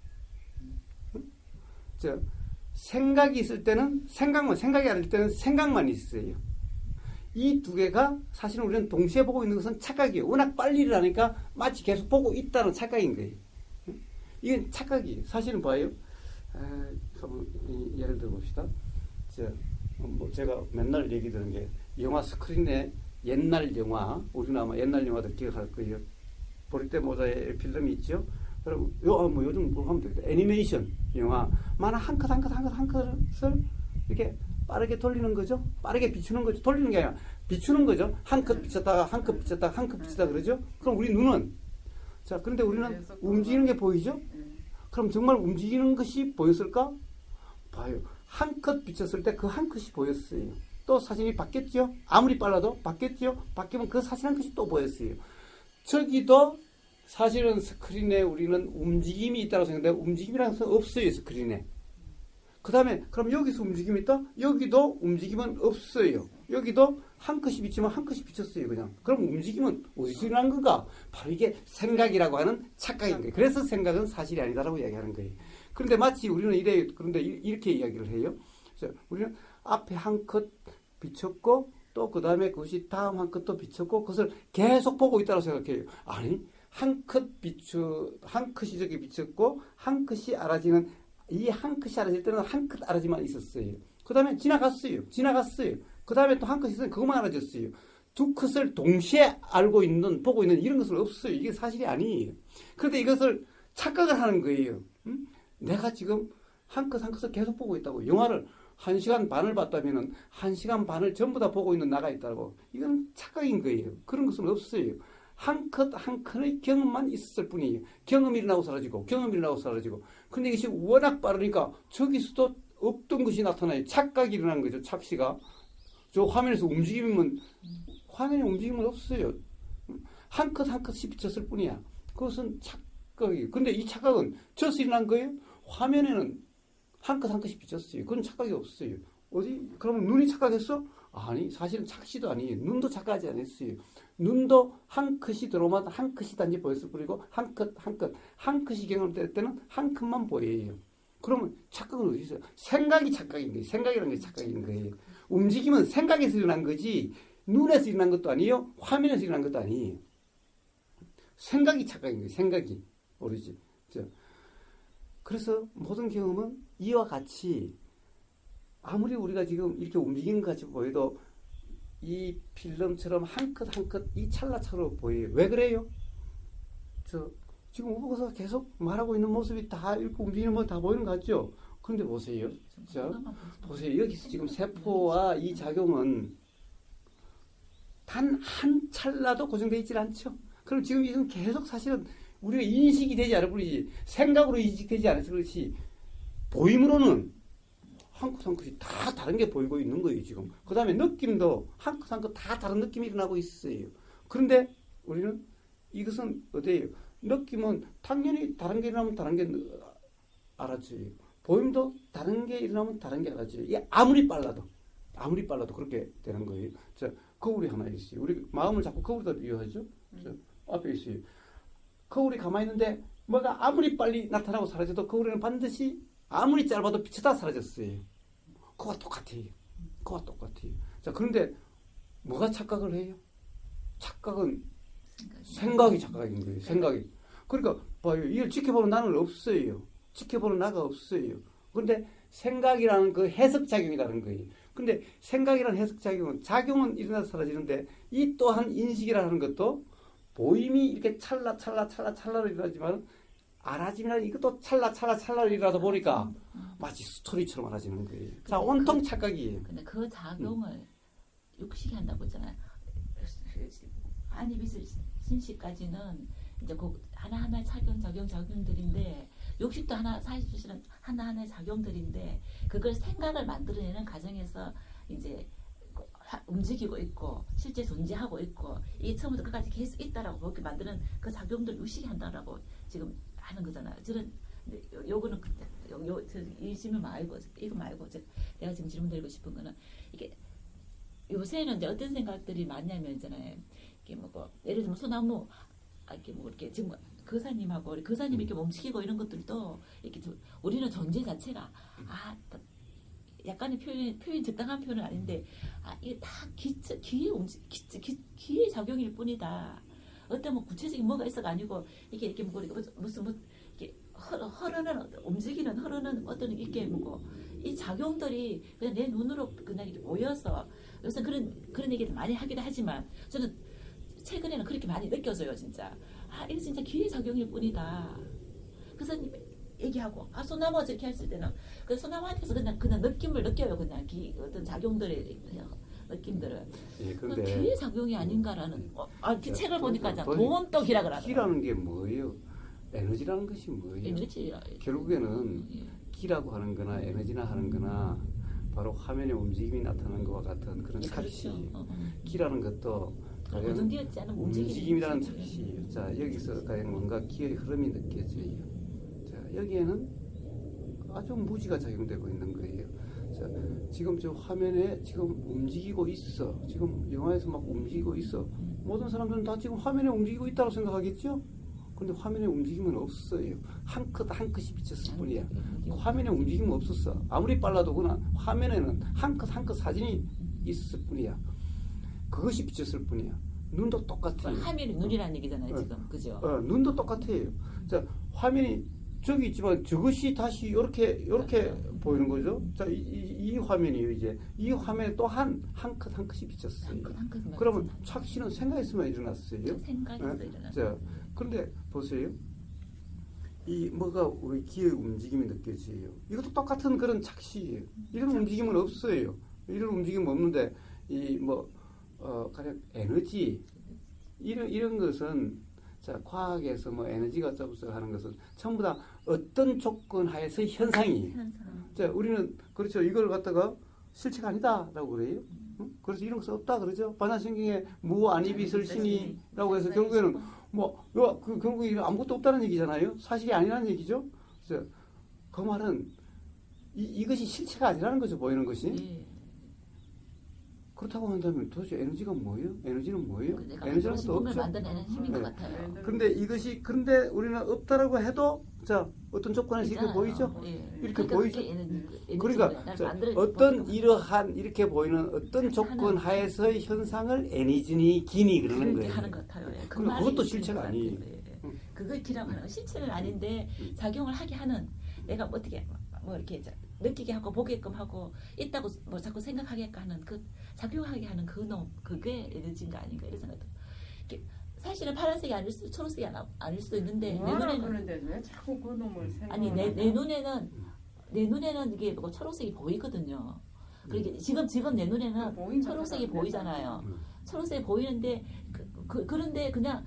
생각이 있을 때는 생각이 아닐 때는 생각만 있어요. 이 두 개가 사실은 우리는 동시에 보고 있는 것은 착각이에요. 워낙 빨리 일어나니까 마치 계속 보고 있다는 착각인 거예요. 이건 착각이에요. 사실은 봐요. 예를 들어 봅시다. 제가 맨날 얘기 드는 게 영화 스크린에 옛날 영화, 우리는 아마 옛날 영화들 기억할 거예요. 보리떼 모자의 필름이 있죠. 그럼 요즘 뭐 하면 되겠다. 애니메이션 영화 만화 한 컷을 이렇게 빠르게 돌리는 거죠. 빠르게 비추는 거죠. 돌리는 게 아니라 비추는 거죠. 한 컷 비쳤다가 한 컷 비쳤다가 한 컷 비쳤다 그러죠. 그럼 우리 눈은 그런데 우리는 움직이는 게 보이죠. 그럼 정말 움직이는 것이 보였을까? 봐요. 한 컷 비쳤을 때 그 한 컷이 보였어요. 또 사진이 바뀌었죠. 아무리 빨라도 바뀌었죠. 바뀌면 그 사진 한 컷이 또 보였어요. 저기도 사실은 스크린에 우리는 움직임이 있다고 생각하는데 움직임이라는 것은 없어요. 스크린에. 그 다음에 그럼 여기서 움직임이 있다? 여기도 움직임은 없어요. 여기도 한 컷이 비치면 한 컷이 비쳤어요. 그냥. 그럼 움직임은 어디서 일어난 건가? 바로 이게 생각이라고 하는 착각인 거예요. 그래서 생각은 사실이 아니다라고 이야기하는 거예요. 그런데 마치 우리는 그런데 이렇게 이야기를 해요. 우리는 앞에 한 컷 비쳤고 또 그 다음에 그것이 다음 한 컷도 비쳤고 그것을 계속 보고 있다고 생각해요. 아니 한 컷이 저기 비쳤고 한 컷이 알아지는 이 한 컷이 알아질 때는 한 컷 알아지만 있었어요. 그 다음에 지나갔어요. 그 다음에 또 한 컷이 있으면 그것만 알아졌어요. 두 컷을 동시에 보고 있는 이런 것은 없어요. 이게 사실이 아니에요. 그런데 이것을 착각을 하는 거예요. 내가 지금 한 컷을 계속 보고 있다고. 영화를 1시간 반을 봤다면 1시간 반을 전부 다 보고 있는 나가 있다고. 이건 착각인 거예요. 그런 것은 없어요. 한 컷의 경험만 있었을 뿐이에요. 경험이 일어나고 사라지고. 근데 이것이 워낙 빠르니까 저기서도 없던 것이 나타나요. 착각이 일어나는 거죠. 착시가. 저 화면에서 화면에 움직임은 없어요. 한 컷이 비쳤을 뿐이야. 그것은 착각이에요. 근데 이 착각은 저서 일어난 거예요? 화면에는 한 컷이 비쳤어요. 그건 착각이 없어요. 그러면 눈이 착각했어? 아니, 사실은 착시도 아니에요. 눈도 착각하지 않았어요. 눈도 한 컷이 들어오면 한 컷이 단지 보였을 뿐이고 한 컷이 경험될 때는 한 컷만 보여요. 그러면 착각은 어디 있어요? 생각이 착각인 거예요. 생각이라는 게 착각인 거예요. 움직임은 생각에서 일어난 거지 눈에서 일어난 것도 아니에요. 화면에서 일어난 것도 아니에요. 생각이 착각인 거예요. 생각이 오르지. 그래서 모든 경험은 이와 같이 아무리 우리가 지금 이렇게 움직이는 것 같이 보여도 이 필름처럼 한 컷 한 컷 이 찰나처럼 보여요. 왜 그래요? 지금 우보가서 계속 말하고 있는 모습이 다 이렇게 움직이는 거 다 보이는 거 같죠? 그런데 보세요. 보세요. 여기서 지금 세포와 이 작용은 단 한 찰나도 고정되어 있지 않죠? 그럼 지금 이건 계속 사실은 우리가 인식이 되지 않을 뿐이지 생각으로 인식되지 않아서 그렇지 보임으로는 한 컷 한 컷이 다 다른 게 보이고 있는 거예요 지금. 그 다음에 느낌도 한 컷 한 컷 다 다른 느낌이 일어나고 있어요. 그런데 우리는 이것은 어때요? 느낌은 당연히 다른 게 일어나면 다른 게 알아져요. 보임도 다른 게 일어나면 다른 게 알아져요. 이게 아무리 빨라도 그렇게 되는 거예요. 자, 거울이 하나 있어요. 우리 마음을 자꾸 거울에다 비유하죠. 앞에 있어요. 거울이 가만히 있는데 뭐가 아무리 빨리 나타나고 사라져도 거울에는 반드시 아무리 짧아도 빛이 다 사라졌어요. 그와 똑같아요. 자, 그런데 뭐가 착각을 해요? 착각은 생각이 착각인 거예요. 생각이. 그러니까 봐요. 이걸 지켜보는 나는 없어요. 지켜보는 나가 없어요. 그런데 생각이라는 그 해석작용이라는 거예요. 근데 생각이라는 해석작용은 작용은 일어나서 사라지는데 이 또한 인식이라는 것도 보임이 이렇게 찰나로 일어나지만 알아짐이라는 이것도 찰나로 일어나다 보니까 마치 스토리처럼 알아지는 거예요. 자, 온통 착각이에요. 근데 그 작용을 육식이 한다고 했잖아요. 안입이슬 신시까지는 이제 그 하나하나의 작용들인데 육식도 사실은 하나하나의 작용들인데 그걸 생각을 만들어내는 과정에서 이제 움직이고 있고 실제 존재하고 있고 이게 처음부터 끝까지 계속 있다라고 그렇게 만드는 그 작용들 육식이 한다라고 지금 하는 거잖아요. 저는 요거는 이 질문 말고 이거 말고 내가 지금 질문 드리고 싶은 거는 이게 요새는 이제 어떤 생각들이 많냐면 있잖아요. 이게 뭐 예를 들면 소나무 이렇게 뭐 이렇게 지금 거사님하고 우리 거사님이 이렇게 움직이고 이런 것들도 이렇게 우리는 존재 자체가 약간의 표현 적당한 표현은 아닌데 이게 다 기의 작용일 뿐이다. 어떤 뭐 구체적인 뭐가 있어가 아니고 이렇게 뭐 무슨 뭐 이렇게 흐르는 어떤 이렇게 뭐고 이 작용들이 그냥 내 눈으로 그냥 이렇게 보여서 요새 그런 얘기를 많이 하기도 하지만 저는 최근에는 그렇게 많이 느껴져요 진짜. 이거 진짜 기회 작용일 뿐이다. 그래서 얘기하고 소나무가 저렇게 했을 때는 그 소나무한테서 그냥 느낌을 느껴요. 그냥 어떤 작용들의 느낌들을. 예, 그 기회 작용이 아닌가라는. 책을 보니까 돈또 기라 그러더라고요. 기라는 게 뭐예요? 에너지라는 것이 뭐예요? 에너지. 결국에는 기라고 하는 거나 에너지나 하는 거나 바로 화면에 움직임이 나타나는 것과 같은 그런 착시. 그렇죠. 기라는 것도 고정되었지 않은 움직임이라는 착시예요. 자, 여기서 과연 뭔가 기의 흐름이 느껴져요. 자, 여기에는 아주 무지가 작용되고 있는 거예요. 자, 지금 저 화면에 지금 움직이고 있어. 지금 영화에서 막 움직이고 있어. 모든 사람들은 다 지금 화면에 움직이고 있다고 생각하겠죠? 근데 화면에 움직임은 없어요. 한 컷 한 컷이 비쳤을 뿐이야. 화면에 움직임은 없었어. 아무리 빨라도 그나 화면에는 한 컷 한 컷 사진이 있을 뿐이야. 그것이 비쳤을 뿐이야. 눈도 똑같아요. 화면이 눈이라는 얘기잖아요, 지금. 그죠? 눈도 똑같아요. 자, 화면이 저기 있지만 저것이 다시 이렇게 보이는 거죠. 자, 이 화면이요, 이제. 이 화면에 또 한 컷 한 컷이 비쳤어요. 한 컷 그러면 착시는 생각했으면 일어났어요. 생각에서 일어났어요. 자, 그런데 보세요. 이 뭐가 우리 기의 움직임이 느껴져요. 이것도 똑같은 그런 착시예요. 이런 움직임은 없어요. 이런 움직임은 없는데 가령 에너지 이런 것은 자 과학에서 뭐 에너지가 어쩌고저쩌고 하는 것은 전부 다 어떤 조건 하에서 현상이에요. 자 우리는 그렇죠. 이걸 갖다가 실체가 아니다라고 그래요. 그래서 이런 것은 없다 그러죠. 반야신경에 무안입이설신이라고 해서 결국에는 결국에 아무것도 없다는 얘기잖아요. 사실이 아니라는 얘기죠. 그래서 그 말은 이것이 실체가 아니라는 거죠. 보이는 것이. 그렇다고 한다면 도대체 에너지가 뭐예요? 에너지는 뭐예요? 에너지는 것도 없죠. 만드는 힘인 것 같아요. 그런데 우리는 없다라고 해도 자 어떤 조건에서 이렇게 보이죠? 이렇게 보이죠? 그러니까 어떤 이러한 이렇게 보이는 어떤 조건 하에서의 현상을 에너지니 기니 그러는 거예요. 하는 것 같아요. 그것도 실체가 아니에요. 그걸 기라고 하는 건 실체는 아닌데 작용을 하게 하는 내가 어떻게 이렇게 느끼게 하고 보게끔 하고 있다고 뭐 자꾸 생각하게끔 하는 그 작용하게 하는 그게 에너지인가 아닌가 이런 생각도. 사실은 파란색이 아닐 수도 초록색이 아닐 수도 있는데 내 눈에는 그런데 왜 자꾸 그 놈을 생각? 아니 내 눈에는 이게 뭐 초록색이 보이거든요. 그러니까 지금 내 눈에는 초록색이 보이잖아요. 초록색이 보이는데 그런데 그냥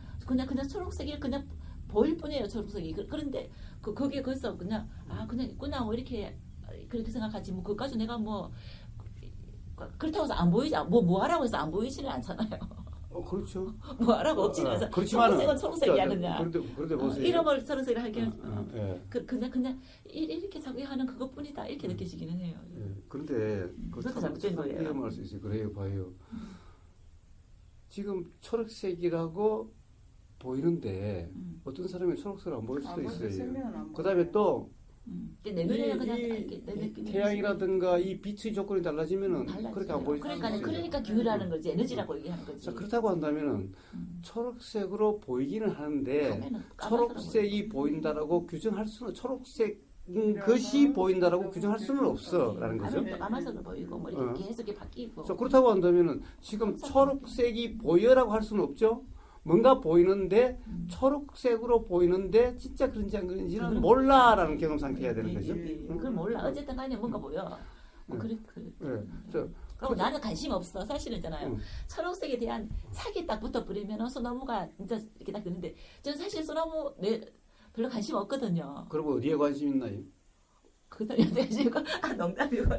초록색이 그냥 보일 뿐이에요. 초록색이. 그런데 그게 거기서 그냥 그냥 있구나 뭐 이렇게 그렇게 생각하지 뭐 그까지 내가 뭐 그렇다고 해서 안 보이지 뭐 하라고 해서 안 보이지는 않잖아요. 그렇죠. 뭐 하라고 없지는 않아서 초록색은 초록색이야 그냥. 그런데 보세요. 이름을 초록색을 하게 예. 그냥 이렇게 작용하는 그것뿐이다 이렇게 느껴지기는 해요. 예. 그런데 그것도 잘못된 거예요. 위험할 수 있어요. 그래요, 봐요. 지금 초록색이라고 보이는데 어떤 사람이 초록색을 안 보일 수도 있어요. 그다음에 또 내 눈에는 그냥 이렇게 내 느낌. 태양이라든가 이 빛의 조건이 달라지면은 그렇게 안 보일 수 있어요. 그러니까 기후라는 거지 에너지라고 얘기하는 거지. 자, 그렇다고 한다면은 초록색으로 보이기는 하는데 초록색이 보인다라고 규정할 수는 초록색 것이 보인다라고 규정할 수는 없어라는 거죠. 까만색으로 보이고 뭐 이렇게 계속 바뀌고. 자, 그렇다고 한다면은 지금 초록색이 보여라고 할 수는 없죠. 뭔가 보이는데 초록색으로 보이는데 진짜 그런지 안 그런지는 몰라라는 경험 상태여야 되는 거죠. 그건 몰라. 어쨌든 간에 뭔가 보여. 그래. 그리고 나는 관심 없어. 사실은 있잖아요. 초록색에 대한 색이 딱 붙어버리면 소나무가 진짜 이렇게 딱 되는데 저는 사실 소나무 별로 관심 없거든요. 그리고 어디에 관심 있나요? 그 사람한테 지금 농담이고요.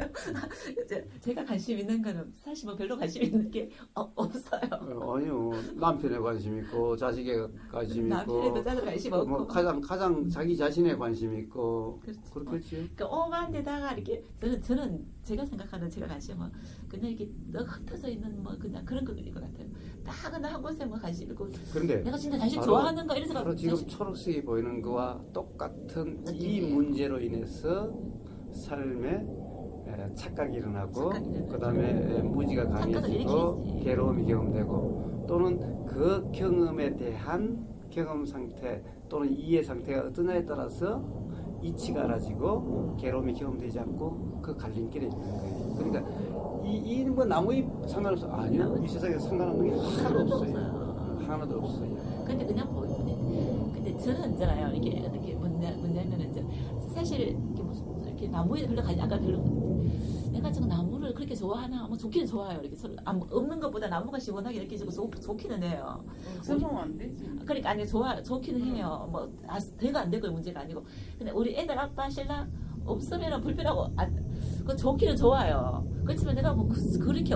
제가 관심 있는 거는 사실 뭐 별로 관심 있는 게 없어요. 아니요, 남편에 관심 있고 자식에 관심 있고 남편에도 자도 관심 없고 뭐 가장 자기 자신에 관심 있고 그렇죠. 그렇겠지. 그러니까 오만 데다가 이렇게 저는 제가 생각하는 제가 관심은 그냥 이렇게 떡 흩어져 있는 뭐 그냥 그런 것일 것 같아요. 딱 그냥 한 곳에 뭐 관심 있고. 그런데 내가 진짜 당신 좋아하는가 이런 생각. 바로 지금 초록색이 보이는 거와 똑같은 이 문제로 인해서 삶에 착각이 일어나고 그다음에 무지가 강해지고 괴로움이 경험되고 또는 그 경험에 대한 경험 상태 또는 이해 상태가 어떠냐에 따라서 이치가 알아지고 괴로움이 경험되지 않고 그 갈림길에 있는 거예요. 그러니까 이 뭐 나무잎 상관없어. 아니요, 이 세상에 상관없는 게 하나도 없어요. 하나도 없어요. 근데 그냥 보이는데 근데 저는 있잖아요. 이게 어떻게 뭐냐면은 이제 사실 이렇게 무슨 이렇게 나무에 별로 아까 별로 내가 지금 나무를 그렇게 좋아하나 뭐 좋기는 좋아요. 이렇게 서로 없는 것보다 나무가 시원하게 느껴지고 좋기는 해요. 없으면 안 되지. 그러니까 아니 좋기는 해요. 뭐 대가 안 되고 문제가 아니고 근데 우리 애들 아빠 신랑 없으면 불편하고 그 좋기는 좋아요. 그렇지만 내가 뭐 그렇게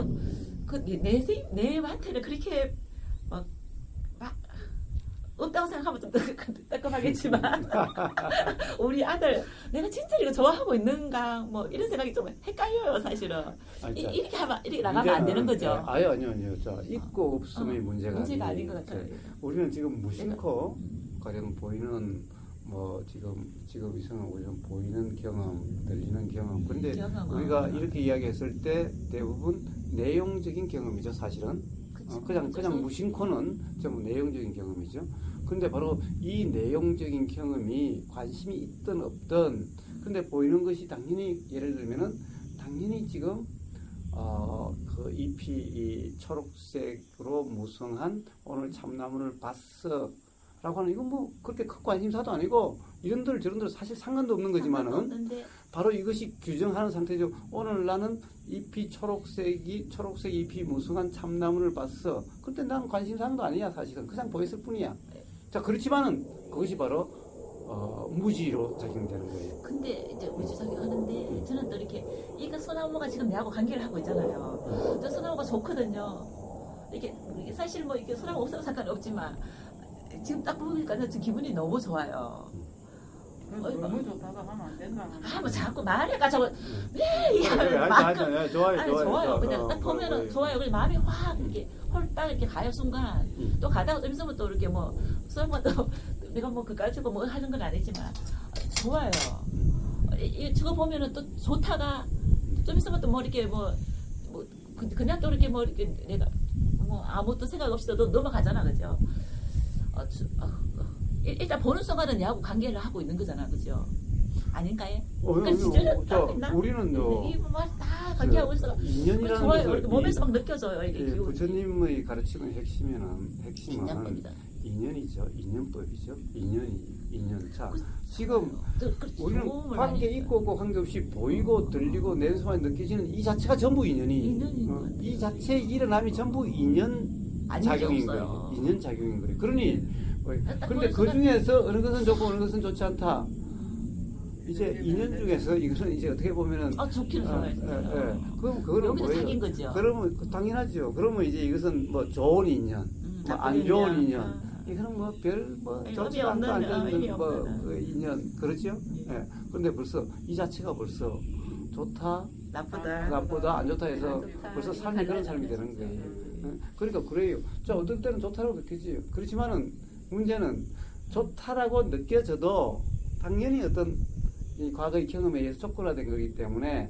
내한테는 그렇게 막 없다고 생각하면 좀 따끔하겠지만 우리 아들 내가 진짜 이거 좋아하고 있는가 뭐 이런 생각이 좀 헷갈려요 사실은. 이렇게 하면 이렇게 나가면 안 되는 거죠. 아니요. 자, 있고 없음의 문제가 아닌 것 같아요. 우리는 지금 무심코 가령 보이는 뭐 지금 이성은 우리는 보이는 경험, 들리는 경험. 그런데 우리가 이렇게 이야기했을 때 대부분 내용적인 경험이죠, 사실은. 그냥 무심코는 전부 내용적인 경험이죠. 그런데 바로 이 내용적인 경험이 관심이 있든 없든 근데 보이는 것이 당연히 예를 들면은 당연히 지금 그 잎이 이 초록색으로 무성한 오늘 참나무를 봤어 라고 하는 이건 뭐 그렇게 큰 관심사도 아니고 이런들 저런들 사실 상관도 없는 거지만은 바로 이것이 규정하는 상태죠. 오늘 나는 잎이 초록색 잎이 무성한 참나무를 봤어. 근데 난 관심사항도 아니야 사실은 그냥 보였을 뿐이야. 자 그렇지만은 그것이 바로 무지로 작용되는 거예요. 근데 이제 무지 작용하는데 저는 또 이렇게 이거 소나무가 지금 내하고 관계를 하고 있잖아요. 저 소나무가 좋거든요. 이게 사실 뭐 이게 소나무 없어도 상관이 없지만 지금 딱 보니까 지금 기분이 너무 좋아요. 너무 좋다가 하면 안 된다. 뭐 자꾸 말해가지고 좋아요. 그냥 딱 보면은 좋아요. 그래서 마음이 확 이렇게 홀딱 이렇게 가요 순간. 또 가다가 좀 있으면 또 이렇게 뭐 설마 또 내가 뭐 그 가지고 뭐 하는 건 아니지만 좋아요. 저거 보면은 또 좋다가 좀 있으면 또 뭐 이렇게 뭐 그냥 또 이렇게 뭐 이렇게 내가 뭐 아무것도 생각 없이 또 넘어가잖아, 그죠? 일단 보는 순간은 얘하고 관계를 하고 있는 거잖아, 그죠? 아닌가요? 아니, 진짜 자, 있나? 우리는요. 이뭐다 관계하고 있어. 인연이라는 좋아요. 것을 이렇게 몸에서 막 느껴져요. 이게 예, 기운이. 부처님의 가르침의 핵심은 인연법이다. 인연이죠. 인연법이죠. 인연. 자, 지금 그렇죠. 우리는 도움을 밖에 많이 있고 없고 관계없이 보이고 들리고 내 손에 느껴지는 이 자체가 전부 인연이. 인연인 것 같아요. 이 자체의 일어남이 전부 인연 아닌 게 작용인 없어요. 거예요. 인연 작용인 거예요. 그러니 딱 근데 그 그래서 중에서 어느 것은 좋고 어느 것은 좋지 않다. 이제 인연 중에서 이것은 이제 어떻게 보면은 좋기는 좋아요. 그럼 그거는 여기서 뭐예요? 사귄 거죠. 그러면 당연하죠. 그러면 이제 이것은 뭐 좋은 인연, 뭐 안 좋은 인연. 이거는 뭐 별 뭐 좋지 않고 안 좋은 뭐 인연 그렇죠? 예. 그런데 벌써 이 자체가 벌써 좋다, 나쁘다, 안 좋다 해서 안 좋다. 벌써 삶이 그런 삶이 되는 거예요. 예. 그러니까 그래요. 자, 어떨 때는 좋다라고 느끼지요. 그렇지만은 문제는 좋다라고 느껴져도 당연히 어떤 이 과거의 경험에 의해서 촉구화된 거기 때문에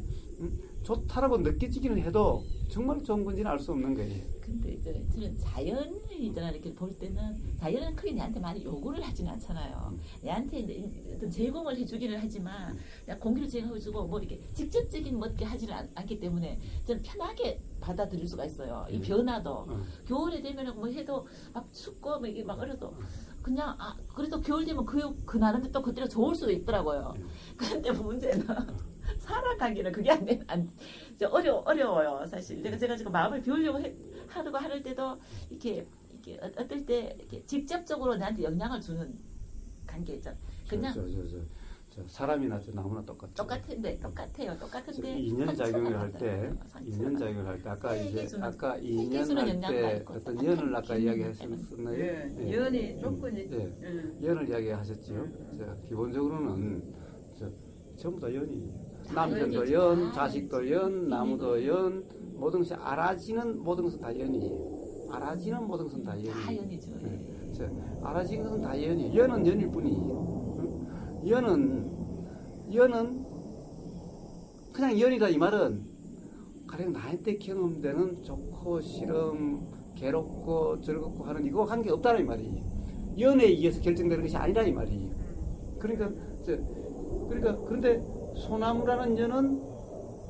좋다라고 느껴지기는 해도 정말 좋은 건지는 알 수 없는 거예요. 근데 이제 저는 자연이잖아 이렇게 볼 때는 자연은 크게 내한테 많이 요구를 하지는 않잖아요. 내한테 이제 어떤 제공을 해주기는 하지만 그냥 공기를 제공해주고 뭐 이렇게 직접적인 뭐 이렇게 하지는 않기 때문에 저는 편하게 받아들일 수가 있어요. 이 변화도 겨울에 되면은 뭐 해도 막 춥고 뭐 이게 막 어려도 그냥 그래도 겨울 되면 그 나름대로 또 그때가 좋을 수도 있더라고요. 그런데 문제는 살아가기는 그게 어려워요 사실. 제가 지금 마음을 비우려고 하려고 할 때도 이렇게 어떨 때 이렇게 직접적으로 나한테 영향을 주는 관계 있잖아. 그냥 저 사람이나 저 나무나 똑같아요. 똑같은데 인연 작용을 할 때 아까 이제 아까 인연할 때 어떤 연을 아까 이야기하셨나요? 예, 연이 조건이 연을 이야기하셨지요. 기본적으로는 전부 다 연이 남편도 연, 자식도 연, 나무도 연, 모든 것이 알아지는 모든 것은 다 연이에요. 알아지는 모든 것은 다 연이에요. 다 연이죠. 알아지는 것은 다 연이에요. 연은 연일 뿐이에요. 연은 그냥 연이다 이 말은 가령 나한테 경험되는 좋고 싫음, 괴롭고 즐겁고 하는 이거 관계 없다는 말이에요. 연에 의해서 결정되는 것이 아니라 이 말이에요. 그러니까 그런데 소나무라는 연은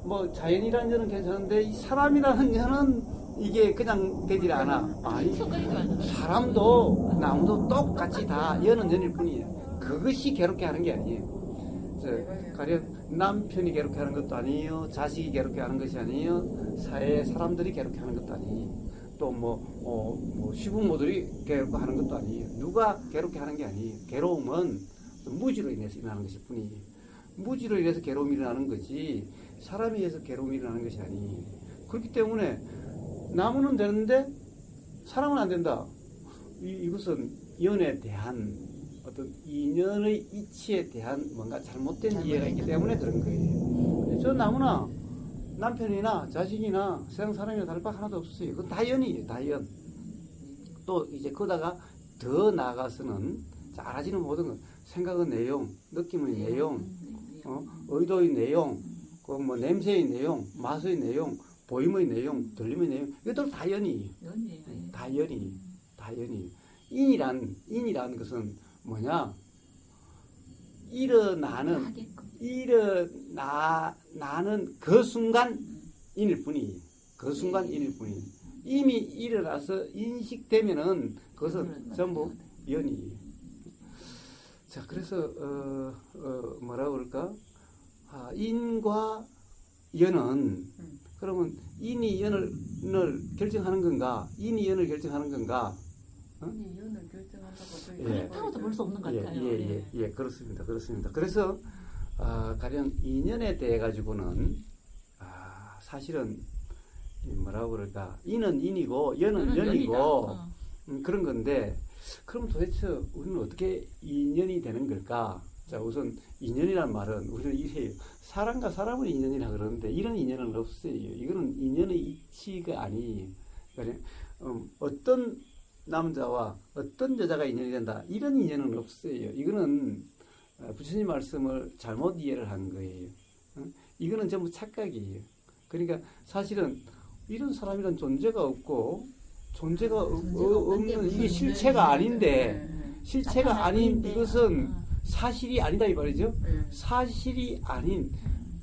뭐 자연이라는 연은 괜찮은데 이 사람이라는 연은 이게 그냥 되질 않아. 아니 사람도 나무도 똑같이 다 연은 연일 뿐이에요. 그것이 괴롭게 하는 게 아니에요. 가령 남편이 괴롭게 하는 것도 아니에요. 자식이 괴롭게 하는 것이 아니에요. 사회 사람들이 괴롭게 하는 것도 아니에요. 또 뭐 시부모들이 괴롭게 하는 것도 아니에요. 누가 괴롭게 하는 게 아니에요. 괴로움은 무지로 인해서 일어나는 것일 뿐이에요. 무지로 인해서 괴로움이 일어나는 거지 사람에 의해서 괴로움이 일어나는 것이 아니에요. 그렇기 때문에 나무는 되는데 사람은 안 된다. 이것은 연에 대한 어떤 인연의 이치에 대한 뭔가 잘못된 이해가 있기 때문에 그런 거예요. 저 나무나 남편이나 자식이나 세상 사람이나 다를 바 하나도 없어요. 그건 다 연이에요. 다 연. 또 이제 거다가 더 나아가서는 알아지는 모든 것, 생각의 내용, 느낌의 내용, 의도의 내용, 그 뭐 냄새의 내용, 맛의 내용, 보임의 내용, 들림의 내용, 이것들 다 연이에요. 다 연이에요. 인이란 것은 뭐냐? 일어나는 그 순간 인일 뿐이에요. 그 순간 인일 뿐이에요. 이미 일어나서 인식되면은 그것은 전부 연이에요. 자, 그래서 뭐라 그럴까? 인과 연은 그러면 인이 연을 결정하는 건가? 인이 연을 결정하는 건가? 인이 연을 결정한다고 그렇다고도 볼 수 없는 것 같아요. 예, 그렇습니다. 그래서 가령 인연에 대해 가지고는 사실은 뭐라고 그럴까? 인은 인이고 연은 연이고 그런 건데 그럼 도대체 우리는 어떻게 인연이 되는 걸까? 자, 우선 인연이란 말은 우리는 이래요. 사람과 사람은 인연이라 그러는데 이런 인연은 없어요. 이거는 인연의 이치가 아니에요. 그러니까 어떤 남자와 어떤 여자가 인연이 된다. 이런 인연은 없어요. 이거는 부처님 말씀을 잘못 이해를 한 거예요. 이거는 전부 착각이에요. 그러니까 사실은 이런 사람이란 존재가 없고 존재가 없는 이게 실체가 아닌데 실체가 아닌 이것은 사실이 아니다 이 말이죠. 사실이 아닌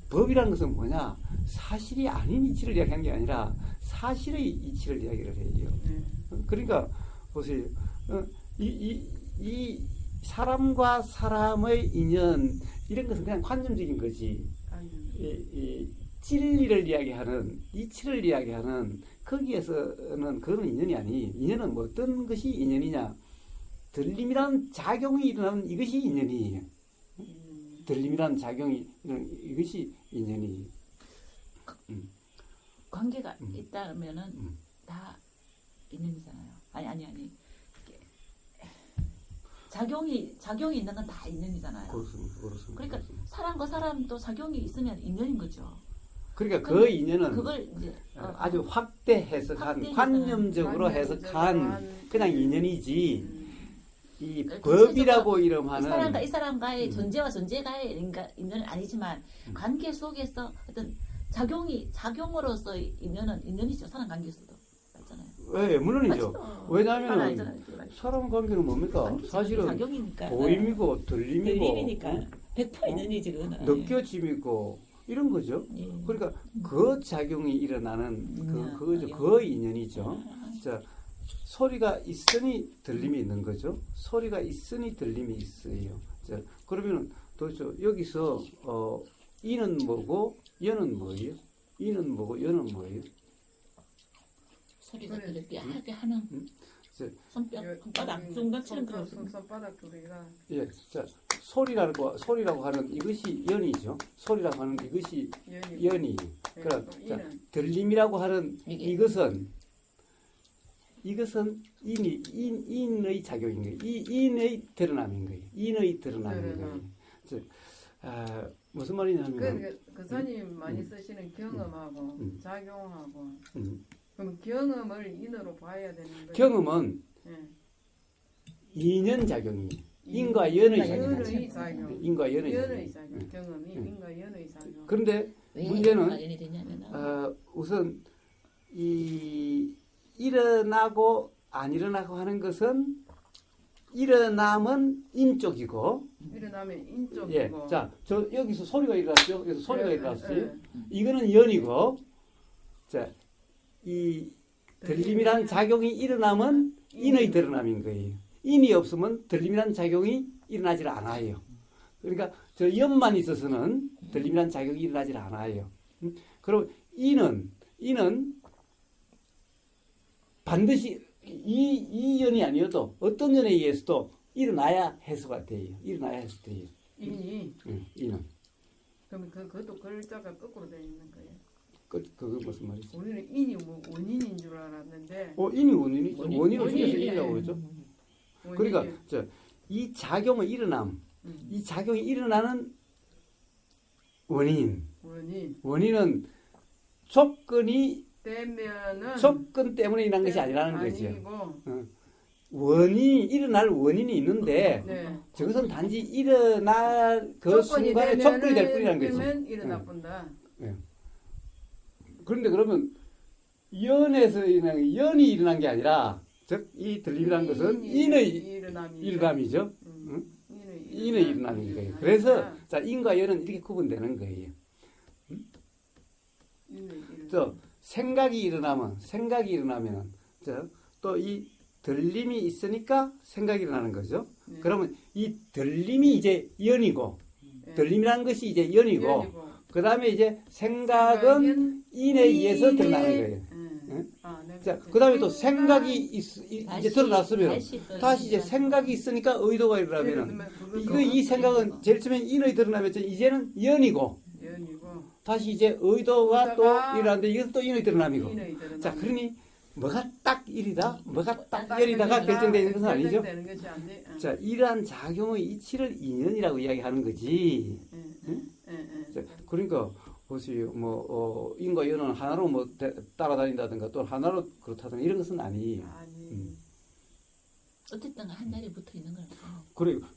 법이라는 것은 뭐냐? 사실이 아닌 이치를 이야기한 게 아니라 사실의 이치를 이야기를 해요. 그러니까 보세요. 이 사람과 사람의 인연 이런 것은 그냥 관념적인 거지. 이 진리를 이야기하는 이치를 이야기하는 거기에서는 그런 인연이 아니. 인연은 뭐 어떤 것이 인연이냐? 들림이라는 작용이 일어나는 이것이 인연이에요. 들림이라는 작용이 이것이 인연이에요. 관계가 있다면은 다 인연이잖아요. 아니. 이게 작용이 있는 건 다 인연이잖아요. 그렇습니다. 그러니까 사람과 사람도 작용이 있으면 인연인 거죠. 그러니까 그 인연은 그걸 이제 아주 확대 해석한 관념적으로 해석한 그냥 인연이지. 이 법이라고 이름하는 이 사람과의 존재와 존재가의 인연은 아니지만 관계 속에서 어떤 작용으로서 인연은 인연이죠. 사람 관계에서도 맞잖아요. 네, 물론이죠. 맞죠? 왜냐하면 사람 관계는 뭡니까? 사실은 작용이니까. 보임이고 들림이고 100% 인연이지 그거는. 느껴짐이고 이런 거죠. 예. 그러니까 그 작용이 일어나는 그거죠. 그 인연이죠. 자, 소리가 있으니 들림이 있는 거죠. 소리가 있으니 들림이 있어요. 자, 그러면은 도대체 여기서 이는 뭐고 여는 뭐예요? 이는 뭐고 여는 뭐예요? 소리가 그렇게 하게 하는 손바닥 중간처럼 손바닥 소리가 예, 자 소리라고 하는 이것이 연이죠. 소리라고 하는 이것이 연이. 그럼 들림이라고 하는 이것은 인의 작용인 거예요. 인의 드러남인 거예요. 인의 드러남인 거예요. 즉, 무슨 말이냐면 그 선임 많이 쓰시는 경험하고 작용하고 그럼 경험을 인으로 봐야 되는 거예요. 경험은 인연 작용이 인과 연의 작용. 인과 연의 작용. 경험이 인과 연의 작용. 그런데 문제는 우선 이 일어나고 안 일어나고 하는 것은 일어남은 인 쪽이고 일어나면 인 쪽이고. 예, 자, 저 여기서 소리가 일어났죠. 여기서 소리가 일어났어요. 이거는 연이고, 자, 이 들림이라는 작용이 일어나면 인의 드러남인 거예요. 인이 없으면 들림이라는 작용이 일어나질 않아요. 그러니까 저 연만 있어서는 들림이라는 작용이 일어나질 않아요. 그럼 인은 반드시 이 연이 아니어도 어떤 연에 의해서도 일어나야 해소가 돼요. 일어나야 해소 돼요. 인이? 인은. 그럼 그것도 글자가 거꾸로 되어 있는 거예요? 그거 무슨 말이지? 우리는 인이 뭐 원인인 줄 알았는데. 인이 원인이죠. 원인을 줄여서 인이라고 그러죠. 그러니까 이 작용의 일어남, 이 작용이 일어나는 원인은 조건이 조건 때문에 일어난 것이 아니라는 거죠. 원인이 일어날 원인이 있는데 저것은 단지 일어날 그 순간에 조건이 될 뿐이라는 거지. 일어나 본다. 그런데 그러면 연에서 연이 일어난 게 아니라 즉 이 들림이라는 것은 인의 일어남이죠. 인의 일어남인 거예요. 그래서 자 인과 연은 이렇게 구분되는 거예요. 생각이 일어나면 또 이 들림이 있으니까 생각이 일어나는 거죠. 그러면 이 들림이 이제 연이고 들림이라는 것이 이제 연이고 그 다음에 이제 생각은 인에 의해서 드러나는 거예요. 자, 그 다음에 또 생각이 이제 드러났으면 다시 이제 생각이 있으니까 의도가 일어나면은 이 생각은 제일 처음에 인의 드러나면 이제는 연이고 다시 이제 의도가 또 일어나는데 이것은 또 인의 드러남이고. 자, 그러니 뭐가 딱 일이다, 뭐가 딱 열이다가 결정되는 것은 아니죠. 자, 이러한 작용의 이치를 인연이라고 이야기하는 거지. 자, 그러니까 보세요, 인과 연은 하나로 따라다닌다든가 또 하나로 그렇다든가 이런 것은 아니에요. 어쨌든 한 자리에 붙어 있는 거라서.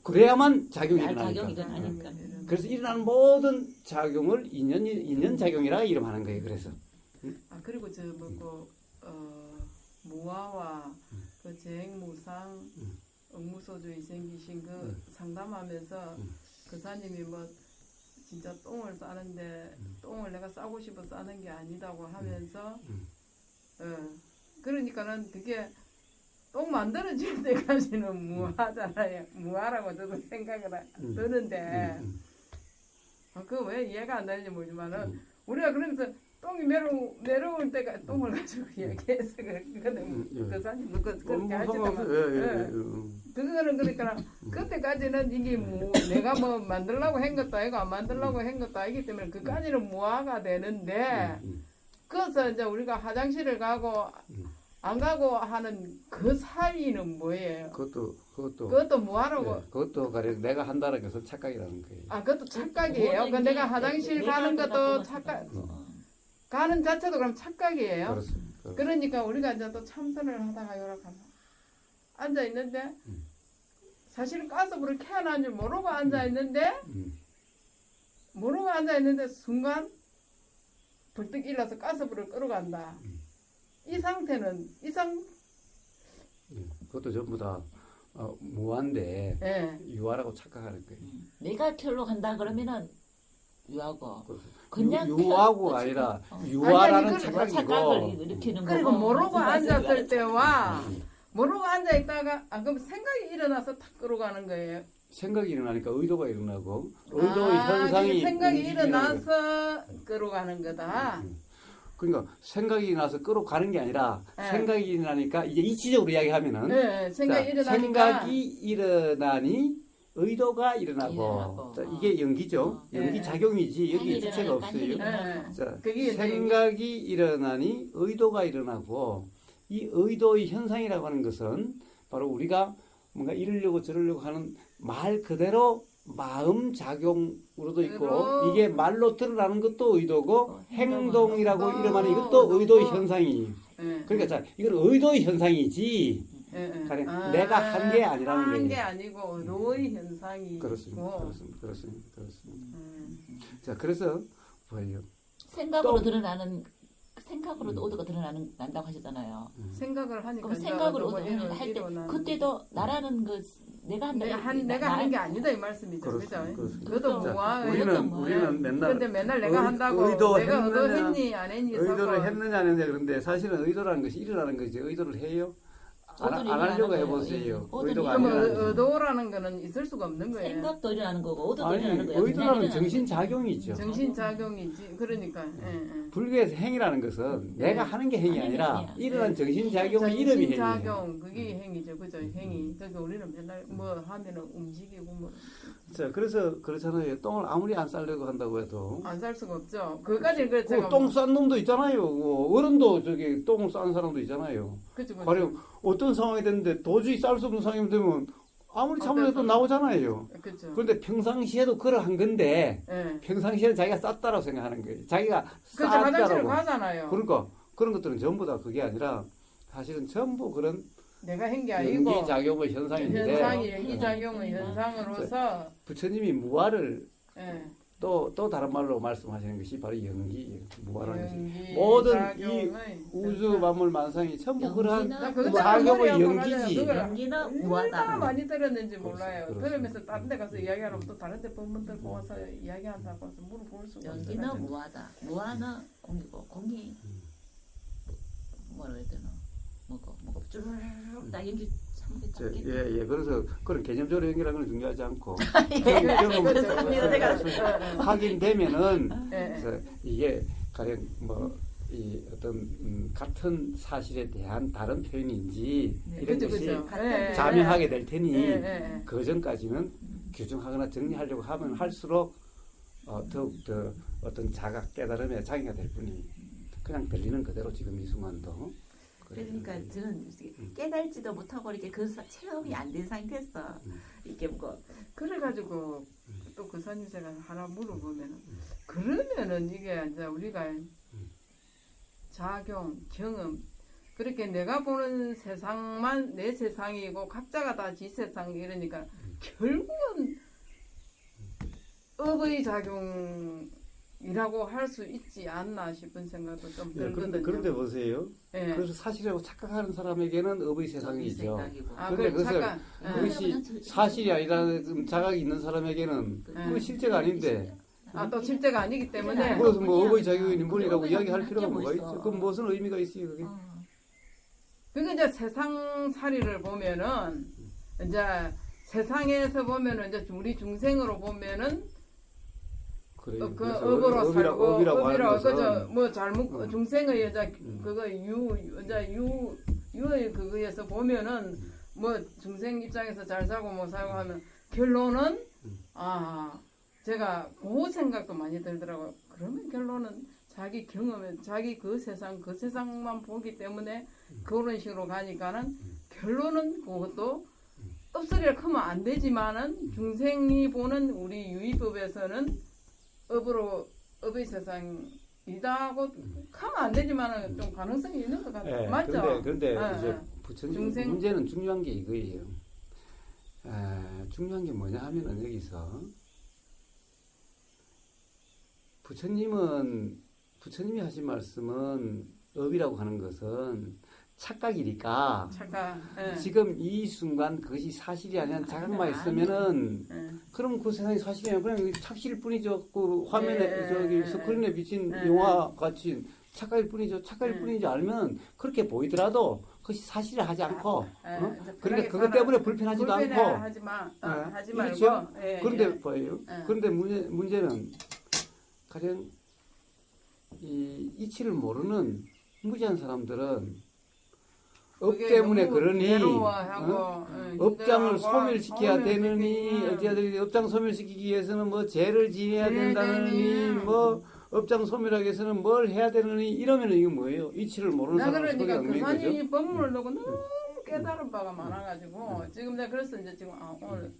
그래야만 작용이 일어나니까. 일어나니까. 그래서 일어나는 모든 작용을 인연 작용이라 이름하는 거예요. 그래서. 그리고 무화와 그 재행무상 응무소주의 생기신 그 상담하면서 그사님이 뭐 진짜 똥을 싸는데 똥을 내가 싸고 싶어 싸는 게 아니다고 하면서 그러니까는 그게 똥 만들어질 때까지는 무하잖아요. 무하라고 저도 생각을 드는데 그 왜 이해가 안 되는지 모르지만은 우리가 그러면서 똥이 메로울 때가 똥을 가지고 얘기해서 그거는 그사님 그렇게 하지만 그거는 그러니까 그때까지는 이게 내가 뭐 만들려고 한 것도 아니고 안 만들려고 한 것도 아니기 때문에 그까지는 무화가 되는데 그래서 이제 우리가 화장실을 가고 안 가고 하는 그 사이는 뭐예요? 그것도 무화라고. 네, 그것도 가령 내가 한다는 것은 착각이라는 거예요. 아, 그것도 착각이에요. 그 내가 화장실 가는 것도 착각. 가는 자체도 그럼 착각이에요. 그렇습니다. 그러니까 우리가 이제 또 참선을 하다가 요렇게 앉아 있는데 사실은 가스불을 켜놓은 줄 모르고 앉아 있는데 순간 불뚝 일어서 가스불을 끌어간다. 이 상태는 그것도 전부 다 무한데 유화라고 착각하는 거예요. 내가 켜러 간다 그러면은 유하고 그냥 유하고 아니라 유화라는 착각이고 일으키는 그리고 거고. 모르고 앉았을 때와 모르고 앉아 있다가 그럼 생각이 일어나서 탁 끌어가는 거예요. 생각이 일어나니까 의도가 일어나고 의도의 현상이 생각이 움직이는 일어나서 끌어가는 거다. 그러니까 생각이 나서 끌어가는 게 아니라 생각이 일어나니까 이제 이치적으로 이야기하면은 생각이 일어나니 의도가 일어나고 자, 이게 연기죠. 연기 작용이지 여기 주체가 없어요. 자, 생각이 일어나니 의도가 일어나고 이 의도의 현상이라고 하는 것은 바로 우리가 뭔가 이러려고 저러려고 하는 말 그대로 마음 작용으로도 있고 이게 말로 드러나는 것도 의도고 행동이라고 이름하는 이것도 의도의 현상이에요. 그러니까 자, 이건 의도의 현상이지 내가 한 게 아니라는 거예요. 한 게 아니고 의도의 현상이고. 그렇습니다. 자, 그래서 뭐예요? 생각으로 드러나는 생각으로도 의도가 드러난다고 하셨잖아요. 생각을 하니까 그럼 생각으로 할 때 그때도 나라는 그 내가 하는 게 아니다 이 말씀이죠. 그렇죠? 그것도 무화. 우리는 맨날 근데 맨날 내가 한다고 내가 의도했니 안 했니 의도를 했느냐 안 했느냐 그런데 사실은 의도라는 것이 일어나는 거지. 의도를 해요? 안 하려고 해보세요. 의도가 그러면 의도라는 거는 있을 수가 없는 거예요. 생각도 일어나는 거고 의도도 일어나는 거예요. 의도라는 정신작용이죠. 정신작용이지. 그러니까 불교에서 행위라는 것은 내가 하는 게 행위 아니라 일어난 정신작용의 이름이 행위예요. 정신작용 그게 행위죠. 그죠? 행위. 그러니까 우리는 맨날 뭐 하면은 움직이고 뭐. 자, 그래서 그렇잖아요. 똥을 아무리 안 싸려고 한다고 해도 안 쌀 수가 없죠. 그까지는 그래 제가 똥 싼 놈도 있잖아요. 어른도 저기 똥을 싼 사람도 있잖아요. 그렇죠. 가령 어떤 상황이 됐는데 도저히 쌀 수 없는 상황이 되면 아무리 참으려도 나오잖아요. 그렇죠. 그런데 평상시에도 그러한 건데 평상시에는 자기가 쌌다라고 생각하는 거예요. 자기가 그렇죠. 화장실을 쌌다라고. 가잖아요. 그러니까 그런 것들은 전부 다 그게 아니라 사실은 전부 그런 내가 한 게 아니고 연기작용의 현상인데 연기작용의 현상으로서 부처님이 무아를 또 다른 말로 말씀하시는 것이 바로 연기, 무아라는 것이 모든 이 우주 만물 만상이 전부 그러한 작용의 연기지. 연기는 무하다. 얼마나 많이 들었는지 몰라요. 그러면서 다른 데 가서 이야기하면 또 다른 데 법문 들고 와서 이야기한다고 해서 물어볼 수가 없어요. 연기는 무하다. 무하는 공이고 공이 뭐라 해야 되나? 뭐고 쭈르륵 다 연기 예. 그래서 그런 개념적으로 연기라는 건 중요하지 않고 확인되면은 이게 가령 뭐 이 어떤 같은 사실에 대한 다른 표현인지 이런 것이 자명하게 될 테니 그 전까지는 규정하거나 정리하려고 하면 할수록 더욱 더 어떤 자각 깨달음에 장애가 될 뿐이 그냥 들리는 그대로 지금 이 순간도. 그러니까 저는 깨달지도 못하고 이렇게 그 체험이 안 된 상태에서 이렇게 뭐 그래가지고 또 그 사님 제가 하나 물어보면은 그러면은 이게 이제 우리가 작용, 경험 그렇게 내가 보는 세상만 내 세상이고 각자가 다 지 세상 이러니까 결국은 업의 작용이라는 이라고 할 수 있지 않나 싶은 생각도 좀 예, 들거든요. 그런데 보세요. 예. 그래서 사실이라고 착각하는 사람에게는 업의 세상이죠. 아, 근데 그 그것을 잠깐. 그것이 사실이 아니라는 자각이 있는 사람에게는 그건 실제가 아닌데 아, 또 실제가 아니기 때문에. 그것을 뭐 업의 자격이 뭐라고 이야기할 필요가 뭐가 있어? 그건 무슨 의미가 있어요, 그게? 그러니까 이제 세상살이를 보면은 이제 세상에서 보면은 이제 우리 중생으로 보면은 그래요. 그 그래서 업으로 살고 업이라고 하는 업이라고 것은 그저 뭐 잘못 중생의 여자 그거 유의 그거에서 보면은 뭐 중생 입장에서 잘 살고 못 살고 하면 결론은 아 제가 그 생각도 많이 들더라고요. 그러면 결론은 자기 경험에 자기 그 세상만 보기 때문에 그런 식으로 가니까는 결론은 그것도 업소리를 크면 안 되지만은 중생이 보는 우리 유의법에서는 업의 세상이다고 하면 안 되지만은 좀 가능성이 있는 것 같아요. 예, 맞죠? 근데 예, 이제 예. 부처님 중생- 문제는 중요한 게 이거예요. 중요한 게 뭐냐 하면은 여기서 부처님이 하신 말씀은 업이라고 하는 것은 착각이니까 잠깐. 예. 지금 이 순간 그것이 사실이 아니라 자각만 있으면은 예. 그럼 그 세상이 사실이 아니라 그냥 착실일 뿐이죠. 그 화면에 예, 저기 예, 스크린에 비친 예, 영화 같이 착각일 뿐이죠. 착각일 예. 뿐인지 알면 그렇게 보이더라도 그것이 사실을 하지 않고 예, 어? 이제 그러니까 편하게 그것 때문에 불편하지도 않고 하지 예. 하지 말고. 그렇죠? 예, 그런데 예. 뭐예요? 예. 그런데 문제는 가령 이 이치를 모르는 무지한 사람들은 업 그게 때문에 너무 그러니 괴로워하고, 어? 예, 업장을 힘들어하고, 소멸시켜야 되느니 소멸시키니, 어찌하든 업장 소멸시키기 위해서는 뭐 죄를 지내야 지내야 된다느니 되니. 뭐 업장 소멸하기 위해서는 뭘 해야 되느니 이러면은 이게 뭐예요? 이치를 모르는 나 사람 속에 그러니까 얽매인 거죠. 그사님이 법문을 놓고 너무 깨달은 바가 많아가지고 지금 내가 그래서 이제 지금 오늘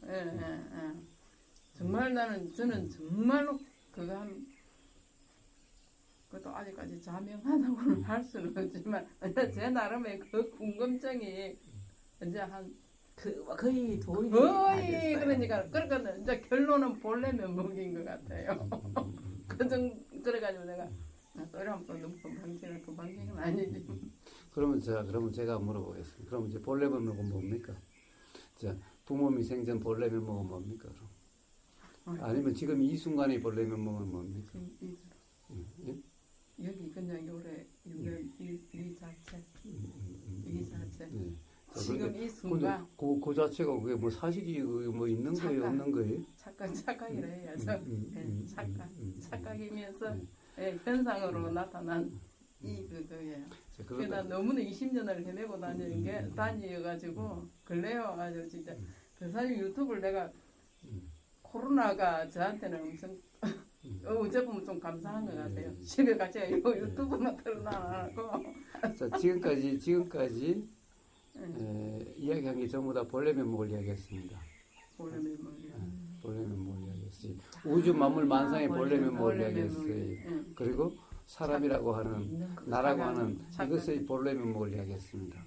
정말 저는 정말로 그거 그것도 아직까지 자명하다고는 할 수는 없지만 제 나름의 그 궁금증이 이제 한 거의 도움이 거의 그러니까 이제 결론은 본래 면목인 것 같아요. 그래가지고 내가 또 이런 그 방식은 아니지. 그러면 제가 물어보겠습니다. 그럼 이제 본래 면목은 뭡니까? 자, 부모 미생전 본래 면목은 뭡니까? 그럼? 아니면 지금 이 순간의 본래 면목은 뭡니까? 예? 여기 그냥 요래 이 자체 이 자체 네. 자, 지금 그런데 이 순간 그 자체가 그게 뭐 사실이 뭐 있는 거예요, 착각. 없는 거예요? 착각이라 해야죠. 예, 착각이면서 예, 현상으로 나타난 이 그거예요. 자, 그게 난 너무나 20년을 헤매고 다녀가지고 근래에 와가지고 진짜 그 사실 유튜브를 내가 코로나가 저한테는 엄청 어제 보면 좀 감사한 것 같아요. 집에 같이 유튜브만 틀어놔고. 자, 지금까지 이야기한 게 전부 다 본래 면목을 이야기했습니다. 본래 면목이요. 본래 면목을 이야기했어요. 우주 만물 만상의 본래 면목을 이야기했어요. 그리고 사람이라고 하는 나라고 하는 이것의 본래 면목을 이야기했습니다.